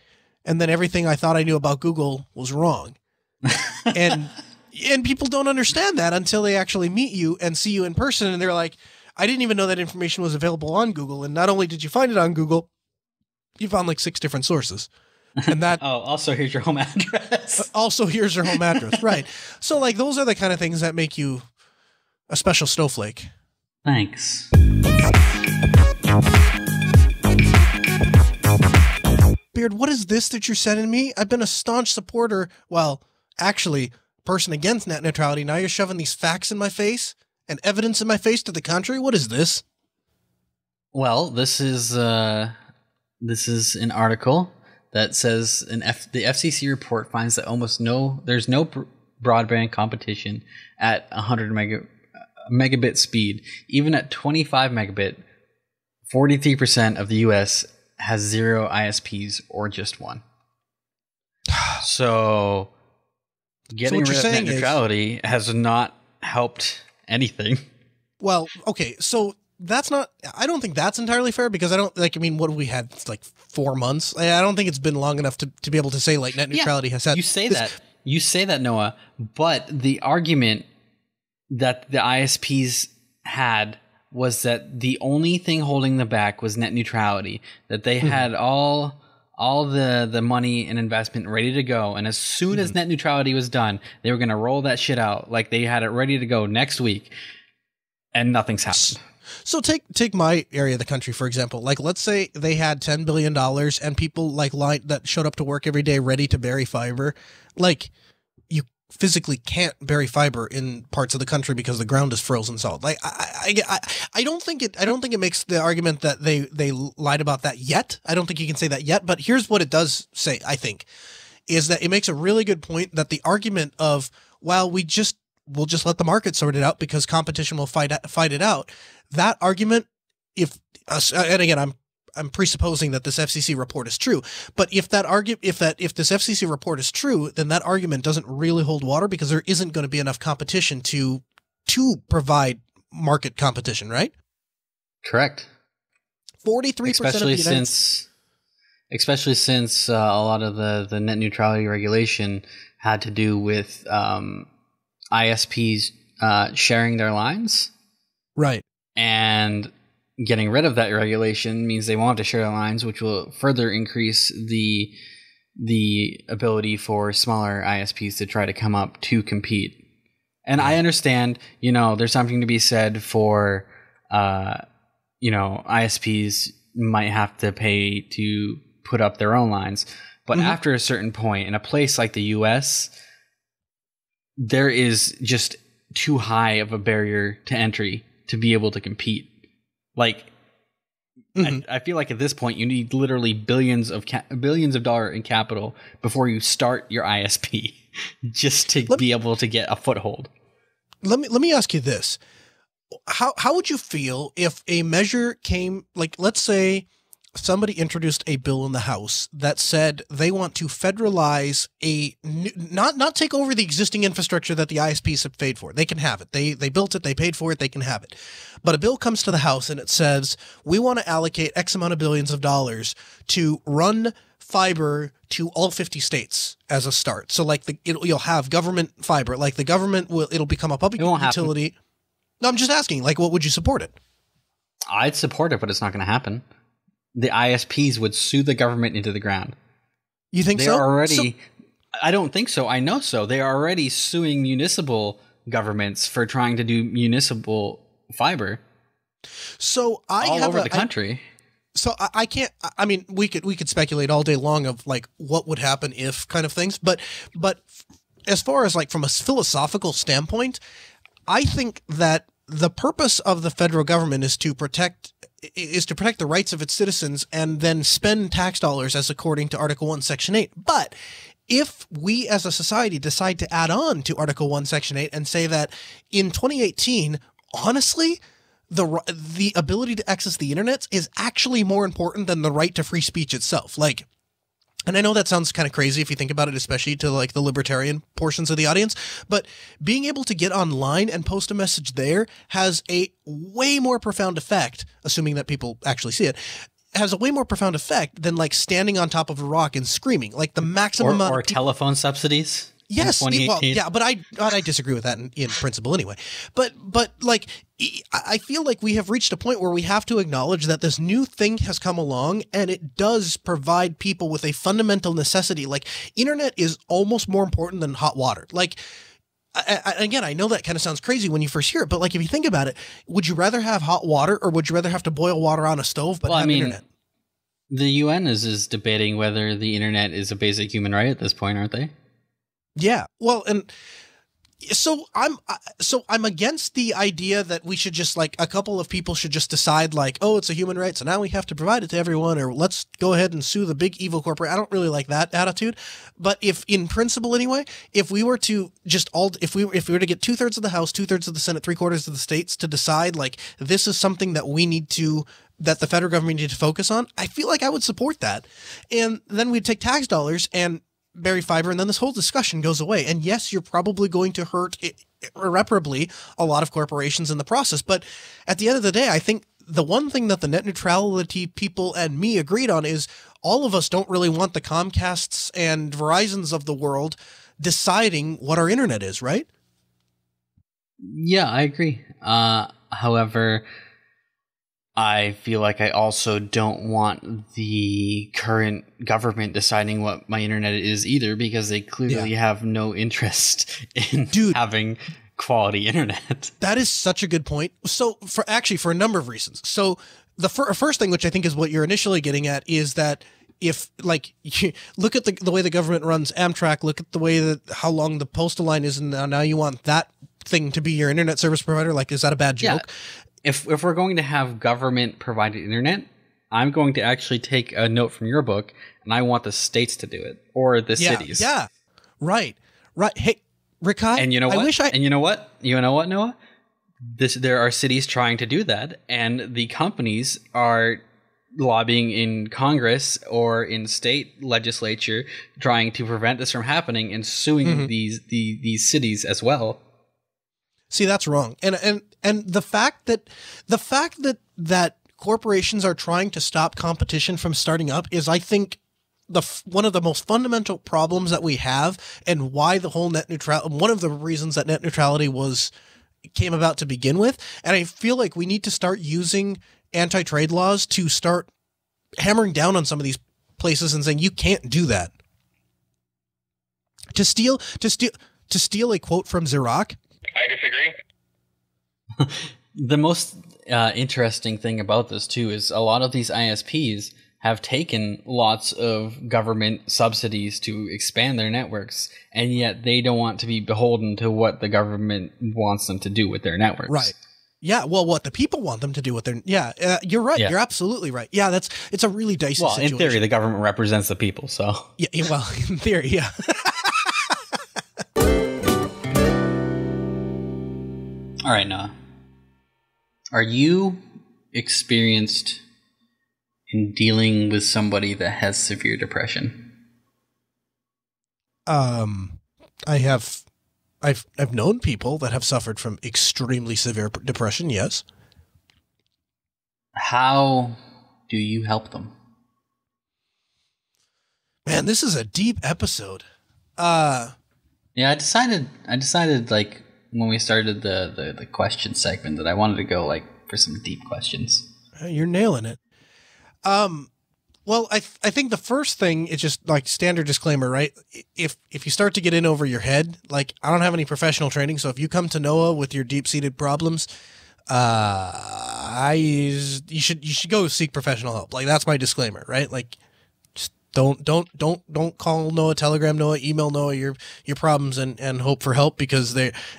and then everything I thought I knew about Google was wrong. and people don't understand that until they actually meet you and see you in person. And they're like, I didn't even know that information was available on Google. And not only did you find it on Google, you found like 6 different sources. And that also here's your home address. Also here's your home address, right? So like, those are the kind of things that make you a special snowflake. Thanks. Beard, what is this that you're sending me? I've been a staunch supporter, well, actually, person against net neutrality. Now you're shoving these facts in my face and evidence in my face to the contrary. What is this? Well, this is an article that says the FCC report finds that there's no broadband competition at 100 megabit speed. Even at 25 megabit, 43% of the US has 0 ISPs or just one. So getting rid of net neutrality has not helped anything. Well, okay, so that's not, I don't think that's entirely fair, because I don't, like, I mean, what have we had? It's like 4 months. I don't think it's been long enough to be able to say, like, net neutrality has had. You say that, Noah, but the argument that the ISPs had was that the only thing holding them back was net neutrality, that they had all the money and investment ready to go, and as soon as net neutrality was done, they were going to roll that shit out like they had it ready to go next week, and nothing's happened. So take my area of the country, for example. Like, let's say they had $10 billion and people like that showed up to work every day ready to bury fiber. Like, you physically can't bury fiber in parts of the country because the ground is frozen solid. Like, I don't think it makes the argument that they lied about that yet. I don't think you can say that yet. But here's what it does say, I think, is that it makes a really good point that the argument of, well, we'll just let the market sort it out because competition will fight it out. That argument, and again, I'm presupposing that this FCC report is true, but if this FCC report is true, then that argument doesn't really hold water, because there isn't going to be enough competition to provide market competition, right? Correct. 43% of the United especially since a lot of the net neutrality regulation had to do with ISPs sharing their lines. Right. And getting rid of that regulation means they won't have to share their lines, which will further increase the ability for smaller ISPs to try to come up to compete. And I understand, there's something to be said for, ISPs might have to pay to put up their own lines. But after a certain point, in a place like the US, there is just too high of a barrier to entry to be able to compete. Like, I feel like at this point you need literally billions of dollars in capital before you start your ISP just to be able to get a foothold. Let me ask you this: how would you feel if a measure came, like, let's say somebody introduced a bill in the House that said they want to federalize not take over the existing infrastructure that the ISPs have paid for. They can have it. They built it. They paid for it. They can have it. But a bill comes to the House and it says, we want to allocate X amount of billions of dollars to run fiber to all 50 states as a start. So like you'll have government fiber, like the government it'll become a public utility. Happen. No, I'm just asking, like, what would you support it? I'd support it, but it's not going to happen. The ISPs would sue the government into the ground. You think so? I don't think so. I know so. They are already suing municipal governments for trying to do municipal fiber. So all over the country. So I can't. I mean, we could speculate all day long of like what would happen if kind of things. But as far as like from a philosophical standpoint, I think that the purpose of the federal government is to protect the rights of its citizens and then spend tax dollars as according to Article 1, Section 8. But if we as a society decide to add on to Article 1, Section 8 and say that in 2018, honestly, the ability to access the internet is actually more important than the right to free speech itself. Like, and I know that sounds kind of crazy if you think about it, especially to like the libertarian portions of the audience, but being able to get online and post a message there has a way more profound effect, assuming that people actually see it, has a way more profound effect than like standing on top of a rock and screaming. Like the maximum amount of telephone subsidies. Yes, well, yeah, but I disagree with that in principle anyway. But like I feel like we have reached a point where we have to acknowledge that this new thing has come along and it does provide people with a fundamental necessity. Like internet is almost more important than hot water. Like again, I know that kind of sounds crazy when you first hear it, but like if you think about it, would you rather have hot water or would you rather have to boil water on a stove but have internet? The UN is debating whether the internet is a basic human right at this point, aren't they? Yeah. Well, and I'm against the idea that we should just like a couple of people should just decide like, oh, it's a human right, so now we have to provide it to everyone, or let's go ahead and sue the big evil corporate. I don't really like that attitude. But if in principle anyway, if we were to just if we were to get 2/3 of the House, 2/3 of the Senate, 3/4 of the states to decide like this is something that that the federal government needs to focus on, I feel like I would support that. And then we'd take tax dollars and bury fiber, and then this whole discussion goes away. And yes, you're probably going to hurt irreparably a lot of corporations in the process. But at the end of the day, I think the one thing that the net neutrality people and me agreed on is all of us don't really want the Comcasts and Verizons of the world deciding what our internet is, right? Yeah, I agree. However, I feel like I also don't want the current government deciding what my internet is either, because they clearly have no interest in having quality internet. That is such a good point. So for a number of reasons. So the first thing, which I think is what you're initially getting at, is that if like you look at the way the government runs Amtrak, look at the way that how long the postal line is, and now you want that thing to be your internet service provider. Like, is that a bad joke? Yeah. If we're going to have government-provided internet, I'm going to actually take a note from your book, and I want the states to do it, or the cities. Yeah, right. Hey, Rikai, and you know what? And you know what? You know what, Noah? There are cities trying to do that, and the companies are lobbying in Congress or in state legislature, trying to prevent this from happening and suing these cities as well. See, that's wrong. And the fact that corporations are trying to stop competition from starting up is, I think, one of the most fundamental problems that we have, and why the whole net neutrality, one of the reasons that net neutrality came about to begin with. And I feel like we need to start using anti-trade laws to start hammering down on some of these places and saying you can't do that. To steal a quote from Xerox. I disagree. The most interesting thing about this, too, is a lot of these ISPs have taken lots of government subsidies to expand their networks, and yet they don't want to be beholden to what the government wants them to do with their networks. Right. Yeah, well, what the people want them to do with their... Yeah, you're right. Yeah. You're absolutely right. Yeah, it's a really dicey situation. In theory, the government represents the people, so... Yeah, well, in theory, yeah. All right, Noah. Are you experienced in dealing with somebody that has severe depression? I've known people that have suffered from extremely severe depression, yes. How do you help them? Man, this is a deep episode. Yeah, I decided like when we started the question segment that I wanted to go like for some deep questions. You're nailing it. Well, I think the first thing is just like standard disclaimer, right? If you start to get in over your head, like I don't have any professional training, so if you come to Noah with your deep-seated problems, you should go seek professional help. Like that's my disclaimer, right? Like just don't call Noah, telegram Noah, email Noah your problems and hope for help, because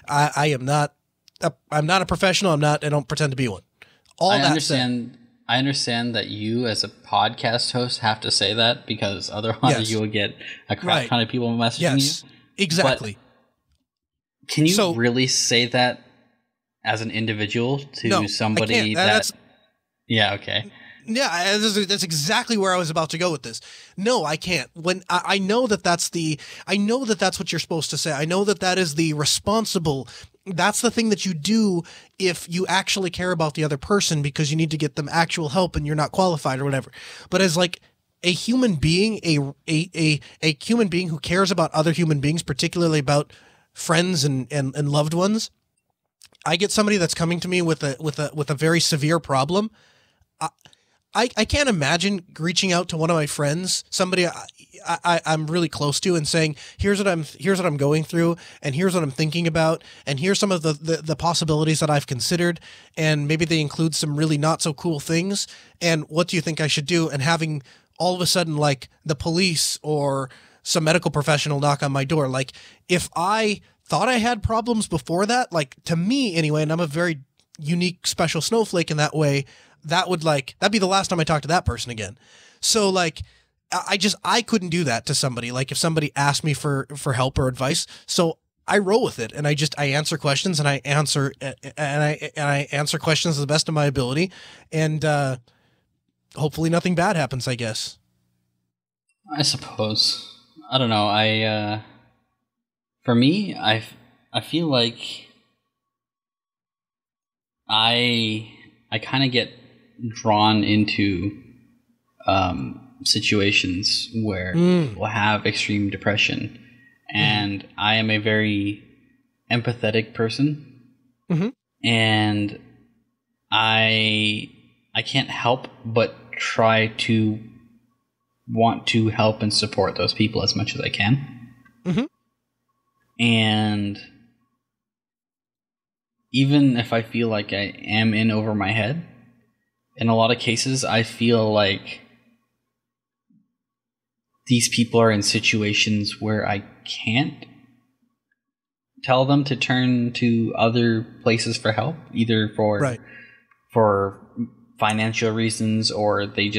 I'm not a professional. I don't pretend to be one. I understand that you, as a podcast host, have to say that, because otherwise you will get a crap ton of people messaging you. Exactly. But can you really say that as an individual to somebody that... Yeah, okay. Yeah, that's exactly where I was about to go with this. No, I can't. When I know that's what you're supposed to say. I know that is the responsible. That's the thing that you do if you actually care about the other person, because you need to get them actual help and you're not qualified or whatever. But as like a human being, a human being who cares about other human beings, particularly about friends and loved ones, I get somebody that's coming to me with a very severe problem. I can't imagine reaching out to one of my friends, somebody I'm really close to, and saying, here's what I'm going through, and here's what I'm thinking about, and here's some of the possibilities that I've considered, and maybe they include some really not so cool things, and what do you think I should do? And having all of a sudden like the police or some medical professional knock on my door. Like if I thought I had problems before that. Like, to me anyway, and I'm a very unique, special snowflake in that way, that'd be the last time I talk to that person again. So like, I couldn't do that to somebody. Like if somebody asked me for help or advice, so I roll with it and I answer questions and I answer questions to the best of my ability, and hopefully nothing bad happens, I guess. I suppose. I don't know. For me, I feel like I kind of get drawn into situations where people have extreme depression, and I am a very empathetic person, and I can't help but try to want to help and support those people as much as I can. And even if I feel like I am in over my head, in a lot of cases, I feel like these people are in situations where I can't tell them to turn to other places for help, either for financial reasons, or they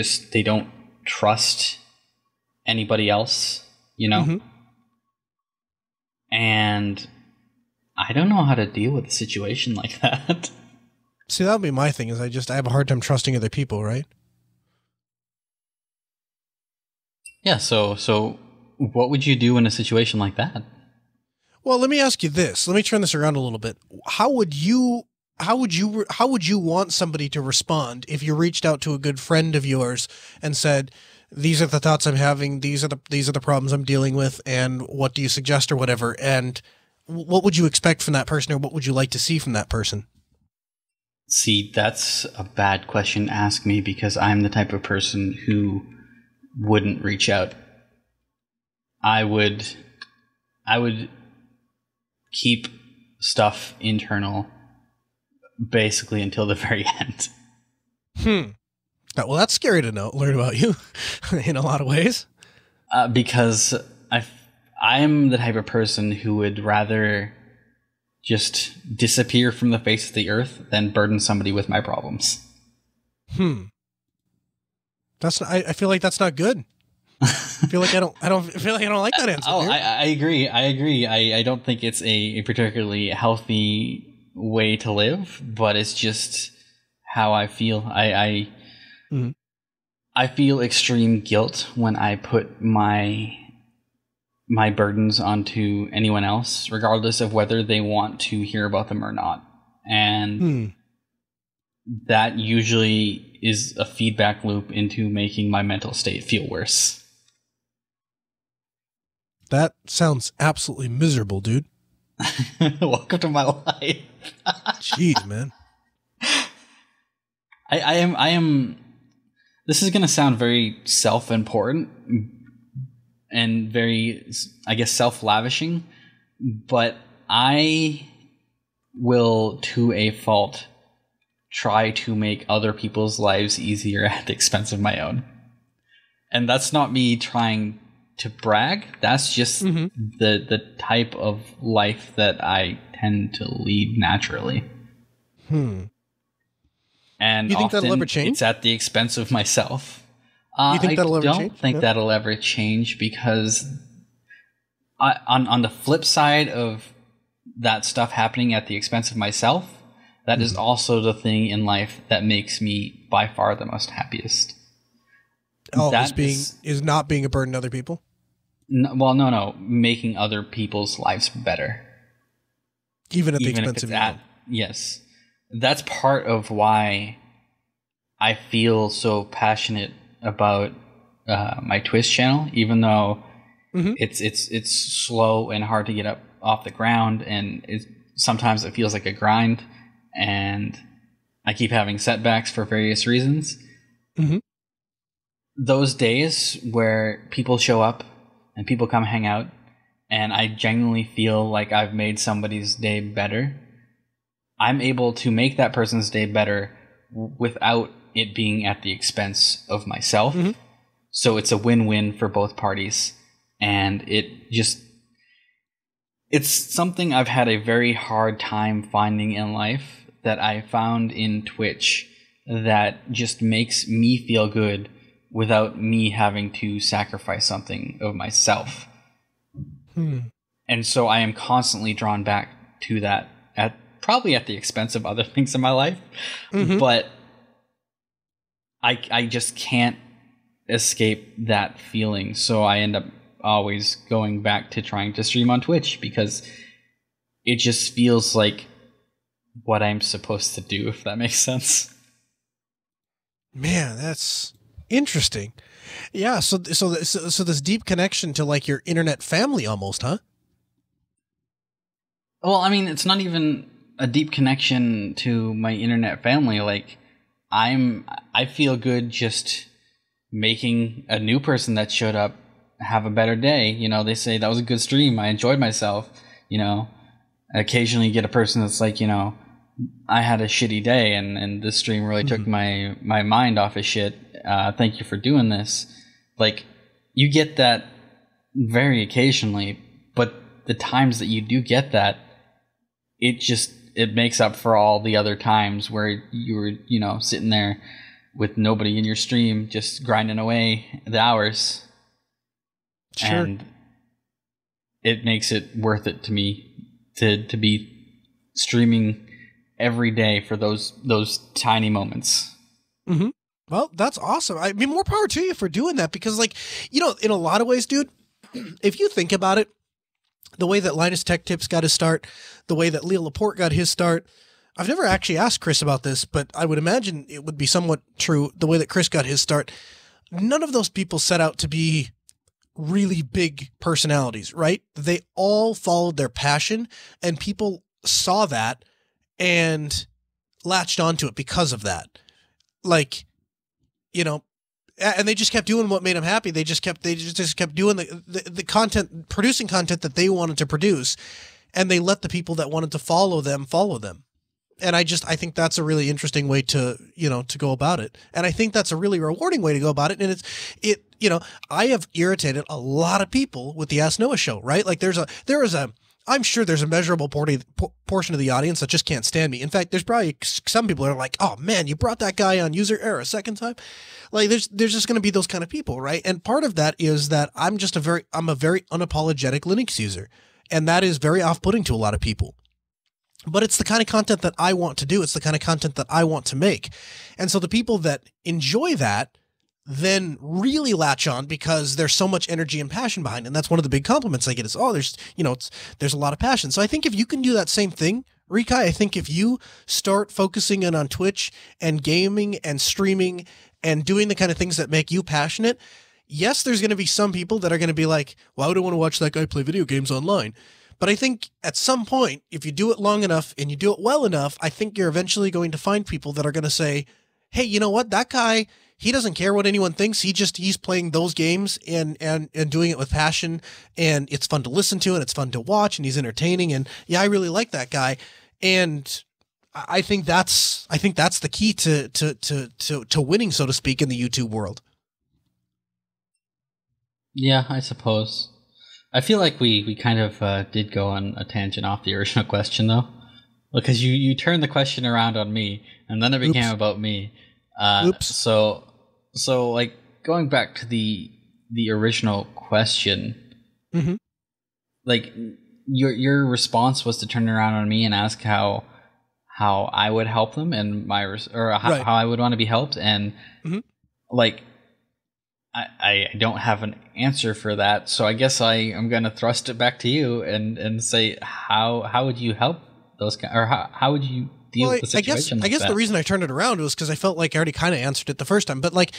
don't trust anybody else, you know? And I don't know how to deal with a situation like that. See, that would be my thing, is I have a hard time trusting other people, right? Yeah, so what would you do in a situation like that? Well, let me ask you this. Let me turn this around a little bit. How would you want somebody to respond if you reached out to a good friend of yours and said, "These are the thoughts I'm having, these are the problems I'm dealing with, and what do you suggest," or whatever? And what would you expect from that person, or what would you like to see from that person? See, that's a bad question to ask me, because I'm the type of person who wouldn't reach out. I would keep stuff internal basically until the very end. Well, that's scary to learn about you in a lot of ways. Because I'm the type of person who would rather just disappear from the face of the earth than burden somebody with my problems. I feel like that's not good. I feel like I don't like that answer. I agree. I don't think it's a particularly healthy way to live, but it's just how I feel. I feel extreme guilt when I put my burdens onto anyone else, regardless of whether they want to hear about them or not. And that usually is a feedback loop into making my mental state feel worse. That sounds absolutely miserable, dude. Welcome to my life. Jeez, man. I am. This is going to sound very self-important and very, I guess, self-lavishing, but I will, to a fault, try to make other people's lives easier at the expense of my own. And that's not me trying to brag. That's just the type of life that I tend to lead naturally. And you think often that'll ever change? It's at the expense of myself. You think that'll ever change? I don't think that'll ever change, because on the flip side of that stuff happening at the expense of myself, that is also the thing in life that makes me by far the most happiest. Oh, is not being a burden to other people? No. Making other people's lives better. Even at the expense of your own. Yes. That's part of why I feel so passionate about my Twitch channel, even though it's slow and hard to get up off the ground, and sometimes it feels like a grind, and I keep having setbacks for various reasons. Those days where people show up and people come hang out, and I genuinely feel like I've made somebody's day better, I'm able to make that person's day better without it being at the expense of myself. So it's a win-win for both parties. And It's something I've had a very hard time finding in life that I found in Twitch that just makes me feel good without me having to sacrifice something of myself. And so I am constantly drawn back to that, probably at the expense of other things in my life. But I just can't escape that feeling. So I end up always going back to trying to stream on Twitch because it just feels like what I'm supposed to do, if that makes sense. Man, that's interesting. Yeah, so this deep connection to like your internet family almost, huh? Well, I mean, it's not even a deep connection to my internet family. Like, I feel good just making a new person that showed up have a better day. You know, they say that was a good stream. I enjoyed myself. You know, occasionally you get a person that's like, you know, I had a shitty day and this stream really took my mind off of shit. Thank you for doing this. Like, you get that very occasionally, but the times that you do get that, it makes up for all the other times where you were, you know, sitting there with nobody in your stream, just grinding away the hours. Sure. And it makes it worth it to me to be streaming every day for those tiny moments. Well, that's awesome. I mean, more power to you for doing that because, like, you know, in a lot of ways, dude, if you think about it, the way that Linus Tech Tips got his start, the way that Leo Laporte got his start, I've never actually asked Chris about this, but I would imagine it would be somewhat true, the way that Chris got his start. None of those people set out to be really big personalities, right? They all followed their passion, and people saw that and latched onto it because of that. Like, you know, and they just kept doing what made them happy. They just kept doing the content, producing content that they wanted to produce, and they let the people that wanted to follow them. And I think that's a really interesting way to, you know, to go about it. And I think that's a really rewarding way to go about it. And you know, I have irritated a lot of people with the Ask Noah show, right? Like I'm sure there's a measurable portion of the audience that just can't stand me. In fact, there's probably some people that are like, oh man, you brought that guy on user error a second time. Like there's just going to be those kind of people, right? And part of that is that I'm a very unapologetic Linux user. And that is very off-putting to a lot of people. But it's the kind of content that I want to do. It's the kind of content that I want to make. And so the people that enjoy that then really latch on because there's so much energy and passion behind it. And that's one of the big compliments I get is, oh, there's a lot of passion. So I think if you can do that same thing, Rikai, I think if you start focusing in on Twitch and gaming and streaming and doing the kind of things that make you passionate, yes, there's going to be some people that are going to be like, why would I want to watch that guy play video games online? But I think at some point, if you do it long enough and you do it well enough, I think you're eventually going to find people that are going to say, hey, you know what? That guy, he doesn't care what anyone thinks. He's playing those games and doing it with passion, and it's fun to listen to and it's fun to watch and he's entertaining. And yeah, I really like that guy. And I think that's the key to winning, so to speak, in the YouTube world. Yeah, I suppose. I feel like we kind of did go on a tangent off the original question, though, because you turned the question around on me, and then it became about me. Oops. So like going back to the original question, like your response was to turn around on me and ask how I would help them and how I would want to be helped, and like. I don't have an answer for that, so I guess I am going to thrust it back to you and say how would you help those guys, or how would you deal with the situation? I guess the reason I turned it around was because I felt like I already kind of answered it the first time, but like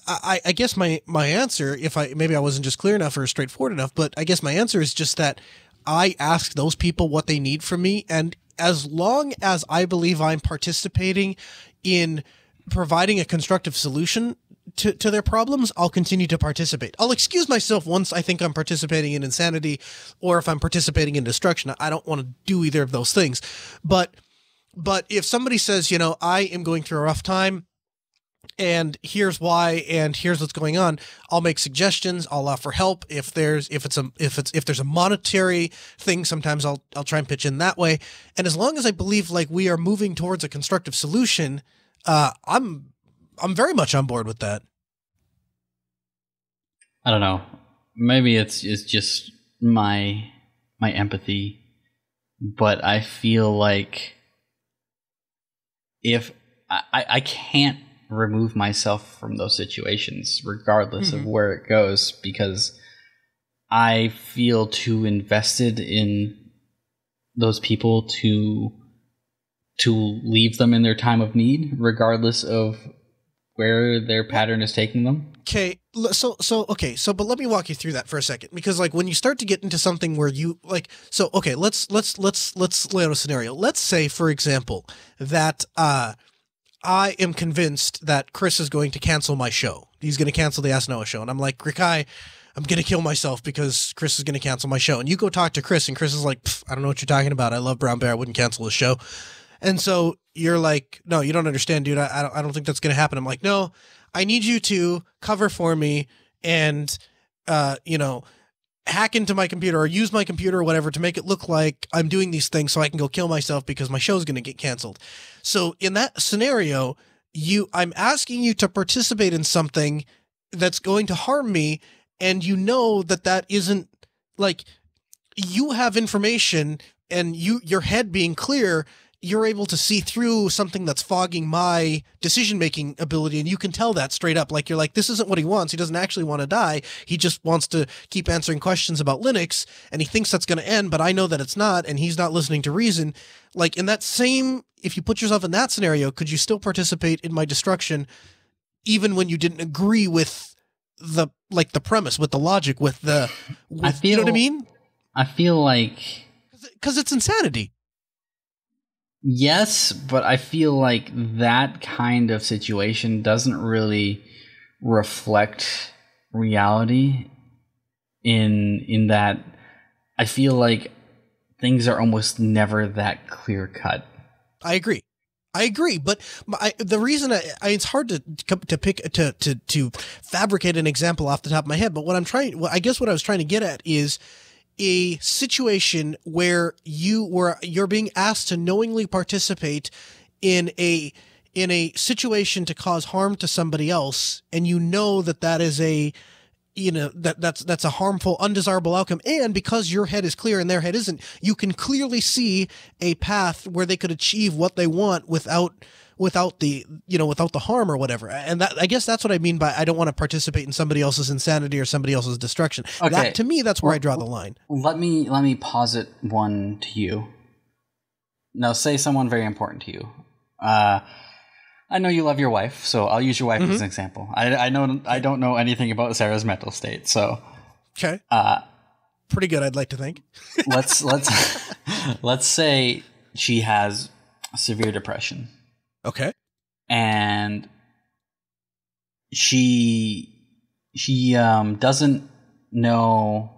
I guess my answer, maybe I wasn't just clear enough or straightforward enough, but I guess my answer is just that I ask those people what they need from me, and as long as I believe I'm participating in providing a constructive solution to their problems, I'll continue to participate. I'll excuse myself once I think I'm participating in insanity or if I'm participating in destruction. I don't want to do either of those things. But if somebody says, you know, I am going through a rough time and here's why, and here's what's going on. I'll make suggestions. I'll offer help if there's a monetary thing. Sometimes I'll try and pitch in that way. And as long as I believe like we are moving towards a constructive solution, I'm very much on board with that. I don't know. Maybe it's just my empathy, but I feel like if I can't remove myself from those situations regardless of where it goes, because I feel too invested in those people to leave them in their time of need regardless of where their pattern is taking them. Okay, but let me walk you through that for a second, because like when you start to get into something where you like, so okay, let's lay out a scenario. Let's say, for example, that I am convinced that Chris is going to cancel my show. He's going to cancel the Ask Noah show, and I'm like, Rikai, I'm going to kill myself because Chris is going to cancel my show. And you go talk to Chris, and Chris is like, I don't know what you're talking about. I love Brown Bear. I wouldn't cancel his show. And so you're like, no, you don't understand, dude. I don't think that's going to happen. I'm like, no, I need you to cover for me and, hack into my computer or use my computer or whatever to make it look like I'm doing these things so I can go kill myself because my show's going to get canceled. So in that scenario, I'm asking you to participate in something that's going to harm me. And you know that isn't like, you have information, and your head being clear, you're able to see through something that's fogging my decision-making ability, and you can tell that straight up. Like, you're like, this isn't what he wants. He doesn't actually want to die. He just wants to keep answering questions about Linux, and he thinks that's going to end, but I know that it's not, and he's not listening to reason. Like, in that same, if you put yourself in that scenario, could you still participate in my destruction even when you didn't agree with the premise, with the logic, you know what I mean? I feel like... Because it's insanity. Yes, but I feel like that kind of situation doesn't really reflect reality in that I feel like things are almost never that clear cut. I agree, but the reason it's hard to fabricate an example off the top of my head. But what I was trying to get at is a situation where you're being asked to knowingly participate in a situation to cause harm to somebody else, and you know that is that's a harmful, undesirable outcome. And because your head is clear and their head isn't, you can clearly see a path where they could achieve what they want without the harm or whatever. And that, I guess that's what I mean by I don't want to participate in somebody else's insanity or somebody else's destruction. Okay. That, to me, that's where I draw the line. Let me posit one to you. Now, say someone very important to you. I know you love your wife, so I'll use your wife as an example. I don't know anything about Sarah's mental state, so okay. Pretty good, I'd like to think. let's say she has severe depression. Okay. And she doesn't know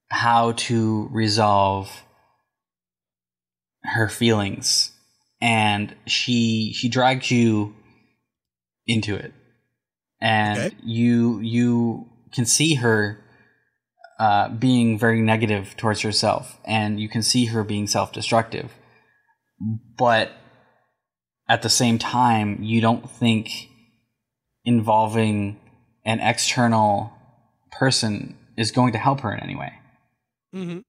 how to resolve her feelings, and she dragged you into it, and you can see her being very negative towards herself, and you can see her being self-destructive, but at the same time, you don't think involving an external person is going to help her in any way. Mm-hmm.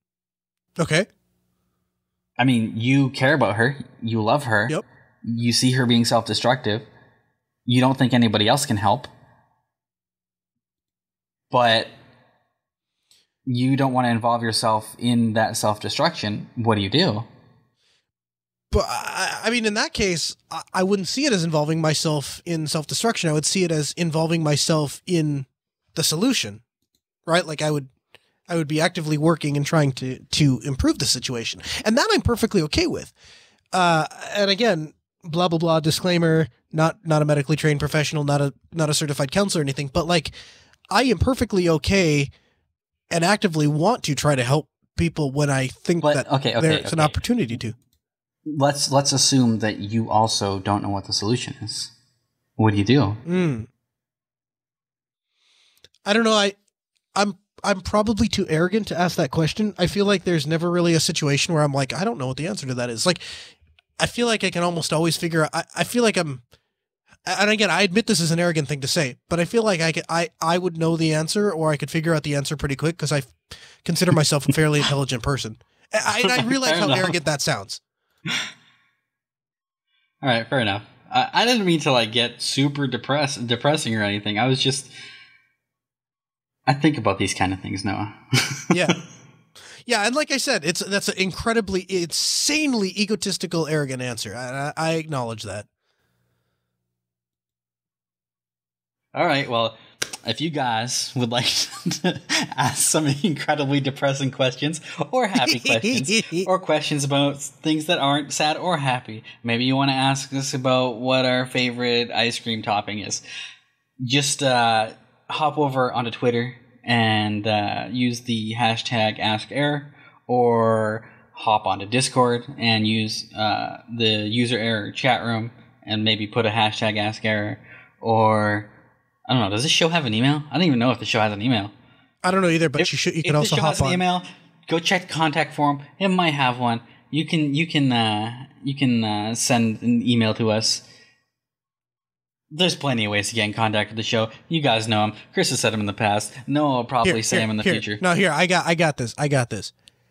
Okay. I mean, you care about her. You love her. Yep. You see her being self-destructive. You don't think anybody else can help. But you don't want to involve yourself in that self-destruction. What do? But I mean, in that case, I wouldn't see it as involving myself in self-destruction. I would see it as involving myself in the solution, right? Like I would be actively working and trying to improve the situation. And that I'm perfectly okay with. And again, blah, blah, blah, disclaimer, not a medically trained professional, not a certified counselor or anything, but like I am perfectly okay and actively want to try to help people when I think there's an opportunity to. Let's assume that you also don't know what the solution is. What do you do? I don't know. I'm probably too arrogant to ask that question. I feel like there's never really a situation where I'm like, I don't know what the answer to that is. Like, I feel like I can almost always figure out. I feel like I'm, and again, I admit this is an arrogant thing to say, but I feel like I would know the answer, or I could figure out the answer pretty quick because I consider myself a fairly intelligent person. I realize how arrogant that sounds. All right, fair enough. I didn't mean to like get super depressing or anything. I think about these kind of things, Noah. Yeah. Yeah, and like I said, that's an insanely egotistical, arrogant answer. I acknowledge that. All right, well, if you guys would like to ask some incredibly depressing questions or happy questions or questions about things that aren't sad or happy, maybe you want to ask us about what our favorite ice cream topping is, just hop over onto Twitter and use the hashtag AskError, or hop onto Discord and use the user error chat room and maybe put a hashtag AskError, or I don't know. Does this show have an email? I don't even know if the show has an email. I don't know either, but you can also hop on. If the show has an email, go check the contact form. It might have one. You can send an email to us. There's plenty of ways to get in contact with the show. You guys know them. Chris has said them in the past. Noah will probably say them in the future. No, here, I got this.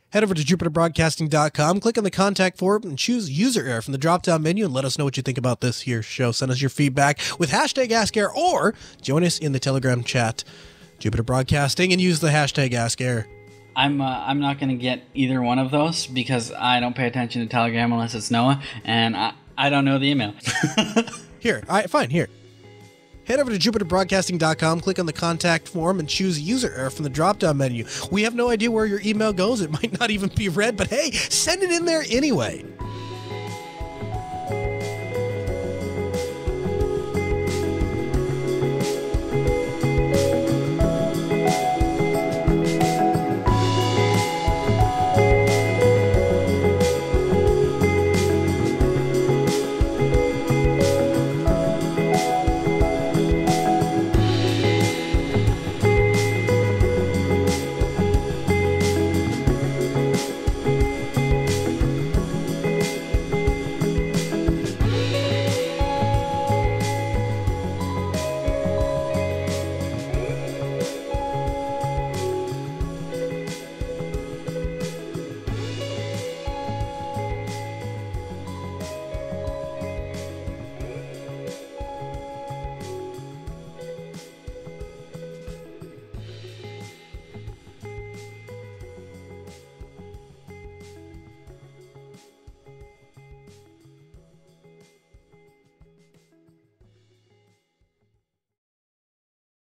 Head over to jupiterbroadcasting.com, click on the contact form, and choose user error from the drop-down menu, and let us know what you think about this here show. Send us your feedback with hashtag AskError, or join us in the Telegram chat, Jupiter Broadcasting, and use the hashtag AskError. I'm not going to get either one of those because I don't pay attention to Telegram unless it's Noah, and I don't know the email. Here, all right, fine, here. Head over to jupiterbroadcasting.com, click on the contact form, and choose user error from the drop-down menu. We have no idea where your email goes. It might not even be read, but hey, send it in there anyway.